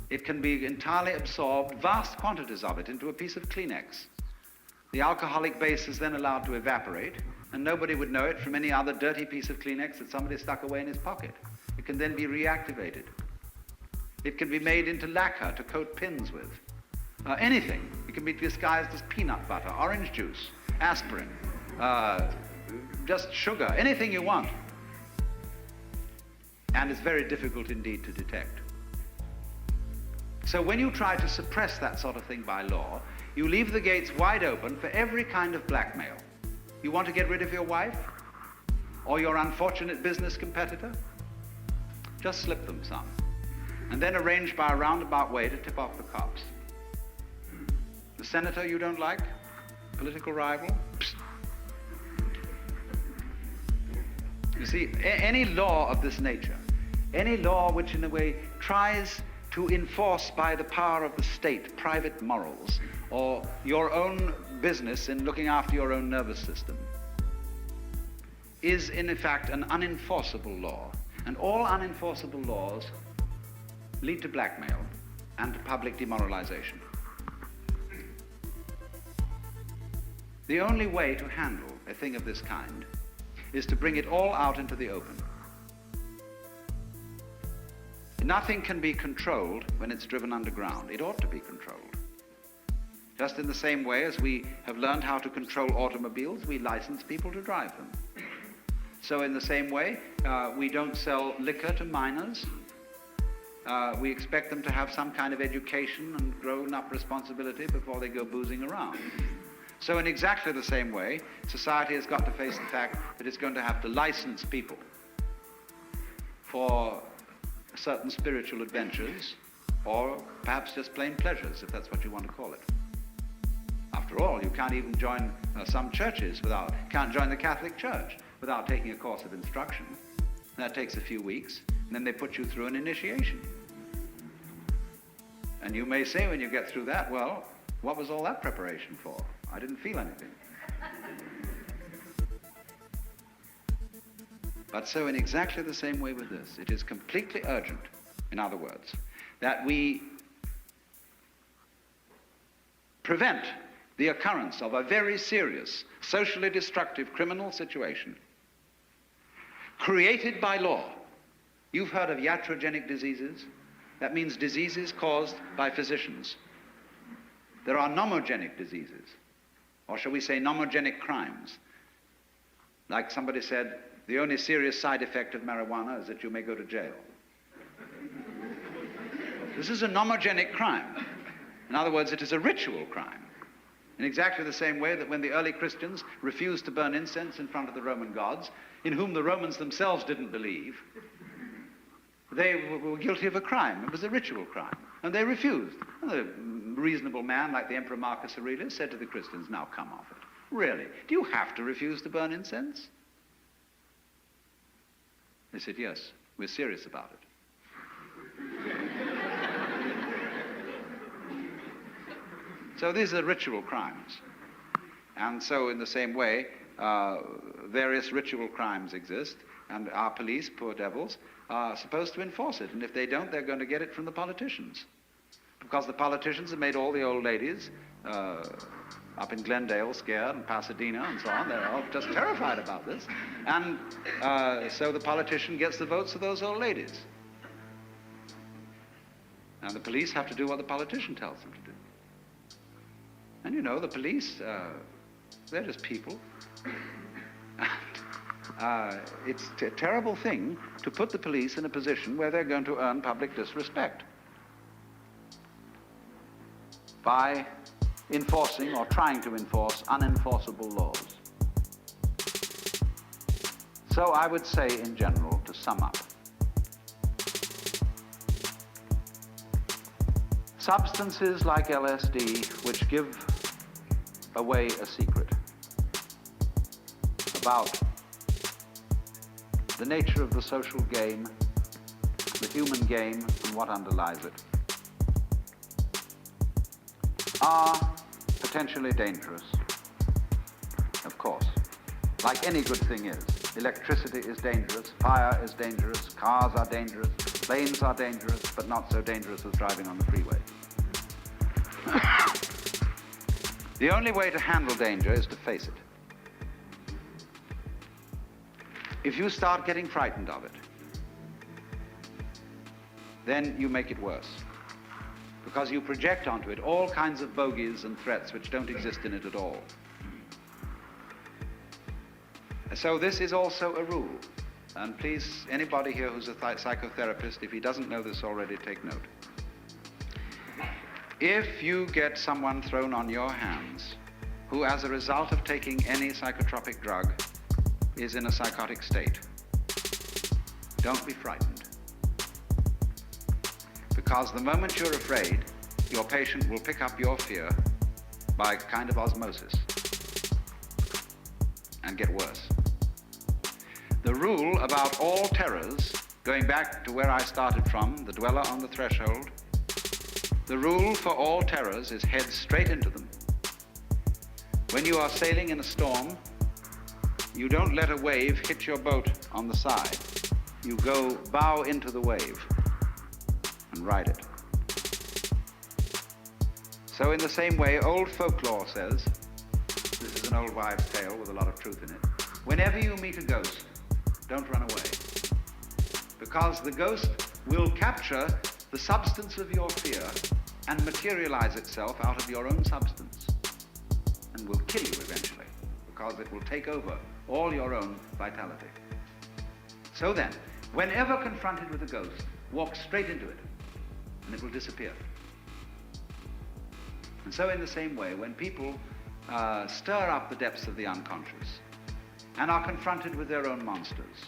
It can be entirely absorbed, vast quantities of it, into a piece of Kleenex. The alcoholic base is then allowed to evaporate, and nobody would know it from any other dirty piece of Kleenex that somebody stuck away in his pocket. It can then be reactivated. It can be made into lacquer to coat pins with. Anything. It can be disguised as peanut butter, orange juice, aspirin, just sugar, anything you want. And it's very difficult indeed to detect. So when you try to suppress that sort of thing by law, you leave the gates wide open for every kind of blackmail. You want to get rid of your wife? Or your unfortunate business competitor? Just slip them some. And then arrange by a roundabout way to tip off the cops. The senator you don't like? Political rival? Psst. You see, any law of this nature, any law which in a way tries to enforce by the power of the state private morals or your own business in looking after your own nervous system, is in fact an unenforceable law. And all unenforceable laws lead to blackmail and to public demoralization. The only way to handle a thing of this kind is to bring it all out into the open. Nothing can be controlled when it's driven underground. It ought to be controlled. Just in the same way as we have learned how to control automobiles, we license people to drive them. So in the same way, we don't sell liquor to minors. We expect them to have some kind of education and grown-up responsibility before they go boozing around. So in exactly the same way, society has got to face the fact that it's going to have to license people for certain spiritual adventures, or perhaps just plain pleasures, if that's what you want to call it. After all, you can't even join some churches can't join the Catholic Church without taking a course of instruction. That takes a few weeks, and then they put you through an initiation. And you may say when you get through that, well, what was all that preparation for? I didn't feel anything. But so in exactly the same way with this, it is completely urgent, in other words, that we prevent the occurrence of a very serious, socially destructive criminal situation created by law. You've heard of iatrogenic diseases. That means diseases caused by physicians. There are nomogenic diseases, or shall we say nomogenic crimes. Like somebody said, the only serious side effect of marijuana is that you may go to jail. This is a nomogenic crime. In other words, it is a ritual crime. In exactly the same way that when the early Christians refused to burn incense in front of the Roman gods, in whom the Romans themselves didn't believe, they were guilty of a crime. It was a ritual crime. And they refused. And a reasonable man like the Emperor Marcus Aurelius said to the Christians, now come off it. Really? Do you have to refuse to burn incense? They said, yes, we're serious about it. So these are ritual crimes. And so in the same way, various ritual crimes exist, and our police, poor devils, are supposed to enforce it. And if they don't, they're going to get it from the politicians. Because the politicians have made all the old ladies up in Glendale scared, and Pasadena and so on. They're all just terrified about this. And so the politician gets the votes of those old ladies. And the police have to do what the politician tells them to do. And you know, the police, they're just people. It's a terrible thing to put the police in a position where they're going to earn public disrespect by enforcing or trying to enforce unenforceable laws. So I would say in general, to sum up, substances like LSD, which give away a secret about the nature of the social game, the human game, and what underlies it, are potentially dangerous, of course, like any good thing is. Electricity is dangerous, fire is dangerous, cars are dangerous, planes are dangerous, but not so dangerous as driving on the freeway. The only way to handle danger is to face it. If you start getting frightened of it, then you make it worse, because you project onto it all kinds of bogies and threats which don't exist in it at all. So this is also a rule, and please, anybody here who's a psychotherapist, if he doesn't know this already, take note. If you get someone thrown on your hands who, as a result of taking any psychotropic drug, is in a psychotic state, don't be frightened. Because the moment you're afraid, your patient will pick up your fear by a kind of osmosis and get worse. The rule about all terrors, going back to where I started from, the dweller on the threshold, the rule for all terrors is head straight into them. When you are sailing in a storm, you don't let a wave hit your boat on the side. You go bow into the wave and ride it. So in the same way, old folklore says, this is an old wives' tale with a lot of truth in it, whenever you meet a ghost, don't run away. Because the ghost will capture the substance of your fear and materialize itself out of your own substance and will kill you eventually, because it will take over all your own vitality. So then, whenever confronted with a ghost, walk straight into it and it will disappear. And so in the same way, when people stir up the depths of the unconscious and are confronted with their own monsters,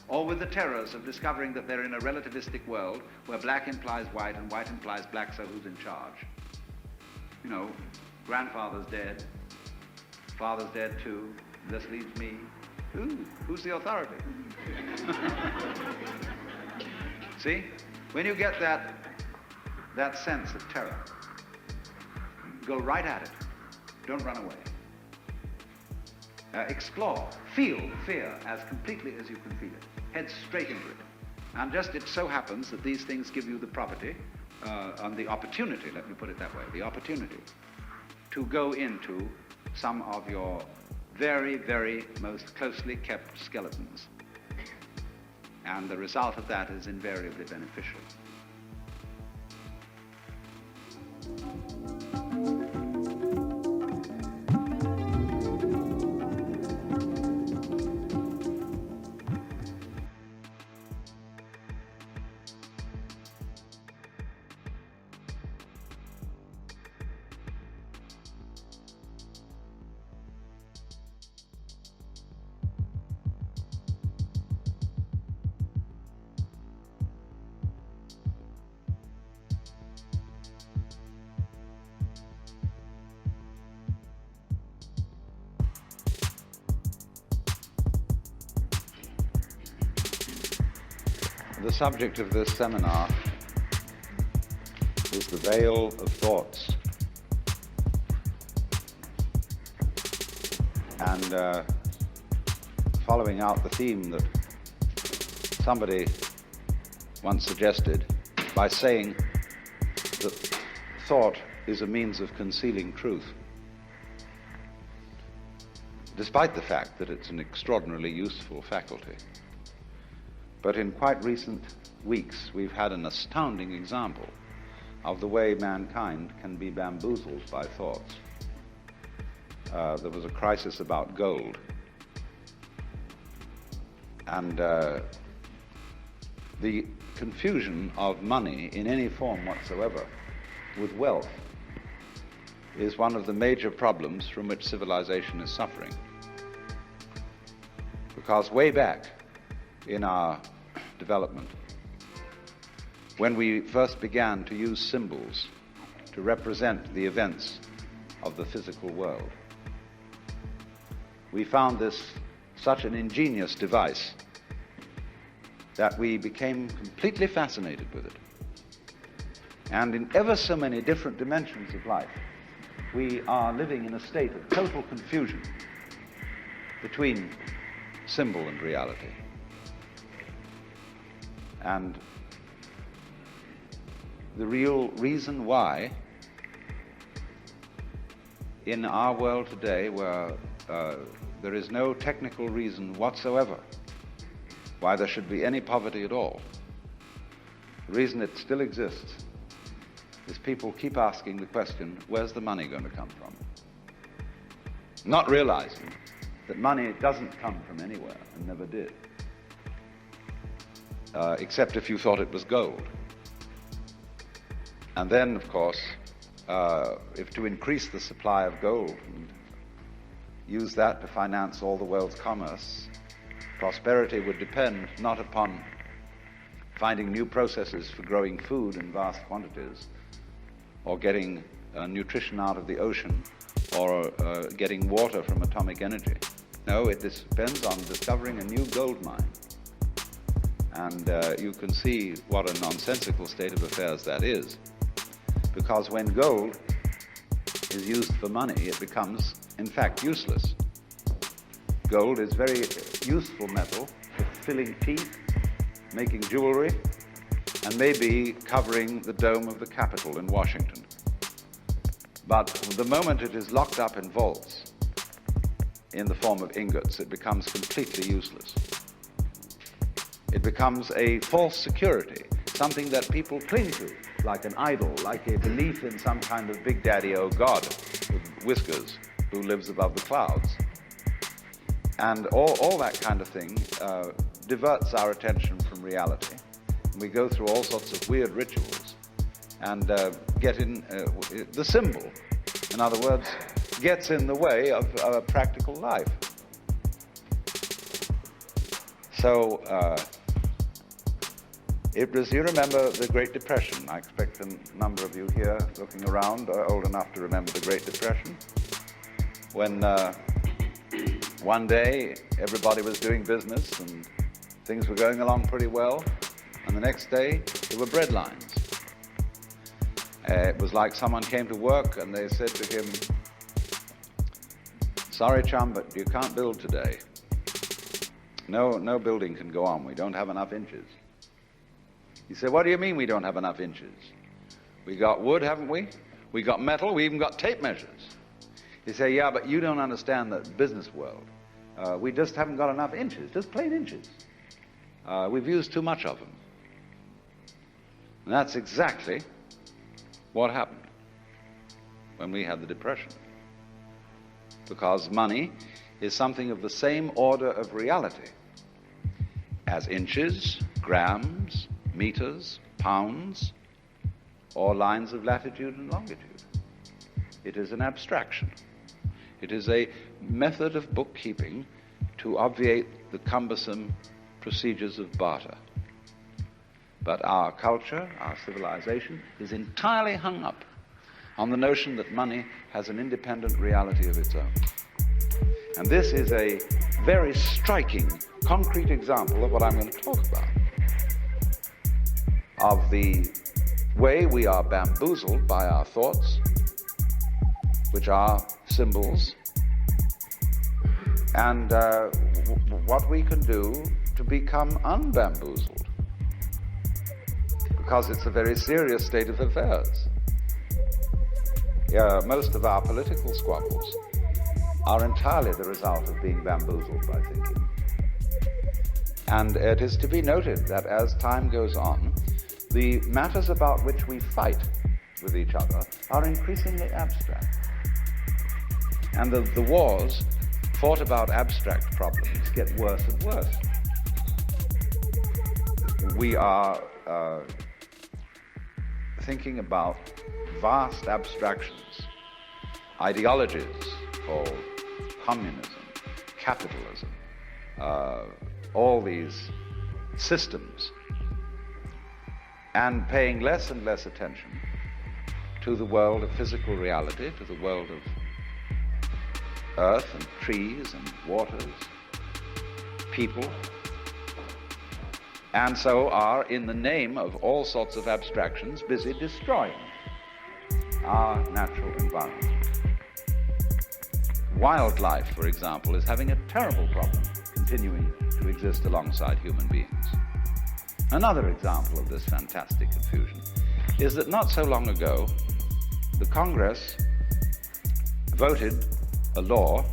or with the terrors of discovering that they're in a relativistic world where black implies white and white implies black, so who's in charge? You know, grandfather's dead, father's dead too, this leaves me. Who's the authority? See? When you get that sense of terror, go right at it. Don't run away. Explore, feel fear as completely as you can feel it. Head straight into it. And just it so happens that these things give you the property, and the opportunity, let me put it that way, the opportunity to go into some of your very, very most closely kept skeletons. And the result of that is invariably beneficial. The subject of this seminar is the veil of thoughts. And following out the theme that somebody once suggested by saying that thought is a means of concealing truth, despite the fact that it's an extraordinarily useful faculty. But in quite recent weeks, we've had an astounding example of the way mankind can be bamboozled by thoughts. There was a crisis about gold. And the confusion of money in any form whatsoever with wealth is one of the major problems from which civilization is suffering. Because way back in our development, when we first began to use symbols to represent the events of the physical world, we found this such an ingenious device that we became completely fascinated with it. And in ever so many different dimensions of life, we are living in a state of total confusion between symbol and reality. And the real reason why in our world today, where there is no technical reason whatsoever why there should be any poverty at all, the reason it still exists is people keep asking the question, where's the money going to come from? Not realizing that money doesn't come from anywhere and never did. Except if you thought it was gold. And then, of course, if to increase the supply of gold and use that to finance all the world's commerce, prosperity would depend not upon finding new processes for growing food in vast quantities, or getting nutrition out of the ocean, or getting water from atomic energy. No, it depends on discovering a new gold mine. And you can see what a nonsensical state of affairs that is. Because when gold is used for money, it becomes, in fact, useless. Gold is very useful metal for filling teeth, making jewelry, and maybe covering the dome of the Capitol in Washington. But the moment it is locked up in vaults in the form of ingots, it becomes completely useless. It becomes a false security, something that people cling to, like an idol, like a belief in some kind of big daddy, oh God, with whiskers, who lives above the clouds. And all that kind of thing diverts our attention from reality. We go through all sorts of weird rituals and get in the symbol, in other words, gets in the way of practical life. So it was, you remember the Great Depression. I expect a number of you here looking around are old enough to remember the Great Depression, when one day everybody was doing business and things were going along pretty well, and the next day there were bread lines. It was like someone came to work and they said to him, "Sorry, chum, but you can't build today. No building can go on. We don't have enough inches." He said, "What do you mean we don't have enough inches? We got wood, haven't we? We got metal, we even got tape measures." He said, "Yeah, but you don't understand the business world. We just haven't got enough inches, just plain inches. We've used too much of them." And that's exactly what happened when we had the Depression. Because money is something of the same order of reality as inches, grams, meters, pounds, or lines of latitude and longitude. It is an abstraction. It is a method of bookkeeping to obviate the cumbersome procedures of barter. But our culture, our civilization, is entirely hung up on the notion that money has an independent reality of its own. And this is a very striking, concrete example of what I'm going to talk about, of the way we are bamboozled by our thoughts, which are symbols, and what we can do to become unbamboozled, because it's a very serious state of affairs. Most of our political squabbles are entirely the result of being bamboozled by thinking. And it is to be noted that as time goes on, the matters about which we fight with each other are increasingly abstract. And the wars fought about abstract problems get worse and worse. We are thinking about vast abstractions, ideologies called communism, capitalism, all these systems, and paying less and less attention to the world of physical reality, to the world of earth and trees and waters, people, and so are, in the name of all sorts of abstractions, busy destroying our natural environment. Wildlife, for example, is having a terrible problem continuing to exist alongside human beings. Another example of this fantastic confusion is that not so long ago, the Congress voted a law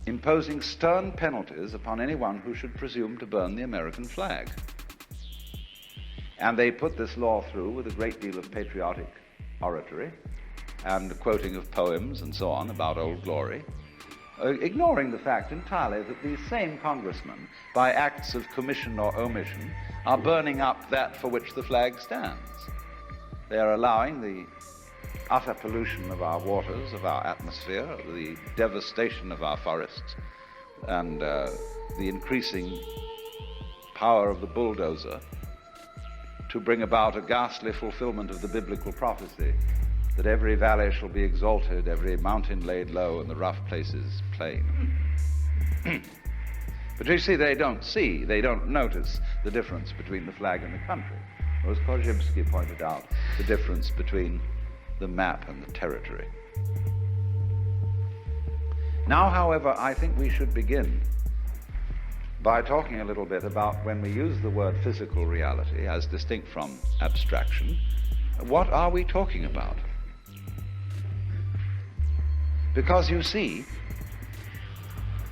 imposing stern penalties upon anyone who should presume to burn the American flag. And they put this law through with a great deal of patriotic oratory and the quoting of poems and so on about Old Glory, ignoring the fact entirely that these same congressmen, by acts of commission or omission, are burning up that for which the flag stands. They are allowing the utter pollution of our waters, of our atmosphere, the devastation of our forests, and the increasing power of the bulldozer to bring about a ghastly fulfillment of the biblical prophecy that every valley shall be exalted, every mountain laid low, and the rough places plain. But you see, they don't notice the difference between the flag and the country. Or as Korzybski pointed out, the difference between the map and the territory. Now, however, I think we should begin by talking a little bit about when we use the word physical reality as distinct from abstraction, what are we talking about? Because you see,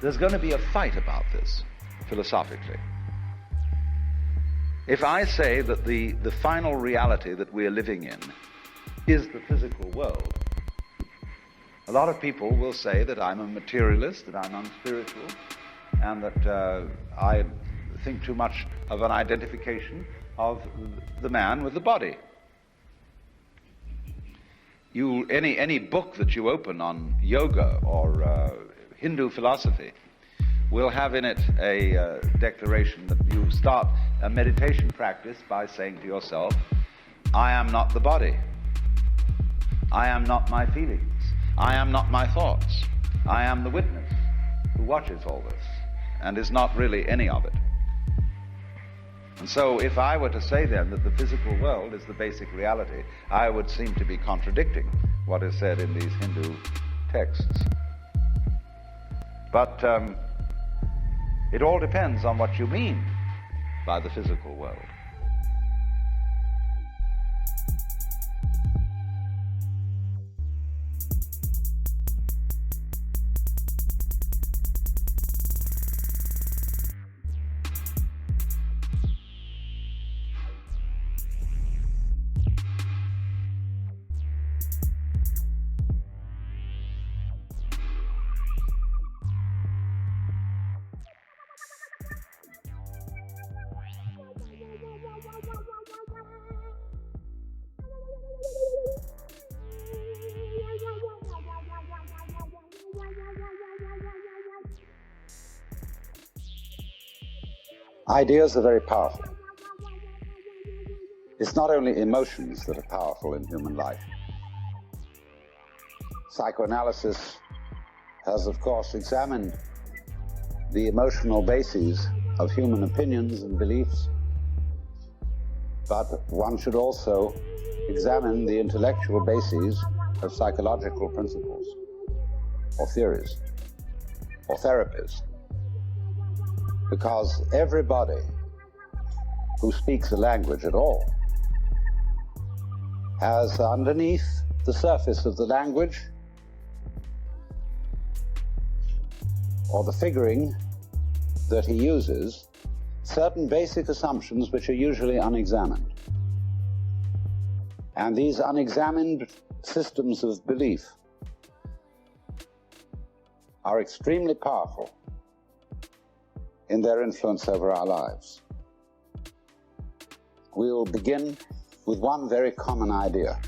there's going to be a fight about this, philosophically. If I say that the final reality that we're living in is the physical world, a lot of people will say that I'm a materialist, that I'm unspiritual, and that I think too much of an identification of the man with the body. Any book that you open on yoga or Hindu philosophy will have in it a declaration that you start a meditation practice by saying to yourself, I am not the body. I am not my feelings. I am not my thoughts. I am the witness who watches all this and is not really any of it. And so if I were to say then that the physical world is the basic reality, I would seem to be contradicting what is said in these Hindu texts. But it all depends on what you mean by the physical world. Ideas are very powerful. It's not only emotions that are powerful in human life. Psychoanalysis has, of course, examined the emotional bases of human opinions and beliefs, but one should also examine the intellectual bases of psychological principles, or theories, or therapies. Because everybody who speaks a language at all has underneath the surface of the language, or the figuring that he uses, certain basic assumptions which are usually unexamined. And these unexamined systems of belief are extremely powerful in their influence over our lives. We will begin with one very common idea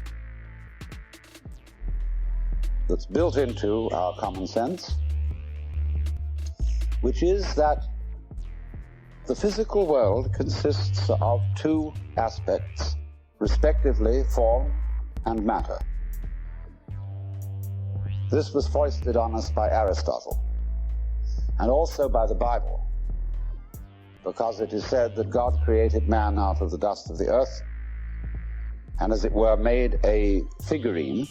that's built into our common sense, which is that the physical world consists of two aspects, respectively form and matter. This was foisted on us by Aristotle, and also by the Bible, because it is said that God created man out of the dust of the earth, and as it were made a figurine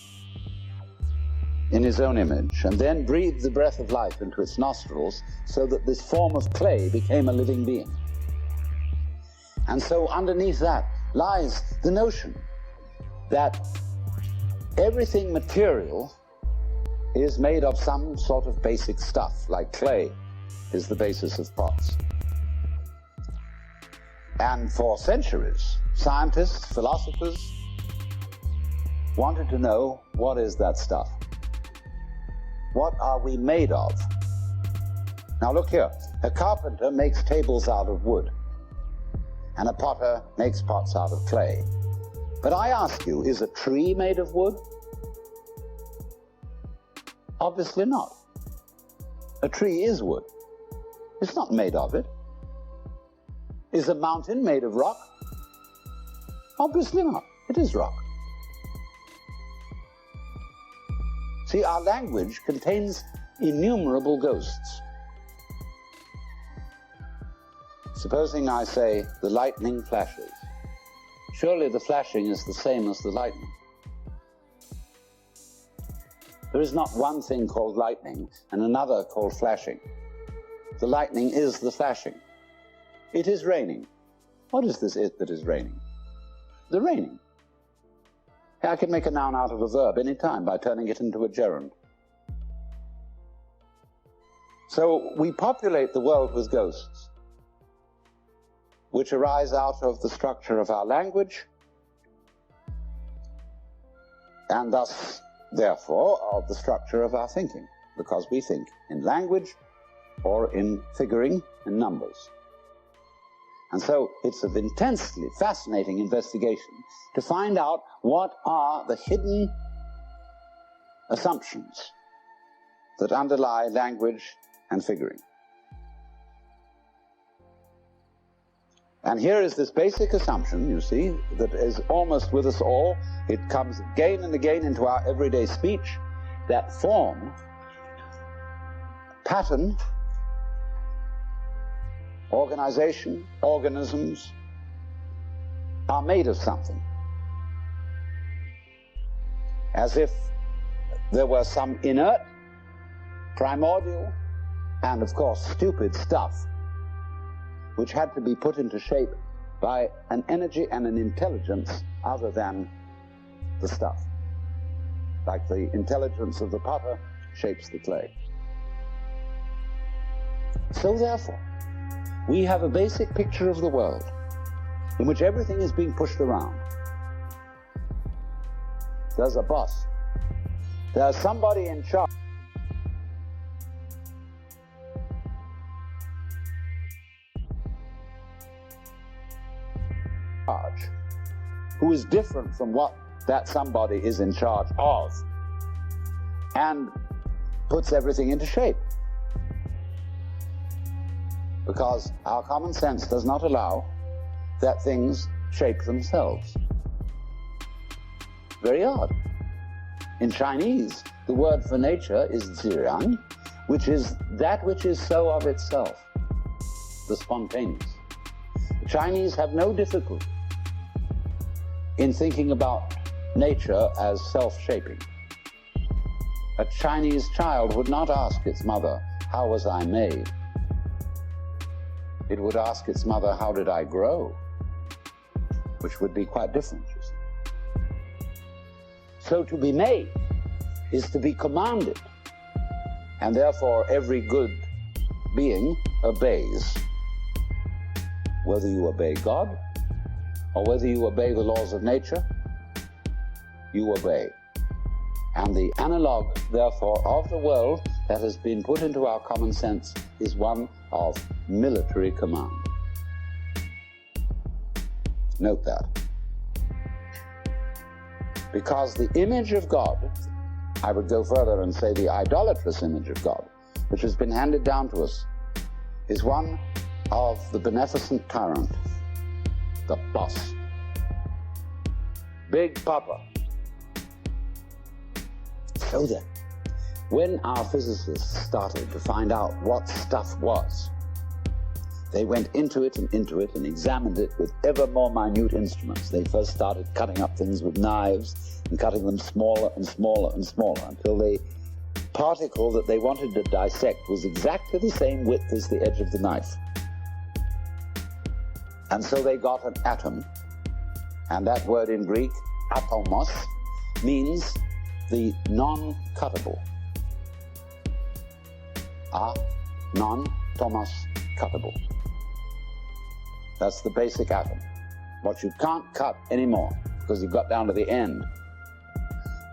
in his own image, and then breathed the breath of life into its nostrils, so that this form of clay became a living being. And so underneath that lies the notion that everything material is made of some sort of basic stuff, like clay is the basis of pots. And for centuries, scientists, philosophers wanted to know, what is that stuff? What are we made of? Now look here, a carpenter makes tables out of wood, and a potter makes pots out of clay. But I ask you, is a tree made of wood? Obviously not. A tree is wood. It's not made of it. Is a mountain made of rock? Obviously not. It is rock. See, our language contains innumerable ghosts. Supposing I say, the lightning flashes. Surely the flashing is the same as the lightning. There is not one thing called lightning and another called flashing. The lightning is the flashing. It is raining. What is this "it" that is raining? The raining. I can make a noun out of a verb any time by turning it into a gerund. So we populate the world with ghosts, which arise out of the structure of our language, and thus, therefore, of the structure of our thinking, because we think in language or in figuring in numbers. And so it's an intensely fascinating investigation to find out what are the hidden assumptions that underlie language and figuring. And here is this basic assumption, you see, that is almost with us all. It comes again and again into our everyday speech, that form, pattern, organization, organisms are made of something. As if there were some inert, primordial, and of course stupid stuff which had to be put into shape by an energy and an intelligence other than the stuff. Like the intelligence of the potter shapes the clay. So therefore, we have a basic picture of the world in which everything is being pushed around. There's a boss. There's somebody in charge. Who is different from what that somebody is in charge of, and puts everything into shape. Because our common sense does not allow that things shape themselves. Very odd. In Chinese, the word for nature is ziyang, which is that which is so of itself, the spontaneous. The Chinese have no difficulty in thinking about nature as self-shaping. A Chinese child would not ask its mother, "How was I made?" It would ask its mother, "How did I grow?" Which would be quite different, you see. So to be made is to be commanded, and therefore every good being obeys. Whether you obey God, or whether you obey the laws of nature, you obey. And the analog, therefore, of the world that has been put into our common sense is one of military command. Note that. Because the image of God, I would go further and say the idolatrous image of God, which has been handed down to us, is one of the beneficent tyrant, the boss, Big Papa. So then, when our physicists started to find out what stuff was, they went into it and examined it with ever more minute instruments. They first started cutting up things with knives and cutting them smaller and smaller and smaller until the particle that they wanted to dissect was exactly the same width as the edge of the knife. And so they got an atom, and that word in Greek, atomos, means the non-cuttable. Non-tomos cuttable. That's the basic atom. What you can't cut anymore because you've got down to the end.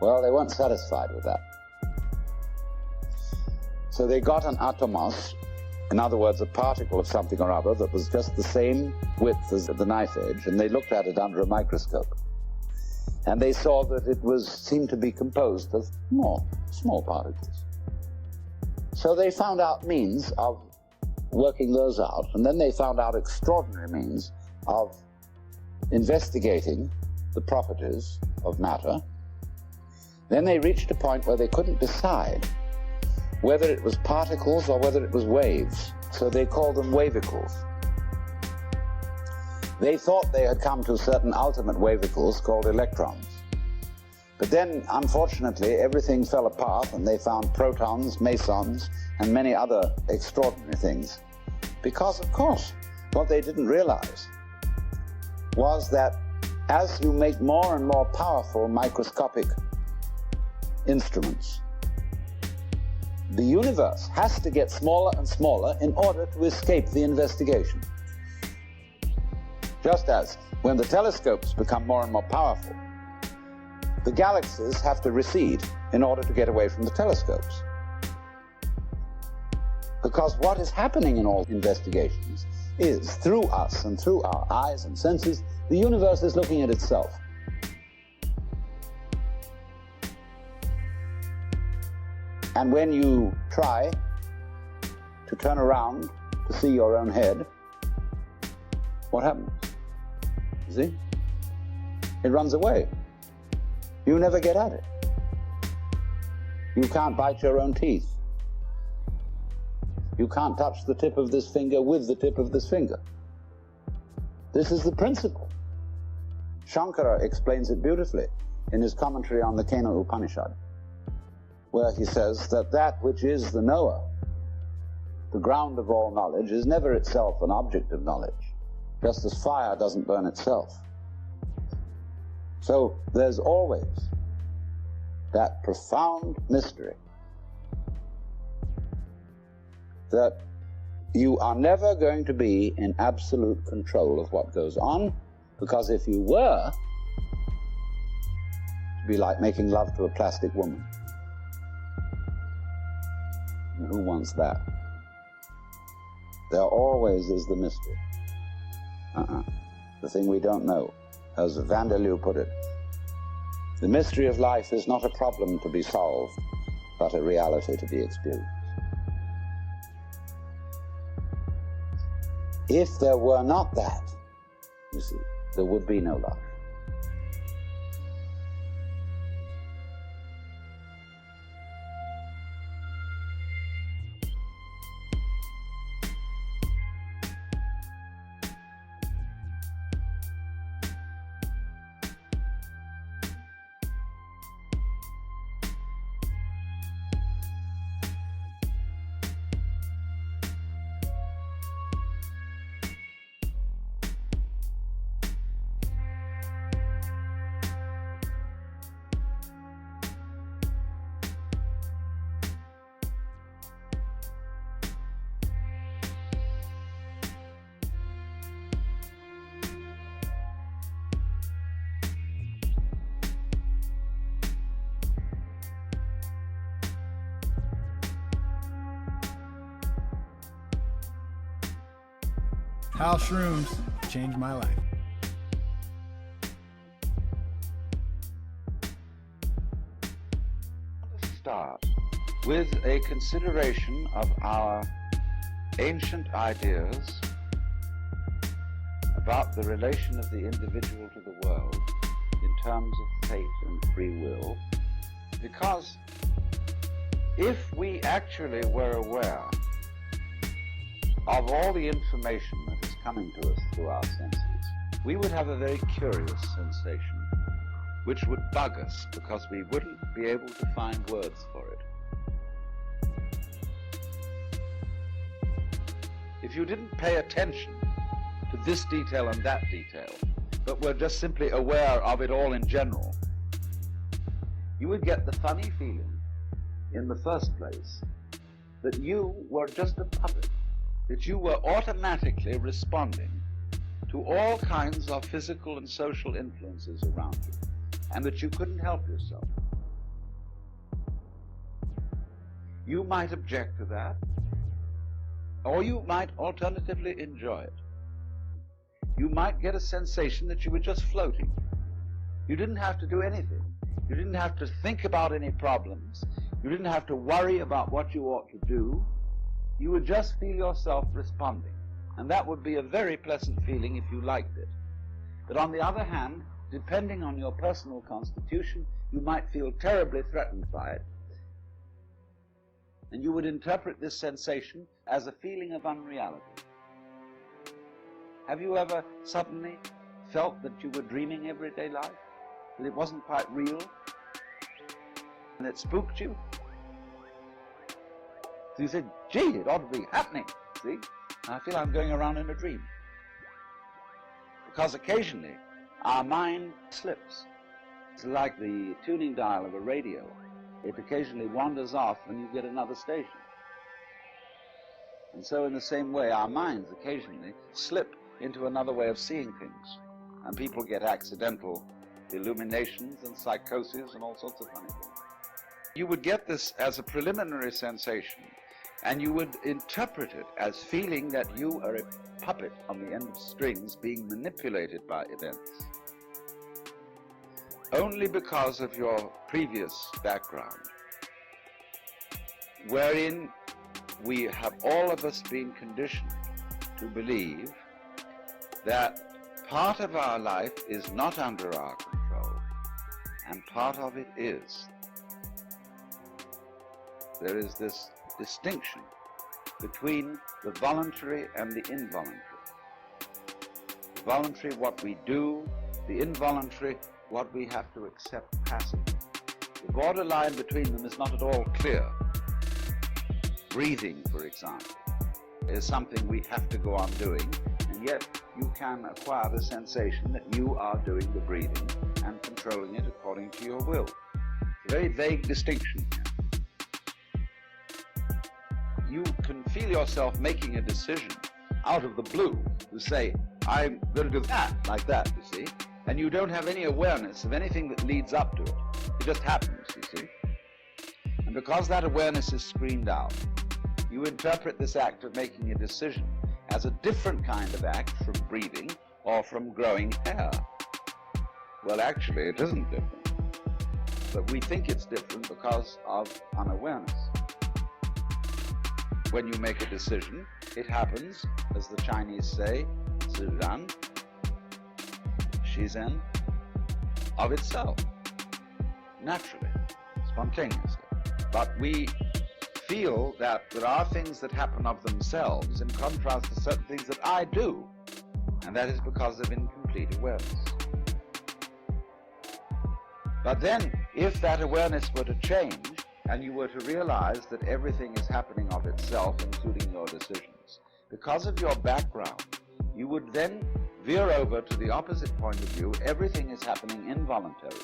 Well, they weren't satisfied with that. So they got an atomos, in other words, a particle of something or other that was just the same width as the knife edge, and they looked at it under a microscope. And they saw that it seemed to be composed of more small particles. So they found out means of working those out, and then they found out extraordinary means of investigating the properties of matter. Then they reached a point where they couldn't decide whether it was particles or whether it was waves. So they called them wavicles. They thought they had come to certain ultimate wavicles called electrons. But then, unfortunately, everything fell apart and they found protons, mesons, and many other extraordinary things. Because, of course, what they didn't realize was that as you make more and more powerful microscopic instruments, the universe has to get smaller and smaller in order to escape the investigation. Just as when the telescopes become more and more powerful, the galaxies have to recede in order to get away from the telescopes. Because what is happening in all investigations is, through us and through our eyes and senses, the universe is looking at itself. And when you try to turn around to see your own head, what happens? You see? It runs away. You never get at it. You can't bite your own teeth. You can't touch the tip of this finger with the tip of this finger. This is the principle. Shankara explains it beautifully in his commentary on the Kena Upanishad, where he says that that which is the knower, the ground of all knowledge, is never itself an object of knowledge, just as fire doesn't burn itself. So there's always that profound mystery that you are never going to be in absolute control of what goes on, because if you were, it'd be like making love to a plastic woman. And who wants that? There always is the mystery. The thing we don't know. As Vanderloo put it, the mystery of life is not a problem to be solved, but a reality to be experienced. If there were not that, you see, there would be no life. How shrooms changed my life. Let's start with a consideration of our ancient ideas about the relation of the individual to the world in terms of fate and free will, because if we actually were aware of all the information that is coming to us through our senses, we would have a very curious sensation, which would bug us because we wouldn't be able to find words for it. If you didn't pay attention to this detail and that detail, but were just simply aware of it all in general, you would get the funny feeling, in the first place, that you were just a puppet, that you were automatically responding to all kinds of physical and social influences around you, and that you couldn't help yourself. You might object to that, or you might alternatively enjoy it. You might get a sensation that you were just floating. You didn't have to do anything. You didn't have to think about any problems. You didn't have to worry about what you ought to do. You would just feel yourself responding. And that would be a very pleasant feeling if you liked it. But on the other hand, depending on your personal constitution, you might feel terribly threatened by it. And you would interpret this sensation as a feeling of unreality. Have you ever suddenly felt that you were dreaming everyday life? That it wasn't quite real? And it spooked you? So you said, gee, it ought to be happening, see? And I feel I'm going around in a dream. Because occasionally our mind slips. It's like the tuning dial of a radio. It occasionally wanders off and you get another station. And so in the same way, our minds occasionally slip into another way of seeing things. And people get accidental illuminations and psychoses and all sorts of funny things. You would get this as a preliminary sensation, and you would interpret it as feeling that you are a puppet on the end of strings being manipulated by events. Only because of your previous background, wherein we have all of us been conditioned to believe that part of our life is not under our control, and part of it is. There is this distinction between the voluntary and the involuntary. The voluntary, what we do; the involuntary, what we have to accept passively. The borderline between them is not at all clear. Breathing, for example, is something we have to go on doing, and yet you can acquire the sensation that you are doing the breathing and controlling it according to your will. It's a very vague distinction here. You can feel yourself making a decision out of the blue to say, I'm going to do that, like that, you see, and you don't have any awareness of anything that leads up to it. It just happens, you see. And because that awareness is screened out, you interpret this act of making a decision as a different kind of act from breathing or from growing hair. Well, actually, it isn't different. But we think it's different because of unawareness. When you make a decision, it happens, as the Chinese say, ziran, shizen, of itself, naturally, spontaneously. But we feel that there are things that happen of themselves in contrast to certain things that I do, and that is because of incomplete awareness. But then, if that awareness were to change, and you were to realize that everything is happening of itself, including your decisions, because of your background, you would then veer over to the opposite point of view. Everything is happening involuntarily,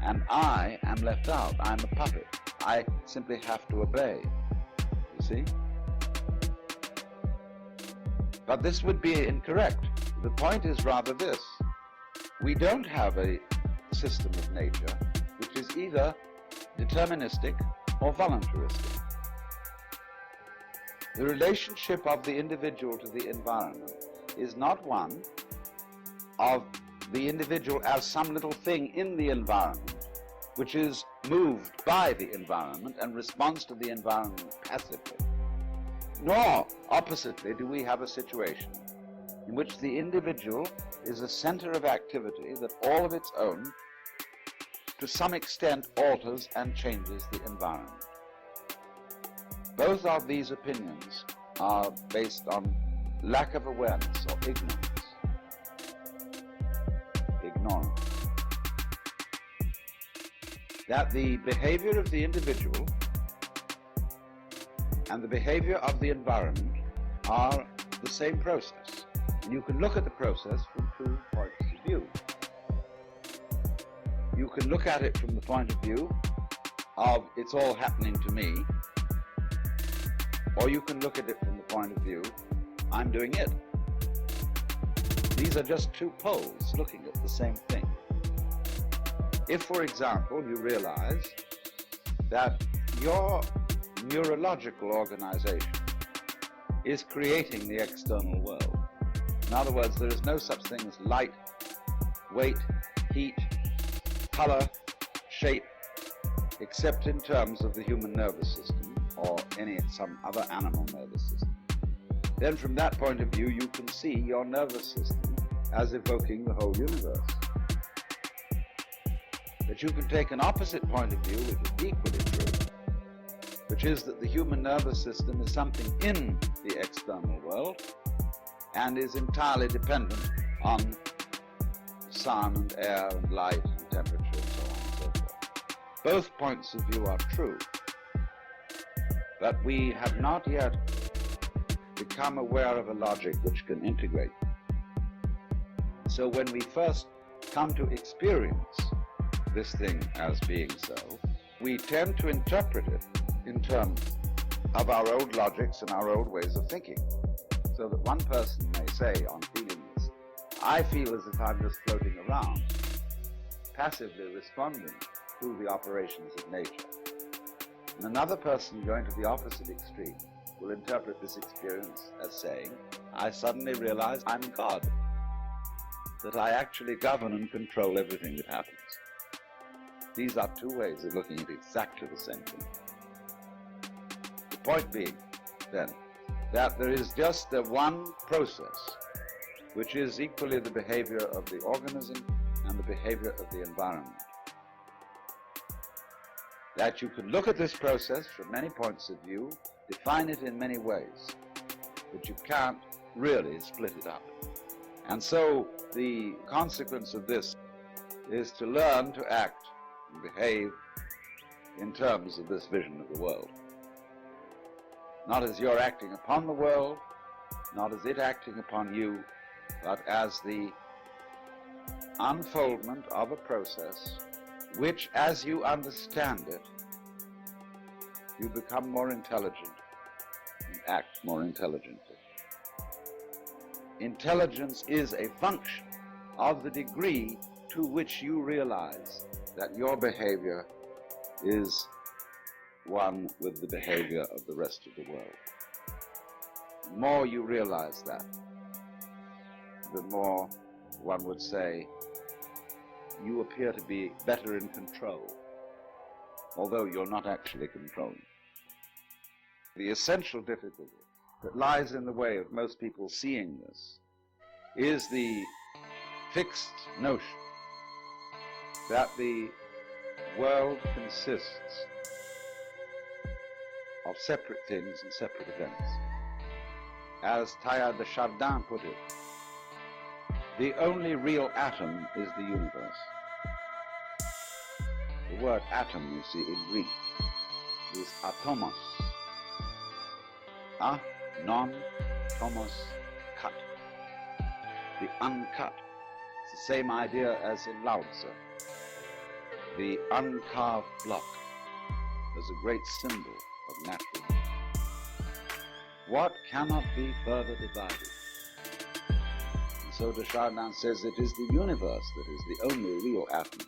and I am left out. I'm a puppet. I simply have to obey, you see? But this would be incorrect. The point is rather this. We don't have a system of nature which is either deterministic or voluntaristic. The relationship of the individual to the environment is not one of the individual as some little thing in the environment which is moved by the environment and responds to the environment passively. Nor, oppositely, do we have a situation in which the individual is a center of activity that all of its own, to some extent, alters and changes the environment. Both of these opinions are based on lack of awareness or ignorance. That the behavior of the individual and the behavior of the environment are the same process. And you can look at the process from two points of view. You can look at it from the point of view of it's all happening to me, or you can look at it from the point of view, I'm doing it. These are just two poles looking at the same thing. If, for example, you realize that your neurological organization is creating the external world. In other words, there is no such thing as light, weight, heat, color, shape, except in terms of the human nervous system or some other animal nervous system. Then from that point of view, you can see your nervous system as evoking the whole universe. But you can take an opposite point of view, which is equally true, which is that the human nervous system is something in the external world, and is entirely dependent on sun and air and light and temperature and so on and so forth. Both points of view are true, but we have not yet become aware of a logic which can integrate. So when we first come to experience this thing as being so, we tend to interpret it in terms of our old logics and our old ways of thinking. So that one person may say, on feeling this, I feel as if I'm just floating around, passively responding to the operations of nature. And another person going to the opposite extreme will interpret this experience as saying, I suddenly realize I'm God, that I actually govern and control everything that happens. These are two ways of looking at exactly the same thing. The point being, then, that there is just the one process which is equally the behavior of the organism and the behavior of the environment. That you can look at this process from many points of view, define it in many ways, but you can't really split it up. And so the consequence of this is to learn to act and behave in terms of this vision of the world. Not as you're acting upon the world, not as it acting upon you, but as the unfoldment of a process which, as you understand it, you become more intelligent and act more intelligently. Intelligence is a function of the degree to which you realize that your behavior is one with the behavior of the rest of the world. The more you realize that, the more, one would say, you appear to be better in control, although you're not actually controlling. The essential difficulty that lies in the way of most people seeing this is the fixed notion that the world consists of separate things and separate events. As Teilhard de Chardin put it, the only real atom is the universe. The word atom, you see, in Greek is atomos. Non, tomos, cut. The uncut. It's the same idea as in Lao Tzu. The uncarved block is a great symbol of natural. What cannot be further divided? And so de Chardin says it is the universe that is the only real atom.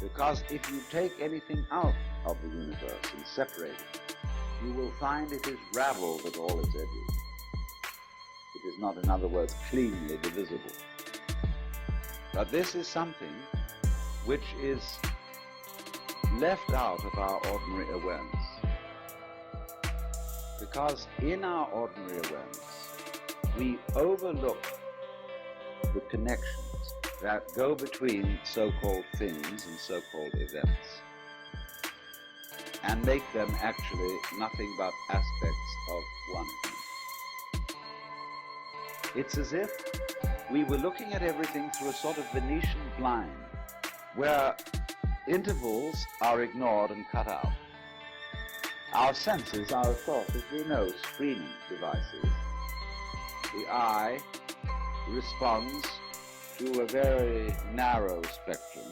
Because if you take anything out of the universe and separate it, you will find it is raveled at all its edges. It is not, in other words, cleanly divisible. But this is something which is left out of our ordinary awareness. Because in our ordinary awareness, we overlook the connections that go between so-called things and so-called events, and make them actually nothing but aspects of one event. It's as if we were looking at everything through a sort of Venetian blind, where intervals are ignored and cut out. Our senses are, of course, as we know, screening devices. The eye responds to a very narrow spectrum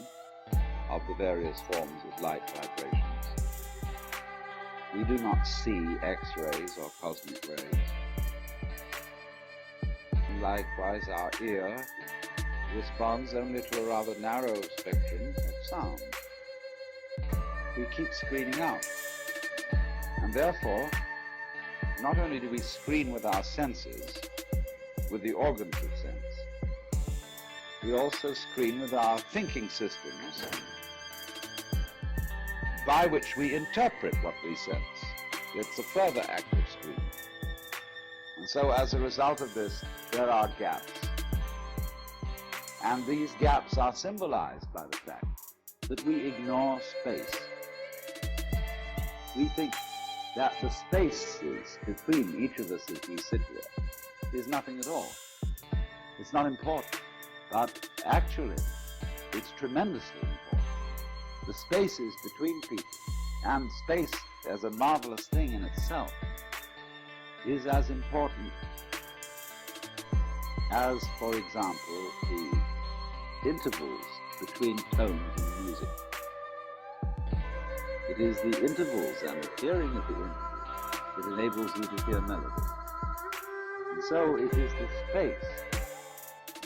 of the various forms of light vibrations. We do not see X-rays or cosmic rays. And likewise, our ear responds only to a rather narrow spectrum of sound. We keep screening out. And therefore, not only do we screen with our senses, with the organs of sense, we also screen with our thinking systems, by which we interpret what we sense. It's a further active screen. And so as a result of this, there are gaps. And these gaps are symbolized by the fact that we ignore space. We think that the spaces between each of us as we sit here is nothing at all. It's not important, but actually it's tremendously important. The spaces between people, and space as a marvelous thing in itself, is as important as, for example, the intervals between tones in music. It is the intervals and the hearing of the intervals that enables you to hear melody. And so it is the space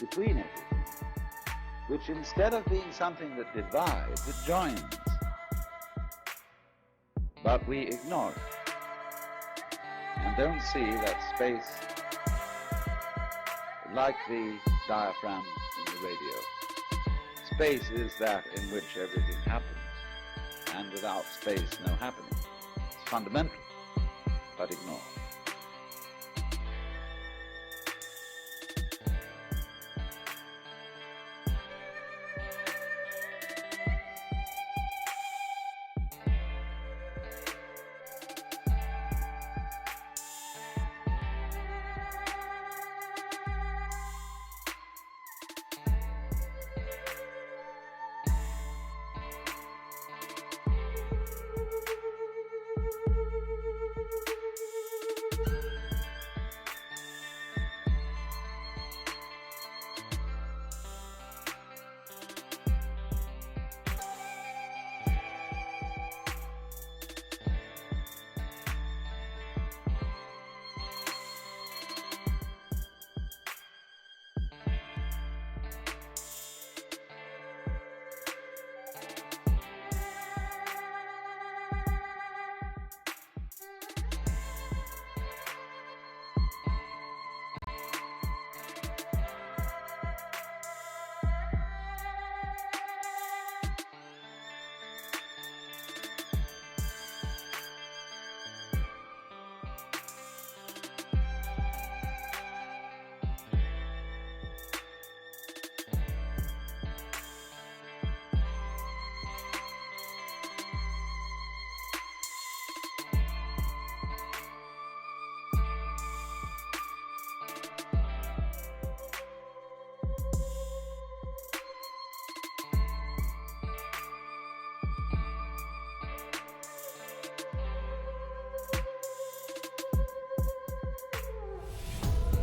between everything, which instead of being something that divides, it joins. But we ignore it and don't see that space, like the diaphragm in the radio. Space is that in which everything happens, and without space, no happening. It's fundamental, but ignored.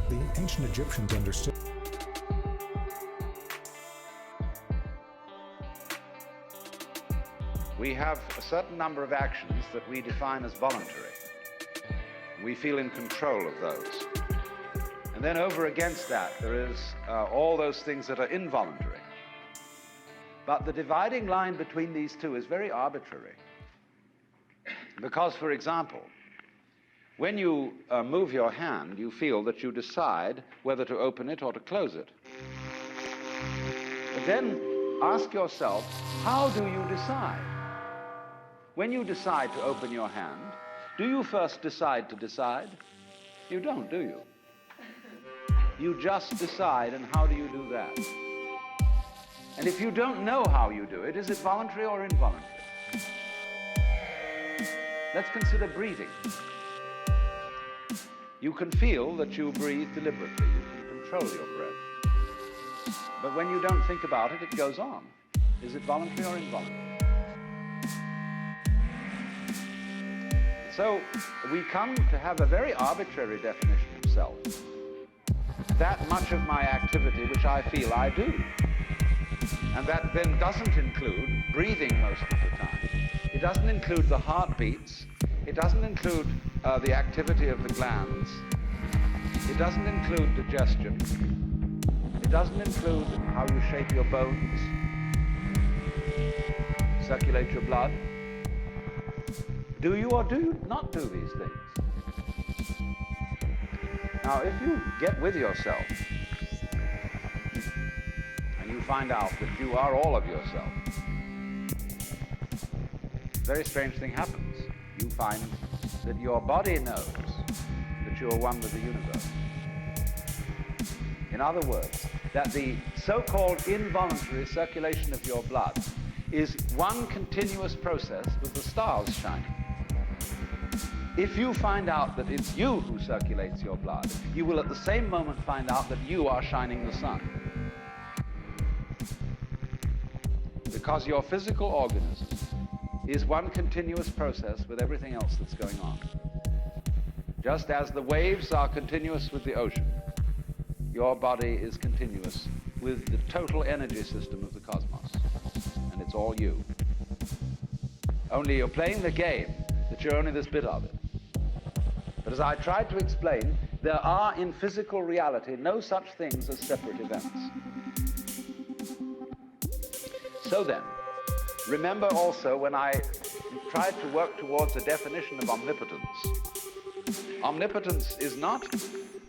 The ancient Egyptians understood. We have a certain number of actions that we define as voluntary. We feel in control of those. And then over against that, there is all those things that are involuntary. But the dividing line between these two is very arbitrary. Because, for example, when you move your hand, you feel that you decide whether to open it or to close it. But then ask yourself, how do you decide? When you decide to open your hand, do you first decide to decide? You don't, do you? You just decide, and how do you do that? And if you don't know how you do it, is it voluntary or involuntary? Let's consider breathing. You can feel that you breathe deliberately. You can control your breath. But when you don't think about it, it goes on. Is it voluntary or involuntary? So we come to have a very arbitrary definition of self. That much of my activity which I feel I do. And that then doesn't include breathing most of the time. It doesn't include the heartbeats. It doesn't include the activity of the glands. It doesn't include digestion. It doesn't include how you shape your bones, circulate your blood. Do you or do you not do these things? Now, if you get with yourself and you find out that you are all of yourself, a very strange thing happens. You find that your body knows that you are one with the universe. In other words, that the so-called involuntary circulation of your blood is one continuous process with the stars shining. If you find out that it's you who circulates your blood, you will at the same moment find out that you are shining the sun. Because your physical organism is one continuous process with everything else that's going on. Just as the waves are continuous with the ocean, your body is continuous with the total energy system of the cosmos. And it's all you. Only you're playing the game that you're only this bit of it. But as I tried to explain, there are in physical reality no such things as separate events. So then, remember also when I tried to work towards a definition of omnipotence. Omnipotence is not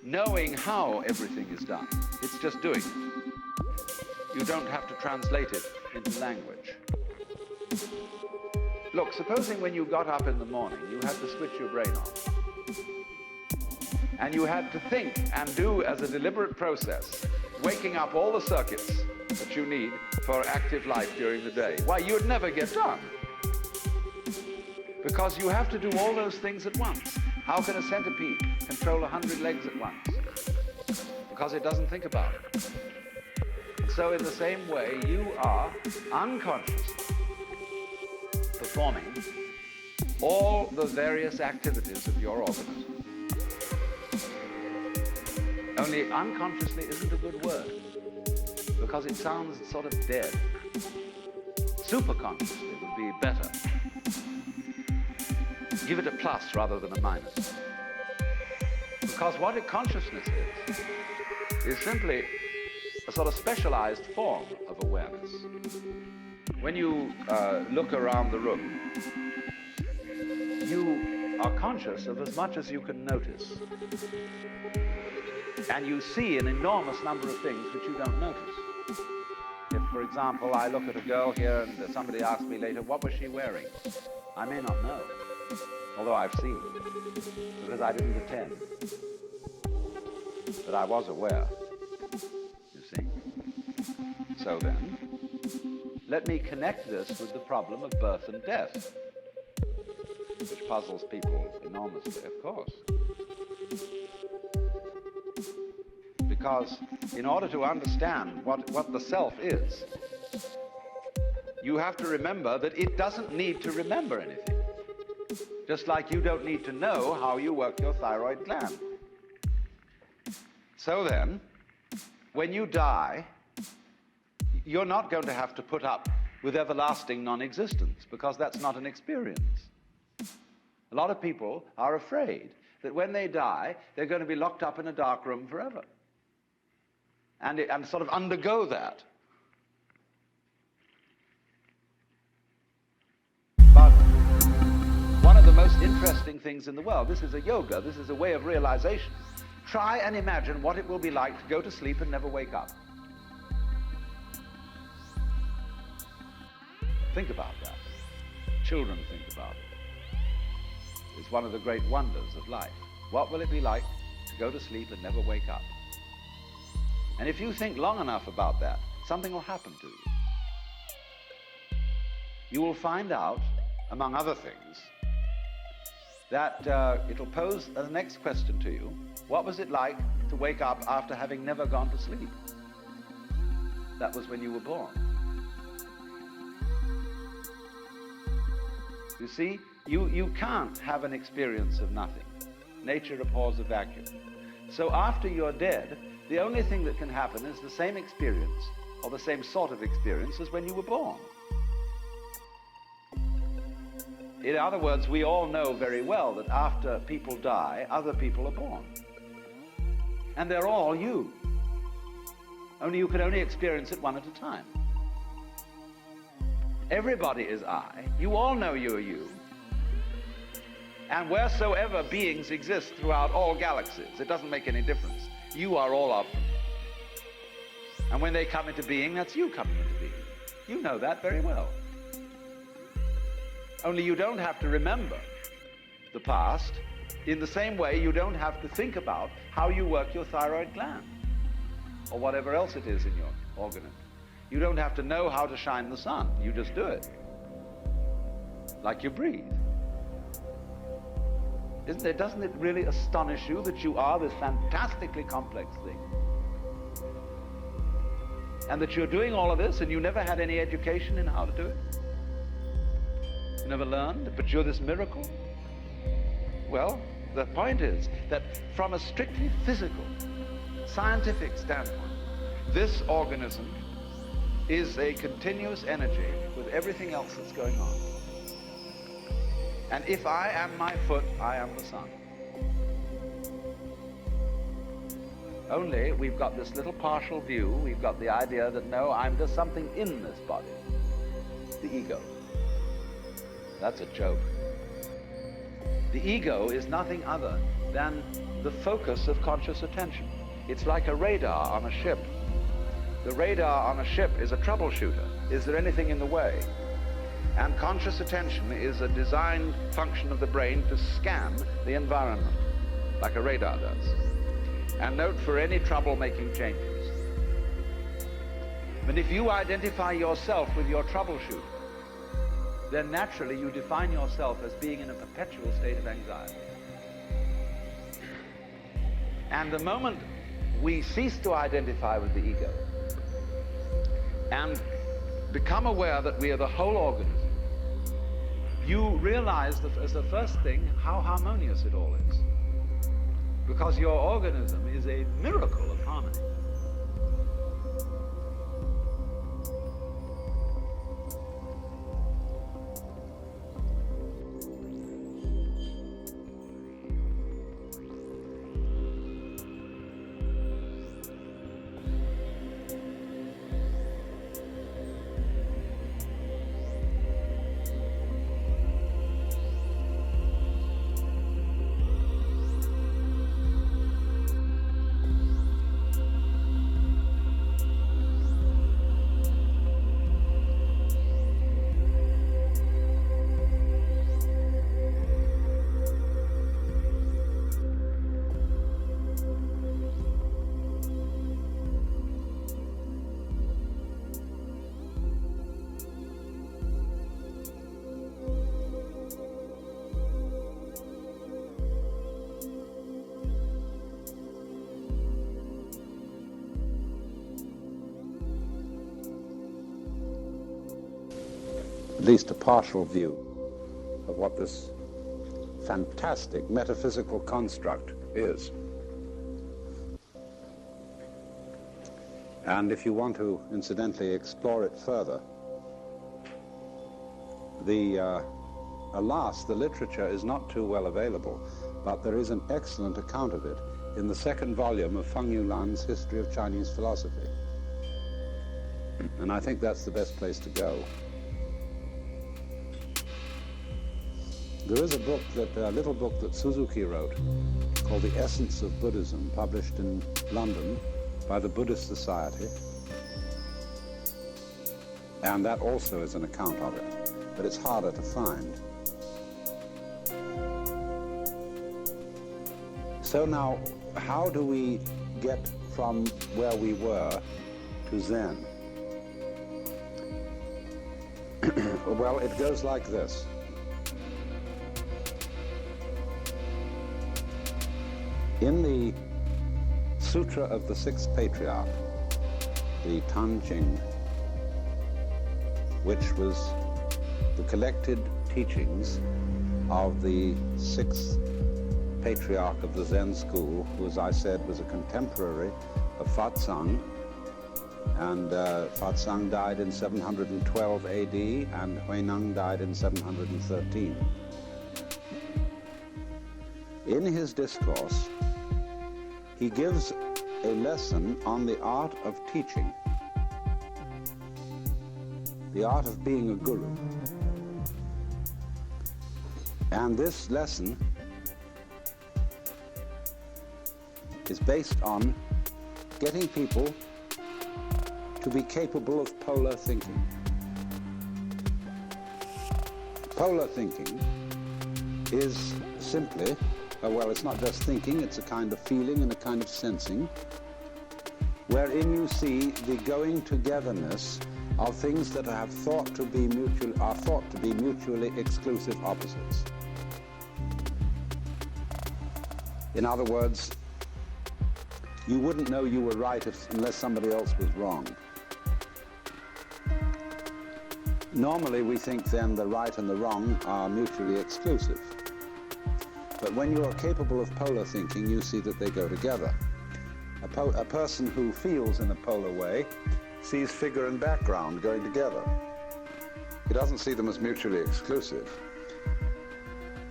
knowing how everything is done. It's just doing it. You don't have to translate it into language. Look, supposing when you got up in the morning, you had to switch your brain on. And you had to think and do as a deliberate process, waking up all the circuits that you need for active life during the day. Why, you'd never get done. Because you have to do all those things at once. How can a centipede control 100 legs at once? Because it doesn't think about it. So in the same way, you are unconsciously performing all the various activities of your organism. Only unconsciously isn't a good word, because it sounds sort of dead. Superconsciously would be better. Give it a plus rather than a minus. Because what a consciousness is simply a sort of specialized form of awareness. When you look around the room, you are conscious of as much as you can notice. And you see an enormous number of things which you don't notice. If, for example, I look at a girl here and somebody asks me later, what was she wearing? I may not know, although I've seen, because I didn't attend. But I was aware, you see. So then, let me connect this with the problem of birth and death, which puzzles people enormously, of course. Because in order to understand what the self is, you have to remember that it doesn't need to remember anything. Just like you don't need to know how you work your thyroid gland. So then, when you die, you're not going to have to put up with everlasting non-existence, because that's not an experience. A lot of people are afraid that when they die, they're going to be locked up in a dark room forever. And sort of undergo that. But one of the most interesting things in the world, this is a yoga, this is a way of realization. Try and imagine what it will be like to go to sleep and never wake up. Think about that. Children think about it. It's one of the great wonders of life. What will it be like to go to sleep and never wake up? And if you think long enough about that, something will happen to you. You will find out, among other things, that it'll pose the next question to you. What was it like to wake up after having never gone to sleep? That was when you were born. You see, you can't have an experience of nothing. Nature abhors a vacuum. So after you're dead, the only thing that can happen is the same experience, or the same sort of experience as when you were born. In other words, we all know very well that after people die, other people are born. And they're all you. Only you can only experience it one at a time. Everybody is I. You all know you are you. And wheresoever beings exist throughout all galaxies, it doesn't make any difference. You are all of them. And when they come into being, that's you coming into being. You know that very well. Only you don't have to remember the past. In the same way, you don't have to think about how you work your thyroid gland or whatever else it is in your organism. You don't have to know how to shine the sun. You just do it. Like you breathe. Isn't it? Doesn't it really astonish you that you are this fantastically complex thing? And that you're doing all of this and you never had any education in how to do it? You never learned, but you're this miracle? Well, the point is that from a strictly physical, scientific standpoint, this organism is a continuous energy with everything else that's going on. And if I am my foot, I am the sun. Only we've got this little partial view. We've got the idea that no, I'm just something in this body. The ego. That's a joke. The ego is nothing other than the focus of conscious attention. It's like a radar on a ship. The radar on a ship is a troubleshooter. Is there anything in the way? And conscious attention is a designed function of the brain to scan the environment, like a radar does, and note for any trouble-making changes. But if you identify yourself with your troubleshooter, then naturally you define yourself as being in a perpetual state of anxiety. And the moment we cease to identify with the ego and become aware that we are the whole organism, you realize that as the first thing how harmonious it all is. Because your organism is a miracle of harmony. At least a partial view of what this fantastic metaphysical construct is. And if you want to, incidentally, explore it further, alas, the literature is not too well available, but there is an excellent account of it in the second volume of Feng Yulan's History of Chinese Philosophy. And I think that's the best place to go. There is a book a little book that Suzuki wrote called The Essence of Buddhism, published in London by the Buddhist Society. And that also is an account of it, but it's harder to find. So now, how do we get from where we were to Zen? Well, it goes like this. In the Sutra of the Sixth Patriarch, the Tan Ching, which was the collected teachings of the sixth patriarch of the Zen school, who, as I said, was a contemporary of Fatsang, and Fatsang died in 712 AD, and Huineng died in 713. In his discourse, he gives a lesson on the art of teaching, the art of being a guru. And this lesson is based on getting people to be capable of polar thinking. Polar thinking is simply, well, it's not just thinking, it's a kind of feeling and a kind of sensing, wherein you see the going togetherness of things that are thought to be mutually exclusive opposites. In other words, you wouldn't know you were right unless somebody else was wrong. Normally we think then the right and the wrong are mutually exclusive. But when you are capable of polar thinking, you see that they go together. A person who feels in a polar way sees figure and background going together. He doesn't see them as mutually exclusive.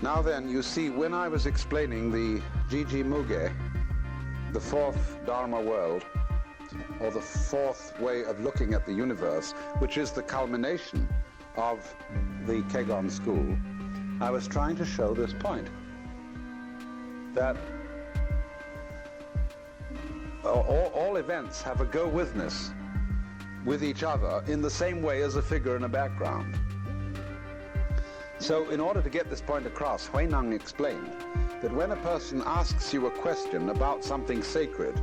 Now then, you see, when I was explaining the Jiji Muge, the fourth Dharma world, or the fourth way of looking at the universe, which is the culmination of the Kegon school, I was trying to show this point, that all events have a go-withness with each other in the same way as a figure and a background. So in order to get this point across, Huineng explained that when a person asks you a question about something sacred,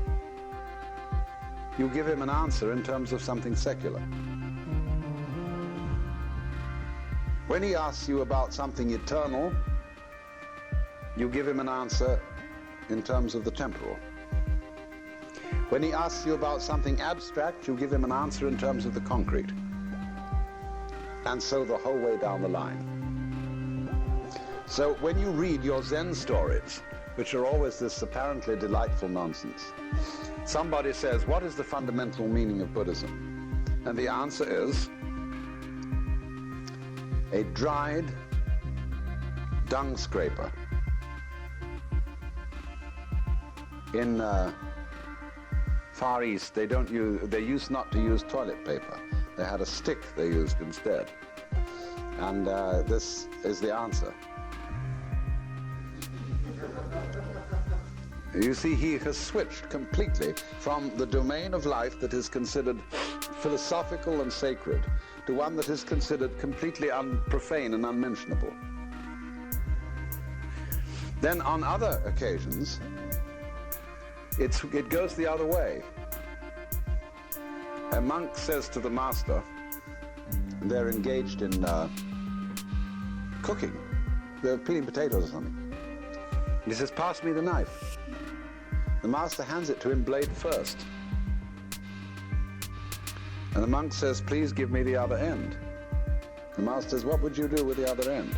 you give him an answer in terms of something secular. When he asks you about something eternal, you give him an answer in terms of the temporal. When he asks you about something abstract, you give him an answer in terms of the concrete. And so the whole way down the line. So when you read your Zen stories, which are always this apparently delightful nonsense, somebody says, what is the fundamental meaning of Buddhism? And the answer is a dried dung scraper. In Far East, they used not to use toilet paper. They had a stick they used instead. And this is the answer. You see, he has switched completely from the domain of life that is considered philosophical and sacred to one that is considered completely profane and unmentionable. Then on other occasions, it goes the other way. A monk says to the master, they're engaged in cooking, they're peeling potatoes or something. And he says, pass me the knife. The master hands it to him blade first. And the monk says, please give me the other end. The master says, what would you do with the other end?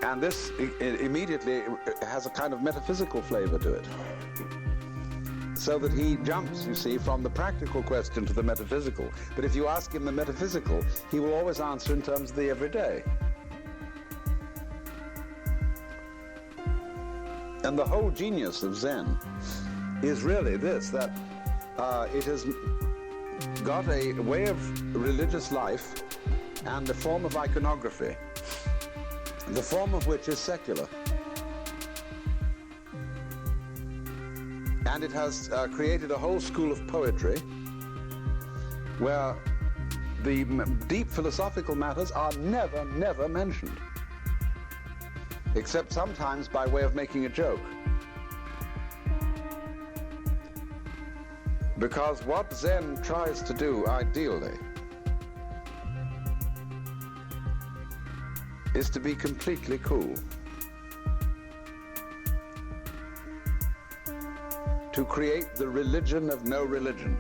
And this immediately has a kind of metaphysical flavor to it. So that he jumps, you see, from the practical question to the metaphysical. But if you ask him the metaphysical, he will always answer in terms of the everyday. And the whole genius of Zen is really this, that it has got a way of religious life and a form of iconography, the form of which is secular. And it has created a whole school of poetry where the deep philosophical matters are never mentioned, except sometimes by way of making a joke. Because what Zen tries to do, ideally, is to be completely cool. To create the religion of no religion,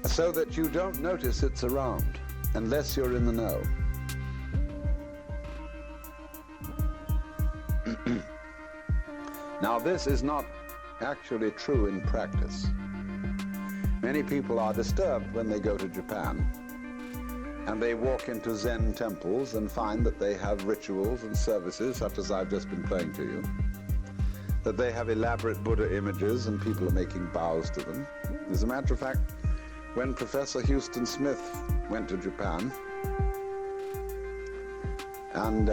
so that you don't notice it's around unless you're in the know. Now this is not actually true in practice. Many people are disturbed when they go to Japan and they walk into Zen temples and find that they have rituals and services such as I've just been playing to you, that they have elaborate Buddha images and people are making bows to them. As a matter of fact, when Professor Houston Smith went to Japan and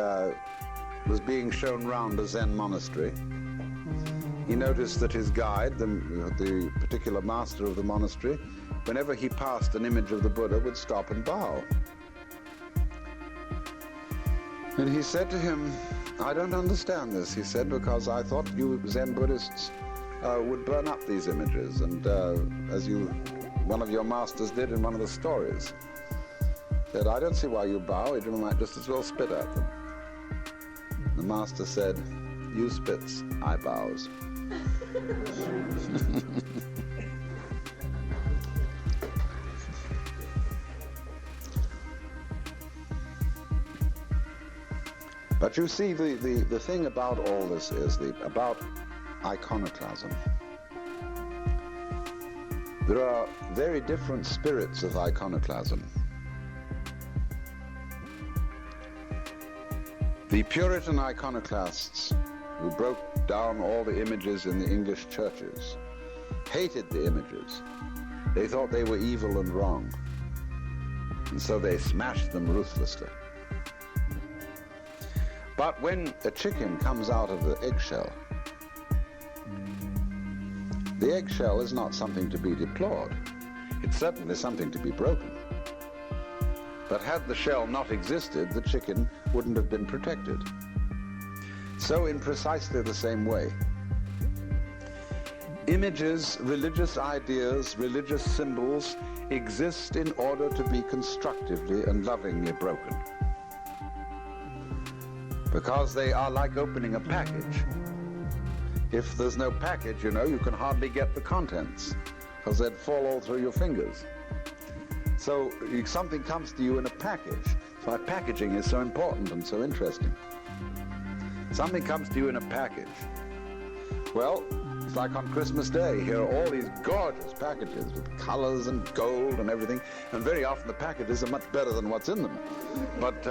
was being shown round a Zen monastery, he noticed that his guide, the particular master of the monastery, whenever he passed an image of the Buddha, would stop and bow. And he said to him, I don't understand this, he said, because I thought you Zen Buddhists would burn up these images, and as one of your masters did in one of the stories. Said, I don't see why you bow, you might just as well spit at them. The master said, "You spits, I bows." But you see, the thing about all this is about iconoclasm. There are very different spirits of iconoclasm. The Puritan iconoclasts who broke down all the images in the English churches hated the images. They thought they were evil and wrong, and so they smashed them ruthlessly. But when a chicken comes out of the eggshell, the eggshell is not something to be deplored. It's certainly something to be broken. But had the shell not existed, the chicken wouldn't have been protected. So in precisely the same way, images, religious ideas, religious symbols exist in order to be constructively and lovingly broken. Because they are like opening a package. If there's no package, you can hardly get the contents, because they'd fall all through your fingers. So something comes to you in a package. That's why packaging is so important and so interesting. Something comes to you in a package. Well, it's like on Christmas Day. Here are all these gorgeous packages with colors and gold and everything, and very often the packages are much better than what's in them. But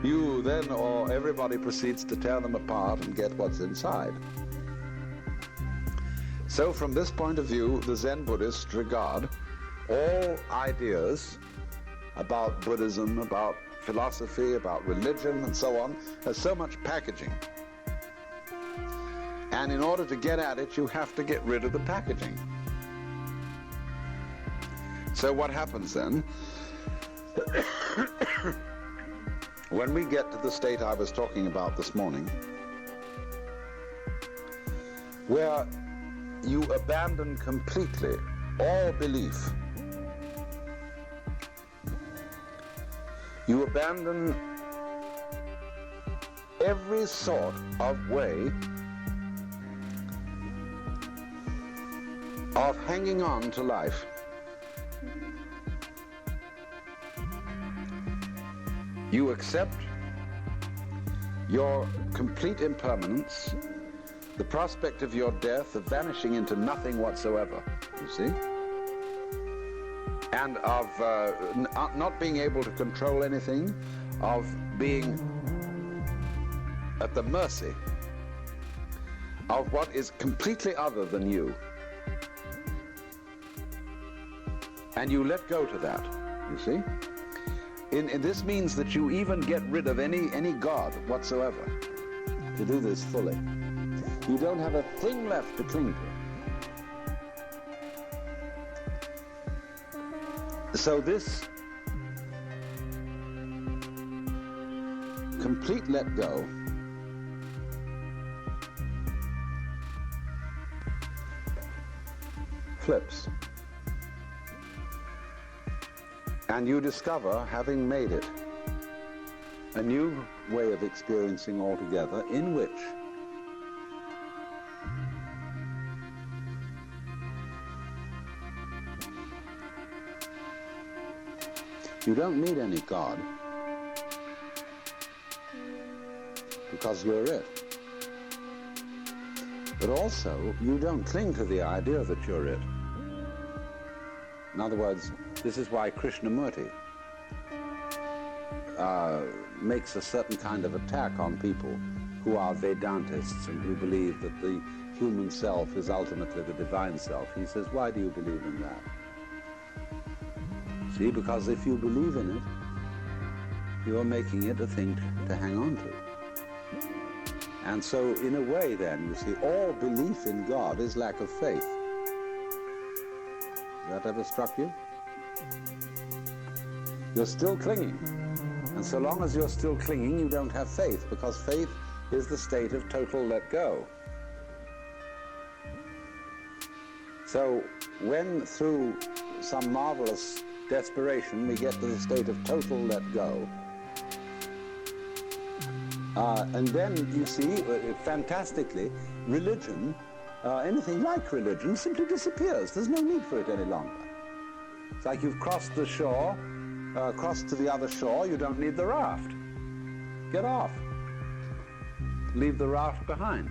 you then, or everybody proceeds to tear them apart and get what's inside. So from this point of view, the Zen Buddhists regard all ideas about Buddhism, about philosophy, about religion, and so on, as so much packaging. And in order to get at it, you have to get rid of the packaging. So what happens then? When we get to the state I was talking about this morning, where you abandon completely all belief, you abandon every sort of way of hanging on to life. You accept your complete impermanence, the prospect of your death, of vanishing into nothing whatsoever, you see, and of not being able to control anything, of being at the mercy of what is completely other than you. And you let go to that, you see. This means that you even get rid of any God whatsoever to do this fully. You don't have a thing left to cling to. So this complete let go flips. And you discover, having made it, a new way of experiencing altogether, in which you don't need any God, because you're it. But also, you don't cling to the idea that you're it. In other words, this is why Krishnamurti makes a certain kind of attack on people who are Vedantists and who believe that the human self is ultimately the divine self. He says, why do you believe in that? See, because if you believe in it, you're making it a thing to hang on to. And so, in a way then, you see, all belief in God is lack of faith. Has that ever struck you? You're still clinging. And so long as you're still clinging, you don't have faith, because faith is the state of total let go. So when through some marvelous desperation we get to the state of total let go, And then you see, fantastically, religion, anything like religion, simply disappears. There's no need for it any longer. It's like you've crossed the shore, crossed to the other shore, you don't need the raft. Get off. Leave the raft behind.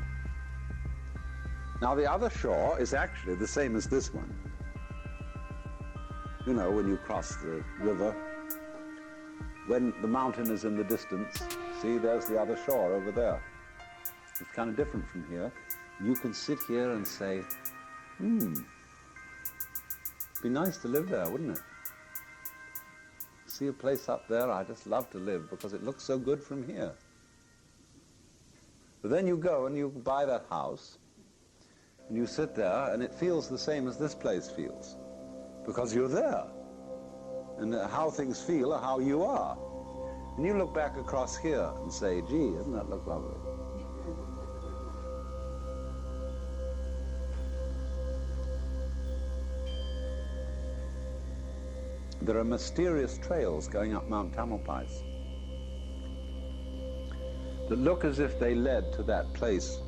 Now the other shore is actually the same as this one. You know, when you cross the river, when the mountain is in the distance, see, there's the other shore over there. It's kind of different from here. You can sit here and say, it'd be nice to live there, wouldn't it? See a place up there, I just love to live because it looks so good from here. But then you go and you buy that house, and you sit there, and it feels the same as this place feels, because you're there. And how things feel are how you are. And you look back across here and say, gee, doesn't that look lovely? There are mysterious trails going up Mount Tamalpais that look as if they led to that place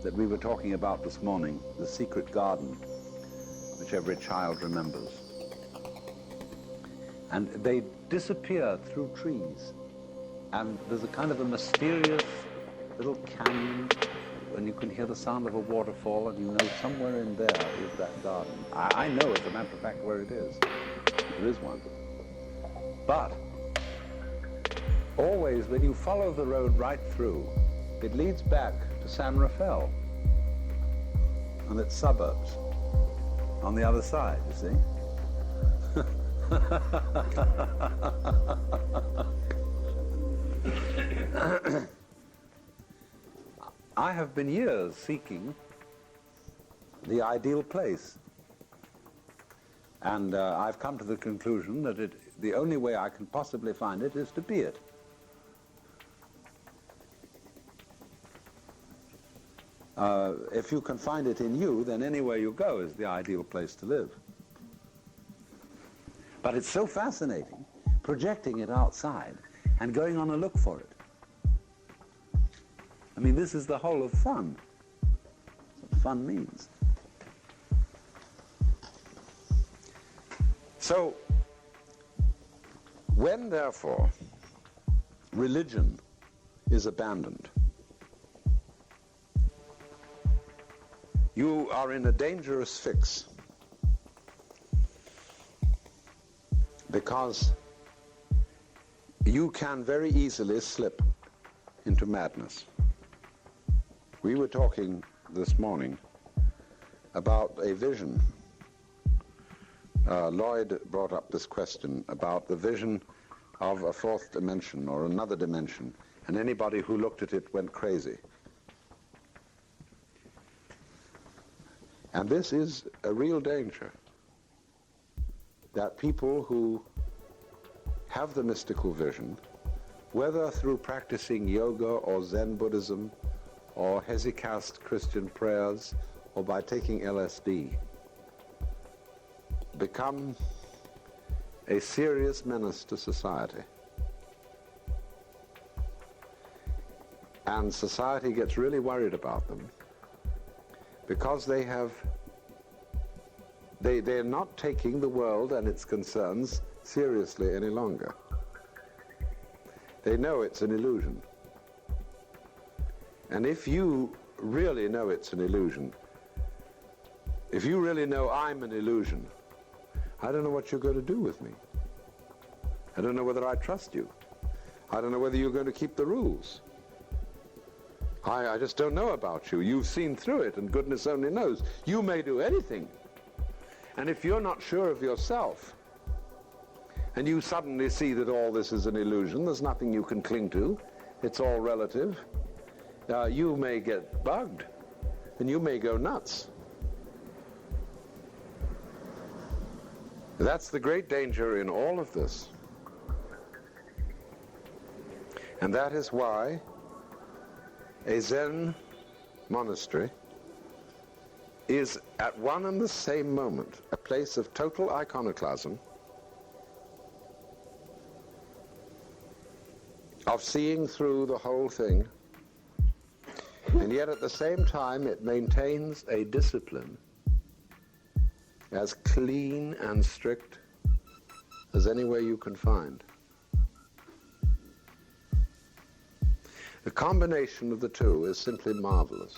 that we were talking about this morning, the secret garden, which every child remembers. And they disappear through trees. And there's a kind of a mysterious little canyon, and you can hear the sound of a waterfall, and you know somewhere in there is that garden. I know, as a matter of fact, where it is. There is one. But always, when you follow the road right through, it leads back to San Rafael and its suburbs on the other side, you see. I have been years seeking the ideal place. And I've come to the conclusion that the only way I can possibly find it is to be it. If you can find it in you, then anywhere you go is the ideal place to live. But it's so fascinating, projecting it outside and going on a look for it. I mean, this is the whole of fun. That's what fun means. So, when, therefore, religion is abandoned, you are in a dangerous fix, because you can very easily slip into madness. We were talking this morning about a vision. Lloyd brought up this question about the vision of a fourth dimension or another dimension, and anybody who looked at it went crazy. And this is a real danger, that people who have the mystical vision, whether through practicing yoga or Zen Buddhism or hesychast Christian prayers or by taking LSD, become a serious menace to society. And society gets really worried about them because they're not taking the world and its concerns seriously any longer. They know it's an illusion. And if you really know it's an illusion, if you really know I'm an illusion, I don't know what you're going to do with me. I don't know whether I trust you. I don't know whether you're going to keep the rules. I just don't know about you. You've seen through it, and goodness only knows. You may do anything. And if you're not sure of yourself, and you suddenly see that all this is an illusion, there's nothing you can cling to, it's all relative, you may get bugged, and you may go nuts. That's the great danger in all of this. And that is why a Zen monastery is at one and the same moment a place of total iconoclasm, of seeing through the whole thing, and yet at the same time it maintains a discipline as clean and strict as anywhere you can find. The combination of the two is simply marvelous.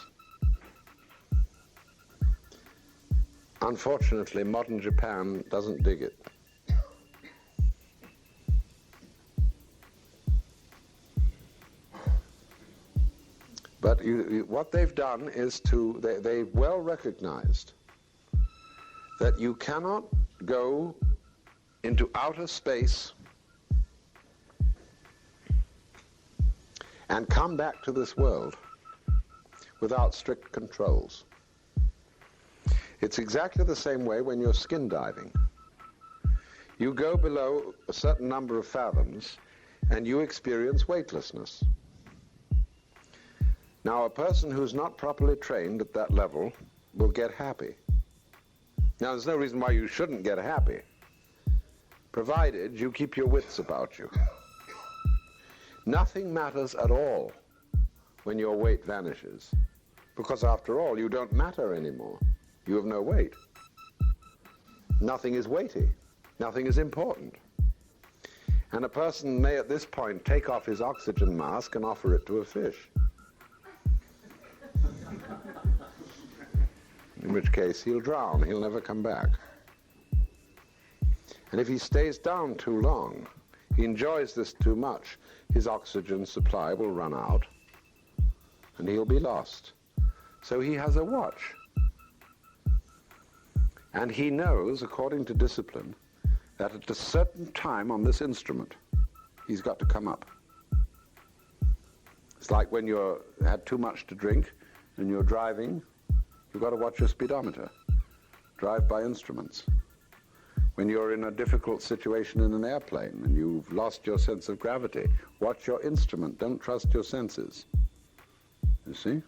Unfortunately, modern Japan doesn't dig it. But what they've done is they've well recognized that you cannot go into outer space and come back to this world without strict controls. It's exactly the same way when you're skin diving. You go below a certain number of fathoms and you experience weightlessness. Now, a person who's not properly trained at that level will get happy. Now, there's no reason why you shouldn't get happy, provided you keep your wits about you. Nothing matters at all when your weight vanishes, because after all, you don't matter anymore. You have no weight. Nothing is weighty. Nothing is important. And a person may at this point take off his oxygen mask and offer it to a fish. In which case he'll drown, he'll never come back. And if he stays down too long, he enjoys this too much, his oxygen supply will run out and he'll be lost. So he has a watch. And he knows, according to discipline, that at a certain time on this instrument, he's got to come up. It's like when you've had too much to drink and you're driving, you've got to watch your speedometer. Drive by instruments. When you're in a difficult situation in an airplane and you've lost your sense of gravity, watch your instrument. Don't trust your senses. You see?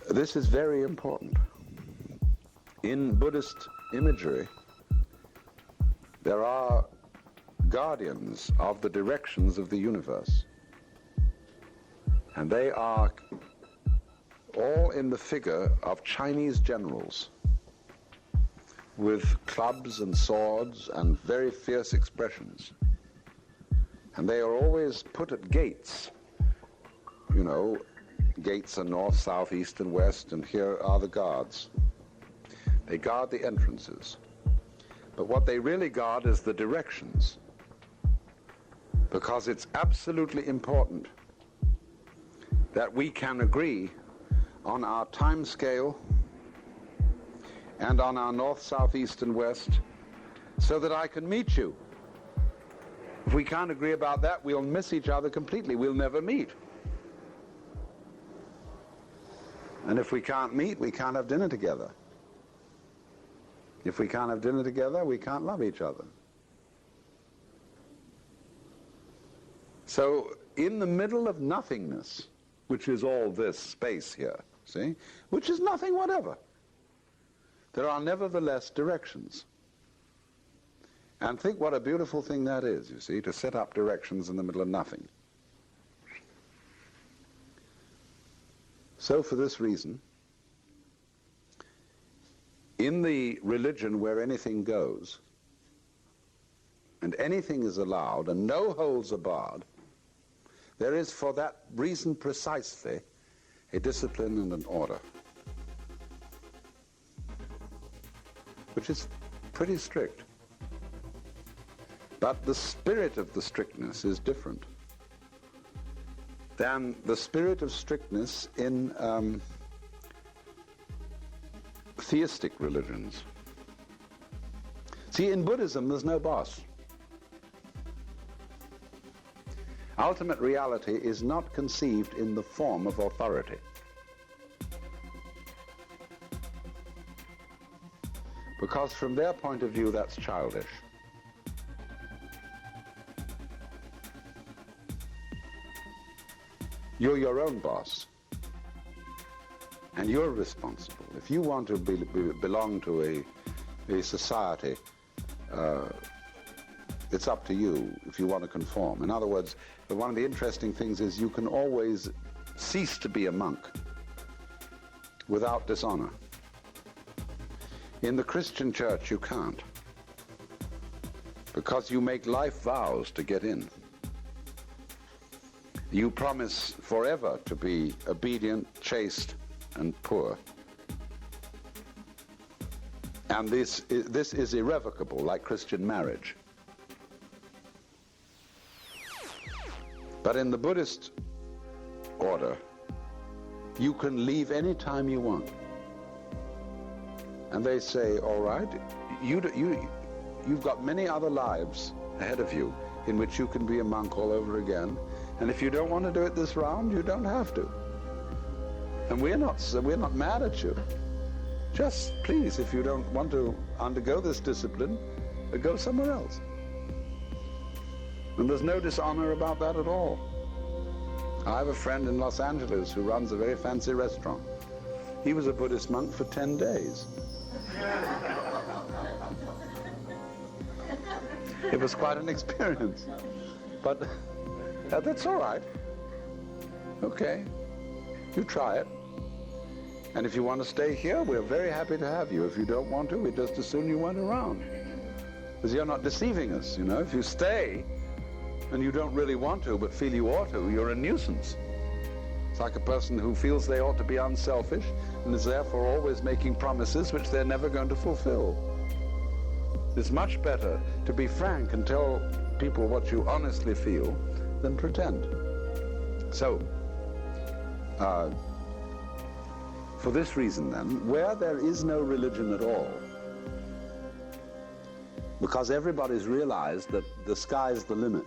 This is very important. In Buddhist imagery, there are guardians of the directions of the universe. And they are all in the figure of Chinese generals with clubs and swords and very fierce expressions. And they are always put at gates. You know, gates are north, south, east, and west, and here are the guards. They guard the entrances. But what they really guard is the directions, because it's absolutely important that we can agree on our time scale and on our north, south, east, and west, so that I can meet you. If we can't agree about that, we'll miss each other completely. We'll never meet. And if we can't meet, we can't have dinner together. If we can't have dinner together, we can't love each other. So, in the middle of nothingness, which is all this space here, see, which is nothing whatever, there are nevertheless directions. And think what a beautiful thing that is, you see, to set up directions in the middle of nothing. So for this reason, in the religion where anything goes, and anything is allowed, and no holds are barred, there is for that reason precisely a discipline and an order, which is pretty strict. But the spirit of the strictness is different than the spirit of strictness in theistic religions. See, in Buddhism, there's no boss. Ultimate reality is not conceived in the form of authority. Because from their point of view, that's childish. You're your own boss, and you're responsible. If you want to belong to a society It's up to you if you want to conform. In other words, one of the interesting things is you can always cease to be a monk without dishonor. In the Christian church, you can't, because you make life vows to get in. You promise forever to be obedient, chaste, and poor. And this is irrevocable, like Christian marriage. But in the Buddhist order, you can leave any time you want. And they say, all right, you've got many other lives ahead of you in which you can be a monk all over again. And if you don't want to do it this round, you don't have to. And we're not mad at you. Just please, if you don't want to undergo this discipline, go somewhere else. And there's no dishonor about that at all. I have a friend in Los Angeles who runs a very fancy restaurant. He was a Buddhist monk for 10 days. It was quite an experience. But that's all right. Okay, you try it. And if you want to stay here, we're very happy to have you. If you don't want to, we just as soon you went around. Because you're not deceiving us, you know. If you stay and you don't really want to, but feel you ought to, you're a nuisance. It's like a person who feels they ought to be unselfish and is therefore always making promises which they're never going to fulfill. It's much better to be frank and tell people what you honestly feel than pretend. So, for this reason then, where there is no religion at all, because everybody's realized that the sky's the limit,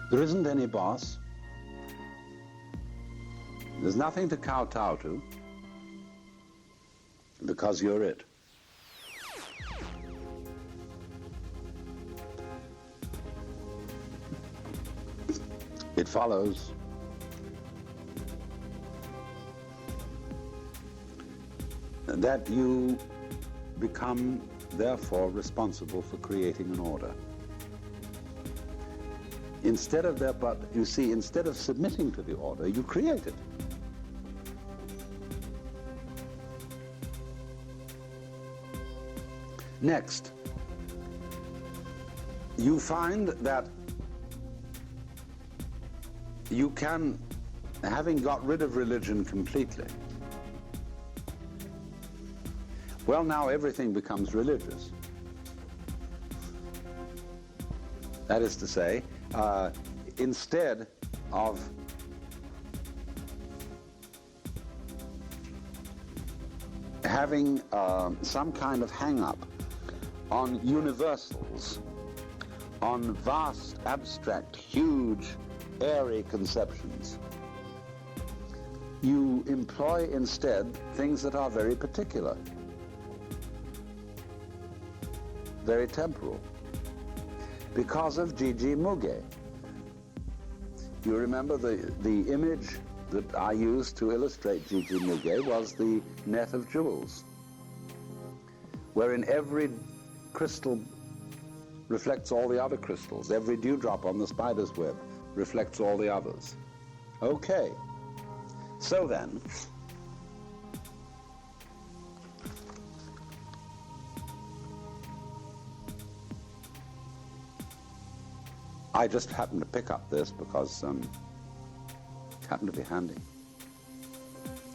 there isn't any boss, there's nothing to kowtow to, because you're it. It follows that you become, therefore, responsible for creating an order. Instead of that, but you see, instead of submitting to the order, you create it. Next, you find that you can, having got rid of religion completely, well, now everything becomes religious. That is to say, instead of having some kind of hang-up on universals, on vast, abstract, huge, airy conceptions, you employ instead things that are very particular, very temporal, because of Gigi Muge. You remember the image that I used to illustrate Gigi Muge was the net of jewels, wherein every crystal reflects all the other crystals. Every dewdrop on the spider's web reflects all the others. Okay, so then, I just happened to pick up this because it happened to be handy.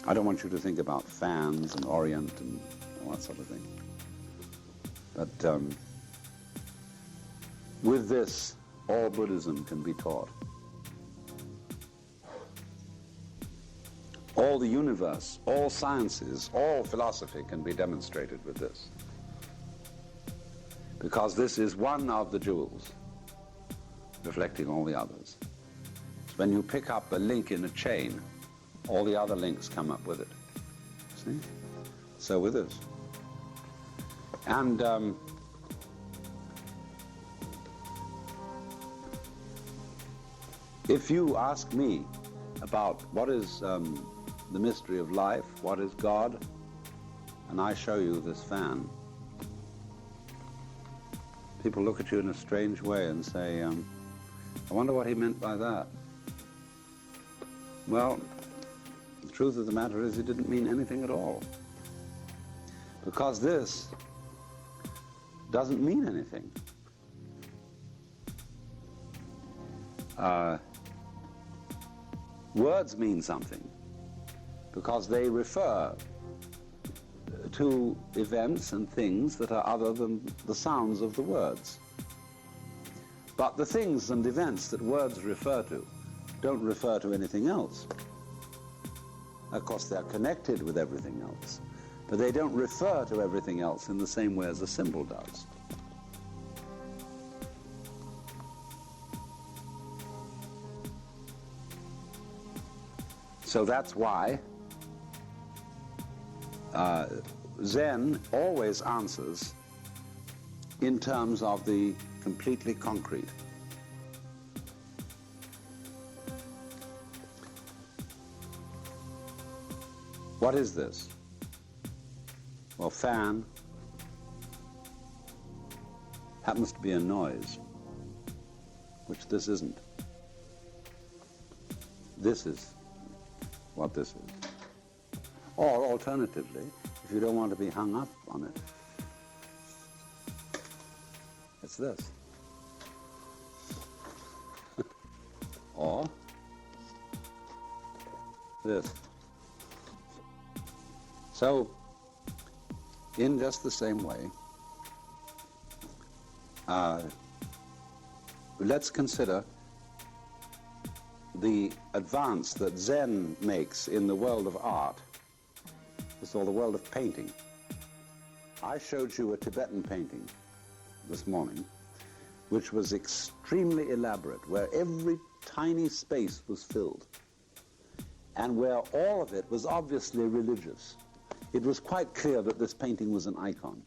I don't want you to think about fans and Orient and all that sort of thing. But with this, all Buddhism can be taught. All the universe, all sciences, all philosophy can be demonstrated with this. Because this is one of the jewels reflecting all the others. When you pick up a link in a chain, all the other links come up with it. See? So with this. And if you ask me about what is the mystery of life, what is God, and I show you this fan, people look at you in a strange way and say, I wonder what he meant by that. Well, the truth of the matter is he didn't mean anything at all. Because this doesn't mean anything. Words mean something because they refer to events and things that are other than the sounds of the words. But the things and events that words refer to don't refer to anything else. Of course, they're connected with everything else, but they don't refer to everything else in the same way as a symbol does. So that's why Zen always answers in terms of the completely concrete. What is this? Well, fan happens to be a noise, which this isn't. This is what this is. Or alternatively, if you don't want to be hung up on it, it's this. Or this. So, in just the same way, let's consider the advance that Zen makes in the world of art, or the world of painting. I showed you a Tibetan painting this morning, which was extremely elaborate, where every tiny space was filled, and where all of it was obviously religious. It was quite clear that this painting was an icon.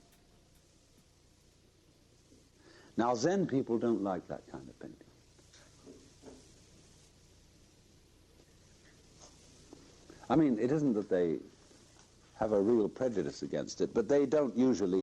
Now, Zen people don't like that kind of painting. I mean, it isn't that they have a real prejudice against it, but they don't usually